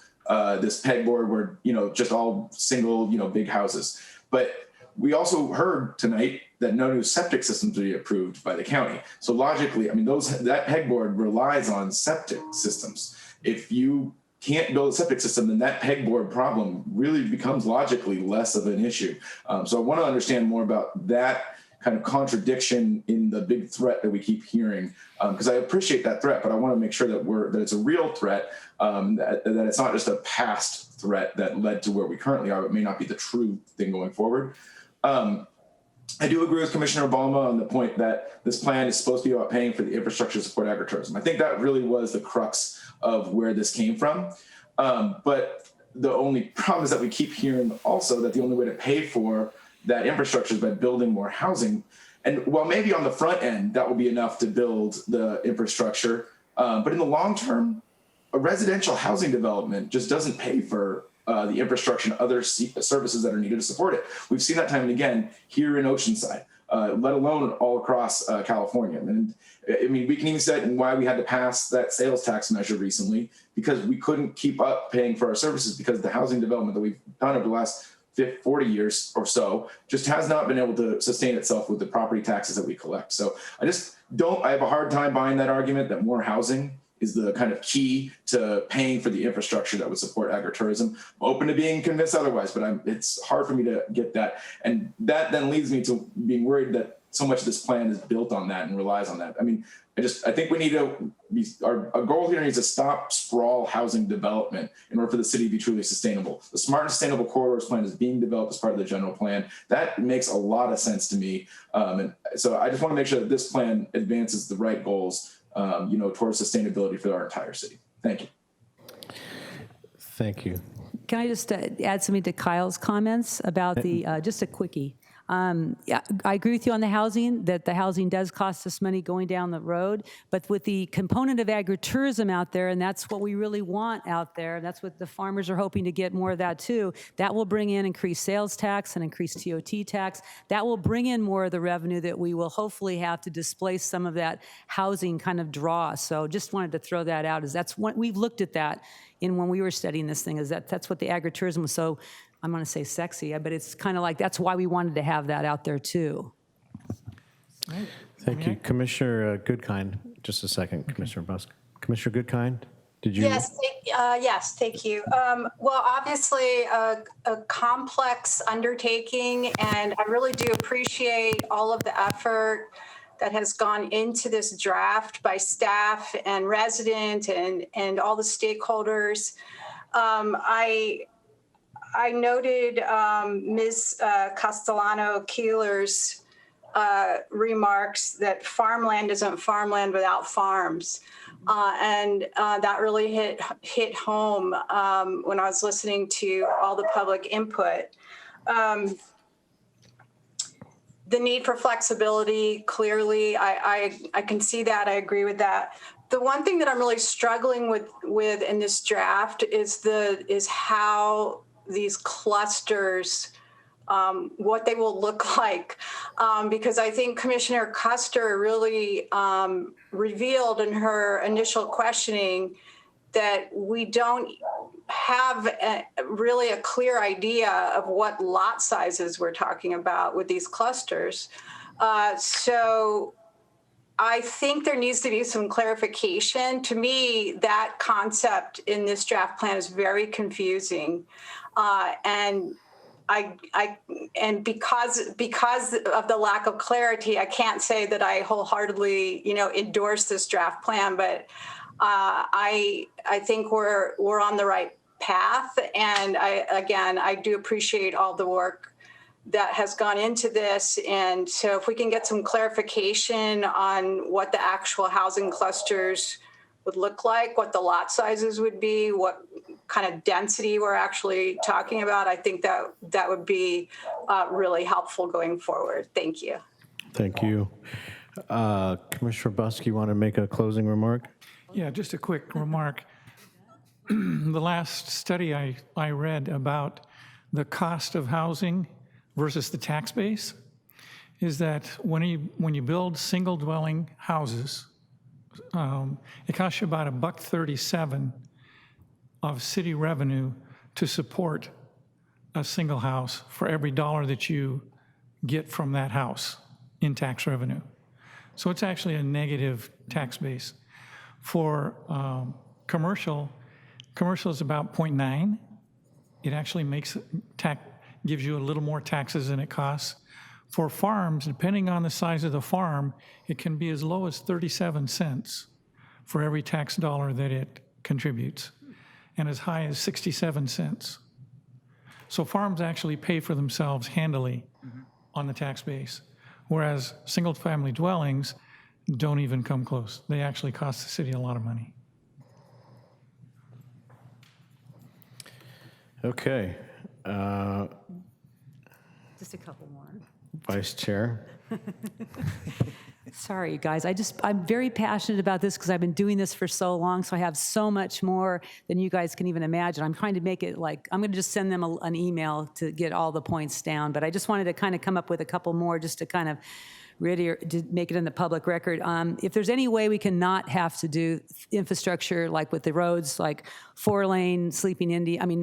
S5: this pegboard where, just all single, big houses. But we also heard tonight that no new septic systems will be approved by the county. So logically, that pegboard relies on septic systems. If you can't build a septic system, then that pegboard problem really becomes logically less of an issue. So I want to understand more about that kind of contradiction in the big threat that we keep hearing, because I appreciate that threat, but I want to make sure that it's a real threat, that it's not just a past threat that led to where we currently are, but may not be the true thing going forward. I do agree with Commissioner Obama on the point that this plan is supposed to be about paying for the infrastructure to support agritourism. I think that really was the crux of where this came from. But the only problem is that we keep hearing also that the only way to pay for that infrastructure is by building more housing. And while maybe on the front end, that will be enough to build the infrastructure, but in the long term, a residential housing development just doesn't pay for the infrastructure and other services that are needed to support it. We've seen that time and again here in Oceanside. let alone all across California. And I mean, we can even say why we had to pass that sales tax measure recently, because we couldn't keep up paying for our services because the housing development that we've done over the last 40 years or so just has not been able to sustain itself with the property taxes that we collect. So I have a hard time buying that argument that more housing is the kind of key to paying for the infrastructure that would support agritourism. I'm open to being convinced otherwise, but it's hard for me to get that. And that then leads me to being worried that so much of this plan is built on that and relies on that. I mean, I think we need to our goal here needs to stop sprawl housing development in order for the city to be truly sustainable. The Smart and Sustainable Corridors plan is being developed as part of the general plan. That makes a lot of sense to me. And so I just want to make sure that this plan advances the right goals, towards sustainability for our entire city. Thank you.
S1: Thank you.
S8: Can I just add something to Kyle's comments about the, just a quickie. Yeah, I agree with you on the housing, that the housing does cost us money going down the road, but with the component of agritourism out there, and that's what we really want out there, and that's what the farmers are hoping to get more of that too, that will bring in increased sales tax and increased TOT tax. That will bring in more of the revenue that we will hopefully have to displace some of that housing kind of draw. So just wanted to throw that out, as that's what we've looked at that in when we were studying this thing, is that's what the agritourism was so, I'm going to say sexy, but it's kind of like that's why we wanted to have that out there too.
S1: Thank you. Commissioner Goodkind, just a second, Commissioner Busk. Commissioner Goodkind, did you?
S2: Yes, thank you. Well, obviously a complex undertaking, and I really do appreciate all of the effort that has gone into this draft by staff and resident and all the stakeholders. I noted Ms. Castellano-Keeler's remarks that farmland isn't farmland without farms. And that really hit home when I was listening to all the public input. The need for flexibility, clearly, I can see that. I agree with that. The one thing that I'm really struggling with in this draft is how these clusters, what they will look like, because I think Commissioner Custer really revealed in her initial questioning that we don't have really a clear idea of what lot sizes we're talking about with these clusters. So I think there needs to be some clarification. To me, that concept in this draft plan is very confusing. And because of the lack of clarity, I can't say that I wholeheartedly, endorse this draft plan, but I think we're on the right path. And I do appreciate all the work that has gone into this. And so if we can get some clarification on what the actual housing clusters would look like, what the lot sizes would be, what kind of density we're actually talking about, I think that would be really helpful going forward. Thank you.
S1: Thank you. Commissioner Busk, you want to make a closing remark?
S9: Yeah, just a quick remark. The last study I read about the cost of housing versus the tax base is that when you build single dwelling houses, it costs you about $1.37 of city revenue to support a single house for every dollar that you get from that house in tax revenue. So it's actually a negative tax base. For commercial is about 0.9. It actually gives you a little more taxes than it costs. For farms, depending on the size of the farm, it can be as low as 37 cents for every tax dollar that it contributes, and as high as 67 cents. So farms actually pay for themselves handily on the tax base, whereas single-family dwellings don't even come close. They actually cost the city a lot of money.
S1: Okay.
S8: Just a couple more.
S1: Vice Chair.
S8: Sorry, you guys. I'm very passionate about this because I've been doing this for so long, so I have so much more than you guys can even imagine. I'm trying to make it like, I'm going to just send them an email to get all the points down, but I just wanted to kind of come up with a couple more just to kind of really to make it in the public record. If there's any way we can not have to do infrastructure like with the roads, like 4-lane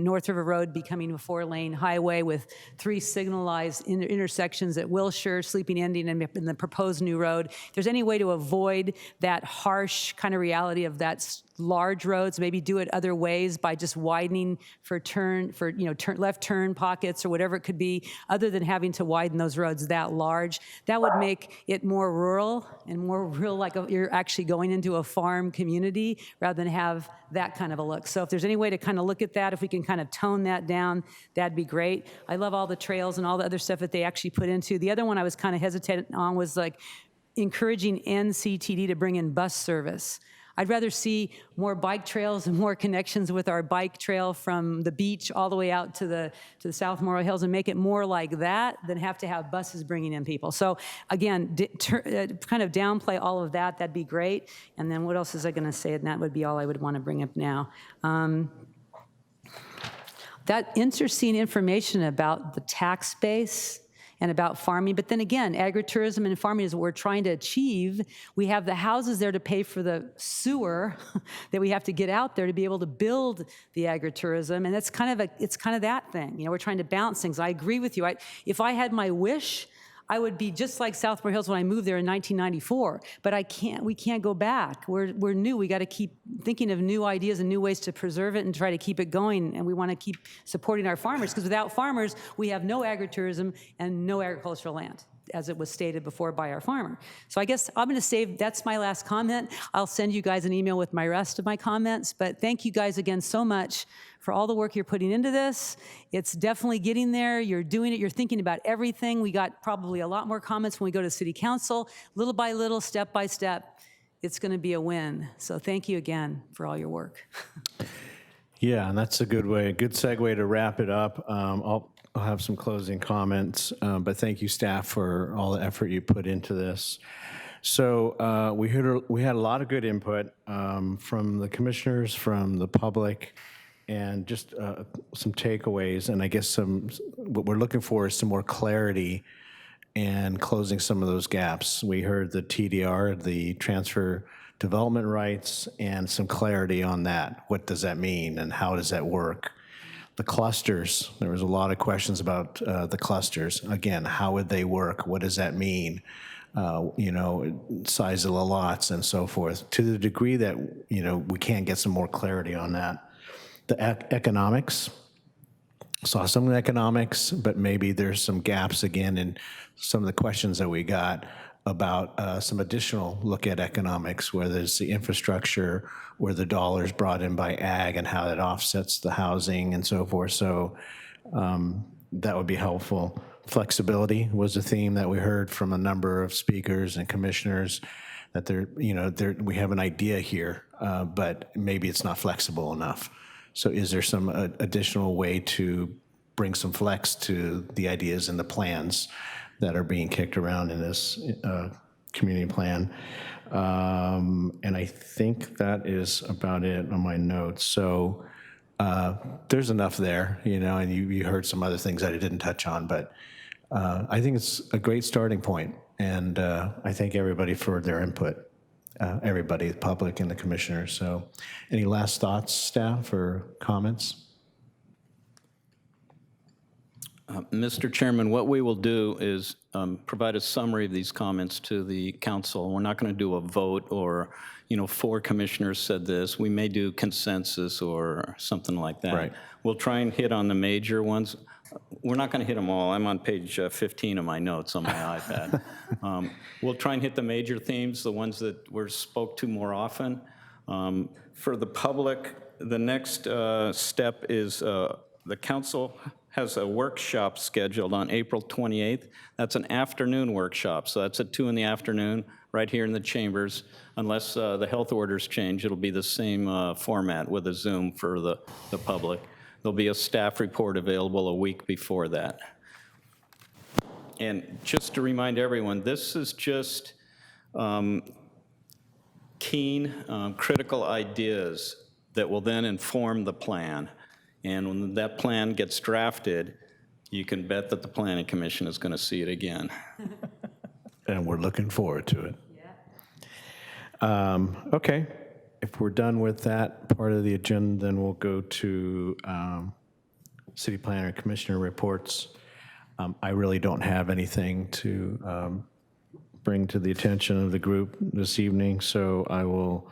S8: North River Road becoming a 4-lane highway with 3 signalized intersections at Wilshire, Sleeping Indian, and the proposed new road. If there's any way to avoid that harsh kind of reality of that large roads, maybe do it other ways by just widening for left turn pockets or whatever it could be, other than having to widen those roads that large. That would make it more rural and more real, like you're actually going into a farm community rather than have that kind of a look. So if there's any way to kind of look at that, if we can kind of tone that down, that'd be great. I love all the trails and all the other stuff that they actually put into. The other one I was kind of hesitant on was like encouraging NCTD to bring in bus service. I'd rather see more bike trails and more connections with our bike trail from the beach all the way out to the South Morrow Hills and make it more like that than have to have buses bringing in people. So again, kind of downplay all of that. That'd be great. And then what else is I going to say? And that would be all I would want to bring up now. That interesting information about the tax base and about farming. But then again, agritourism and farming is what we're trying to achieve. We have the houses there to pay for the sewer that we have to get out there to be able to build the agritourism. And that's kind of that thing. We're trying to balance things. I agree with you. If I had my wish, I would be just like South Morrow Hills when I moved there in 1994, but we can't go back. We're new. We got to keep thinking of new ideas and new ways to preserve it and try to keep it going. And we want to keep supporting our farmers, because without farmers, we have no agritourism and no agricultural land, as it was stated before by our farmer. So I guess I'm going to save, that's my last comment. I'll send you guys an email with my rest of my comments, but thank you guys again so much for all the work you're putting into this. It's definitely getting there. You're doing it. You're thinking about everything. We got probably a lot more comments when we go to City Council. Little by little, step by step, it's going to be a win. So thank you again for all your work.
S1: Yeah, and that's a good segue to wrap it up. I'll have some closing comments, but thank you, staff, for all the effort you put into this. So we had a lot of good input from the commissioners, from the public, and just some takeaways. And I guess what we're looking for is some more clarity and closing some of those gaps. We heard the TDR, the transfer development rights, and some clarity on that. What does that mean and how does that work? The clusters, there was a lot of questions about the clusters. Again, how would they work? What does that mean? Size of the lots and so forth. To the degree that, we can get some more clarity on that. The economics, saw some of the economics, but maybe there's some gaps again in some of the questions that we got about some additional look at economics, whether it's the infrastructure or the dollars brought in by ag and how that offsets the housing and so forth. So that would be helpful. Flexibility was a theme that we heard from a number of speakers and commissioners, that we have an idea here, but maybe it's not flexible enough. So is there some additional way to bring some flex to the ideas and the plans that are being kicked around in this community plan? And I think that is about it on my notes. So there's enough there, and you heard some other things that I didn't touch on, but I think it's a great starting point. And I thank everybody for their input. Everybody, the public and the commissioners. So any last thoughts, staff, or comments?
S3: Mr. Chairman, what we will do is provide a summary of these comments to the council. We're not going to do a vote or, 4 commissioners said this. We may do consensus or something like that.
S1: Right.
S3: We'll try and hit on the major ones. We're not going to hit them all. I'm on page 15 of my notes on my iPad. We'll try and hit the major themes, the ones that were spoke to more often. For the public, the next step is the council has a workshop scheduled on April 28th. That's an afternoon workshop, so that's at 2 in the afternoon, right here in the chambers. Unless the health orders change, it'll be the same format with a Zoom for the public. There'll be a staff report available a week before that. And just to remind everyone, this is just keen, critical ideas that will then inform the plan. And when that plan gets drafted, you can bet that the Planning Commission is going to see it again.
S1: And we're looking forward to it. Okay, if we're done with that part of the agenda, then we'll go to City Planner and Commissioner reports. I really don't have anything to bring to the attention of the group this evening, so I will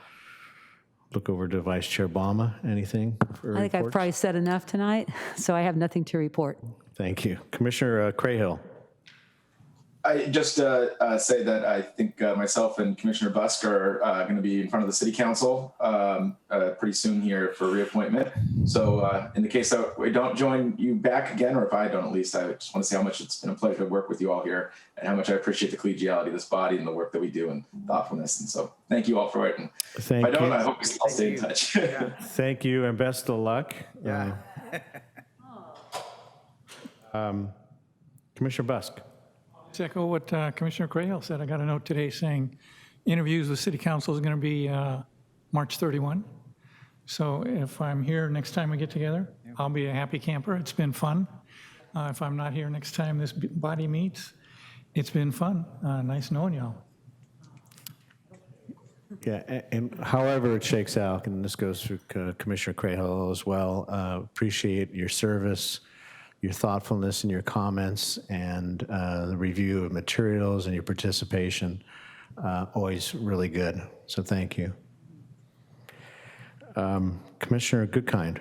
S1: look over to Vice Chair Bama. Anything for
S8: I think I've
S1: reports?
S8: probably said enough tonight, so I have nothing to report.
S1: Thank you. Commissioner Crahill.
S5: I just say that I think myself and Commissioner Busk are going to be in front of the City Council pretty soon here for reappointment. So in the case that we don't join you back again, or if I don't at least, I just want to say how much it's been a pleasure to work with you all here and how much I appreciate the collegiality of this body and the work that we do and thoughtfulness. And so thank you all for it. And if I don't, I hope we all stay in touch.
S1: Thank you and best of luck.
S21: Yeah.
S1: Commissioner Busk.
S9: To echo what Commissioner Crahill said, I got a note today saying interviews with City Council is going to be March 31. So if I'm here next time we get together, I'll be a happy camper. It's been fun. If I'm not here next time this body meets, it's been fun. Nice knowing y'all.
S1: Yeah, and however it shakes out, and this goes through Commissioner Crahill as well, appreciate your service, your thoughtfulness in your comments, and the review of materials and your participation. Always really good, so thank you. Commissioner Goodkind.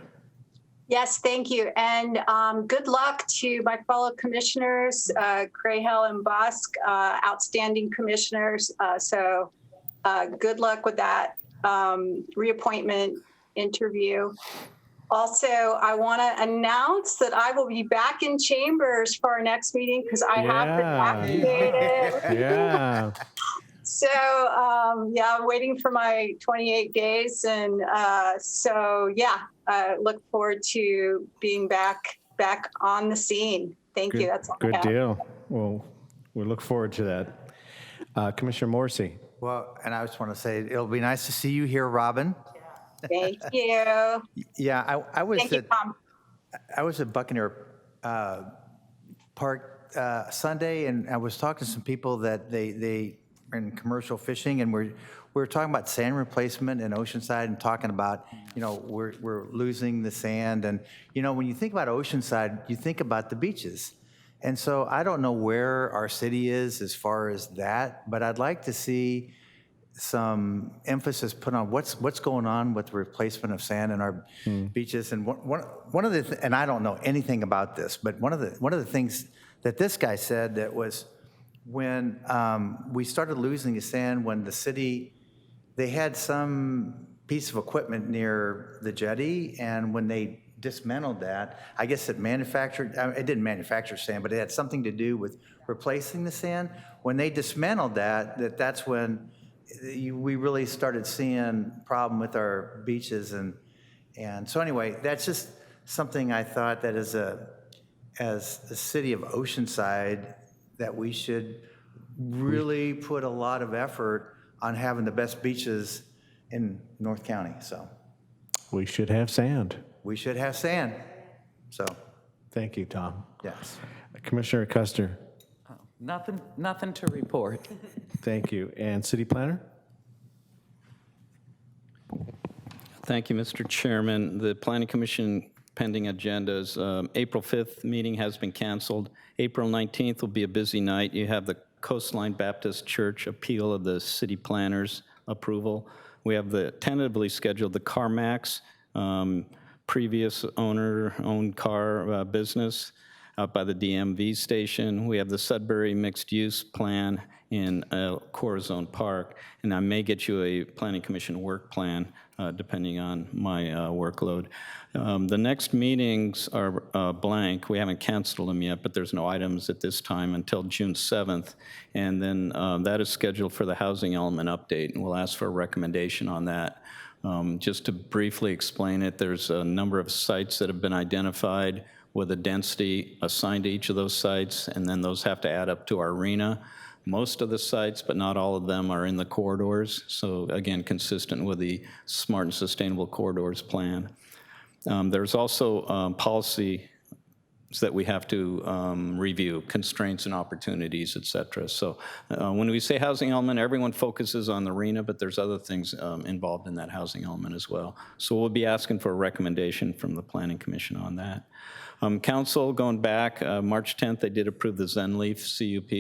S2: Yes, thank you. And good luck to my fellow commissioners, Crahill and Busk, outstanding commissioners. So good luck with that reappointment interview. Also, I want to announce that I will be back in chambers for our next meeting because I have been activated.
S1: Yeah.
S2: So, yeah, I'm waiting for my 28 days. And so, yeah, I look forward to being back on the scene. Thank you. That's all I
S1: Good
S2: have.
S1: deal. Well, we look forward to that. Commissioner Morrissey.
S21: Well, and I just want to say, it'll be nice to see you here, Robin.
S2: Thank you.
S21: Yeah, I was
S2: Thank you, Tom.
S21: I was at Buccaneer Park Sunday, and I was talking to some people that they are in commercial fishing, and we were talking about sand replacement in Oceanside, and talking about, you know, we're losing the sand, and you know, when you think about Oceanside, you think about the beaches, and so I don't know where our city is as far as that, but I'd like to see some emphasis put on what's going on with the replacement of sand in our beaches. And one of the and I don't know anything about this, but one of the things that this guy said that was when we started losing the sand, when the city, they had some piece of equipment near the jetty, and when they dismantled that, I guess it didn't manufacture sand, but it had something to do with replacing the sand. When they dismantled that's when we really started seeing problem with our beaches, and so anyway, that's just something I thought that as the city of Oceanside, that we should really put a lot of effort on having the best beaches in North County. So
S1: We should have sand.
S21: we should have sand. So
S1: Thank you, Tom.
S21: yes.
S1: Commissioner Custer.
S10: Nothing to report.
S1: Thank you. And City Planner?
S3: Thank you, Mr. Chairman. The Planning Commission pending agendas. April 5th meeting has been canceled. April 19th will be a busy night. You have the Coastline Baptist Church appeal of the city planner's approval. We have the tentatively scheduled the CarMax, previous owner-owned car business out by the DMV station. We have the Sudbury mixed-use plan in Corazon Park, and I may get you a Planning Commission work plan depending on my workload. The next meetings are blank. We haven't canceled them yet, but there's no items at this time until June 7th, and then that is scheduled for the housing element update, and we'll ask for a recommendation on that. Just to briefly explain it, there's a number of sites that have been identified with a density assigned to each of those sites, and then those have to add up to our arena. Most of the sites, but not all of them, are in the corridors. So again, consistent with the Smart and Sustainable Corridors plan. There's also policy that we have to review, constraints and opportunities, et cetera. So when we say housing element, everyone focuses on the arena, but there's other things involved in that housing element as well. So we'll be asking for a recommendation from the Planning Commission on that. Council, going back, March 10th, they did approve the Zen Leaf CUP.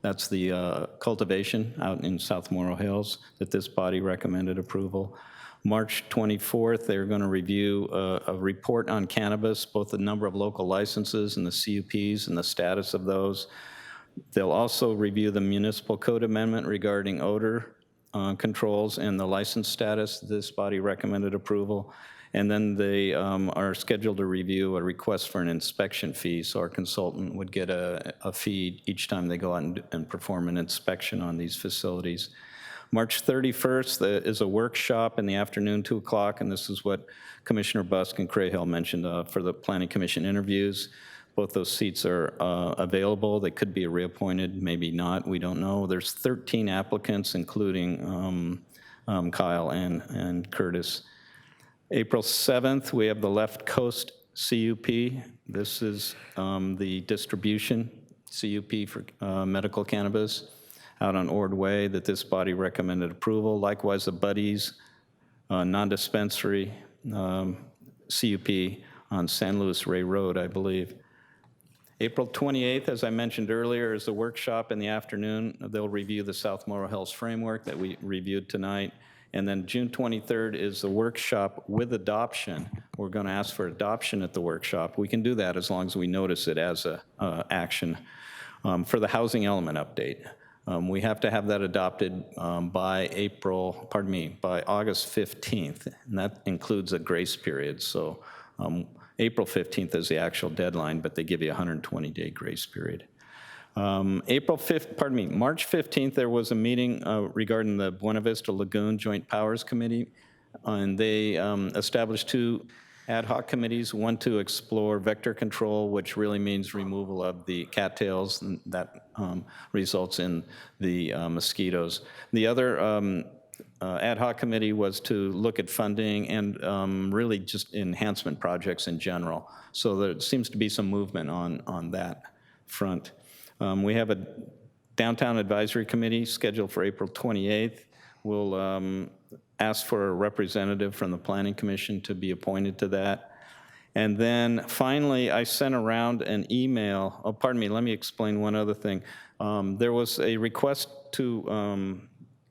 S3: That's the cultivation out in South Morrow Hills that this body recommended approval. March 24th, they're going to review a report on cannabis, both the number of local licenses and the CUPs and the status of those. They'll also review the municipal code amendment regarding odor controls and the license status. This body recommended approval. And then they are scheduled to review a request for an inspection fee. So our consultant would get a fee each time they go out and perform an inspection on these facilities. March 31st is a workshop in the afternoon, 2 o'clock, and this is what Commissioner Busk and Crahill mentioned for the Planning Commission interviews. Both those seats are available. They could be reappointed, maybe not, we don't know. There's 13 applicants, including Kyle and Curtis. April 7th, we have the Left Coast CUP. This is the distribution CUP for medical cannabis out on Ordway that this body recommended approval. Likewise, the Buddies non-dispensary CUP on San Luis Rey Road, I believe. April 28th, as I mentioned earlier, is the workshop in the afternoon. They'll review the South Morrow Hills framework that we reviewed tonight. And then June 23rd is the workshop with adoption. We're going to ask for adoption at the workshop. We can do that as long as we notice it as a action for the housing element update. We have to have that adopted by August 15th, and that includes a grace period. So April 15th is the actual deadline, but they give you a 120-day grace period. March 15th, there was a meeting regarding the Buena Vista Lagoon Joint Powers Committee, and they established 2 ad hoc committees, one to explore vector control, which really means removal of the cattails, and that results in the mosquitoes. The other ad hoc committee was to look at funding and really just enhancement projects in general. So there seems to be some movement on that front. We have a downtown advisory committee scheduled for April 28th. We'll ask for a representative from the Planning Commission to be appointed to that. And then finally, I sent around an email. Oh, pardon me, let me explain one other thing. There was a request to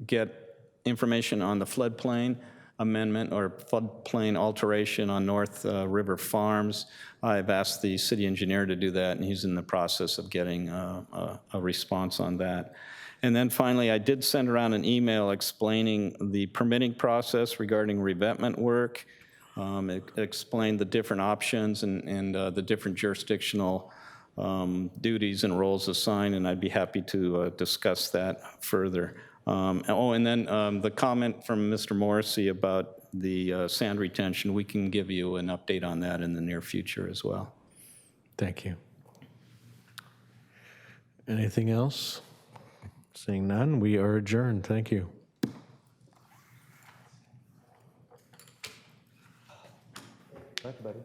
S3: get information on the floodplain amendment or floodplain alteration on North River Farms. I've asked the city engineer to do that, and he's in the process of getting a response on that. And then finally, I did send around an email explaining the permitting process regarding revetment work. It explained the different options and the different jurisdictional duties and roles assigned, and I'd be happy to discuss that further. And then the comment from Mr. Morrissey about the sand retention, we can give you an update on that in the near future as well.
S1: Thank you. Anything else? Seeing none, we are adjourned. Thank you.
S21: Bye, buddy.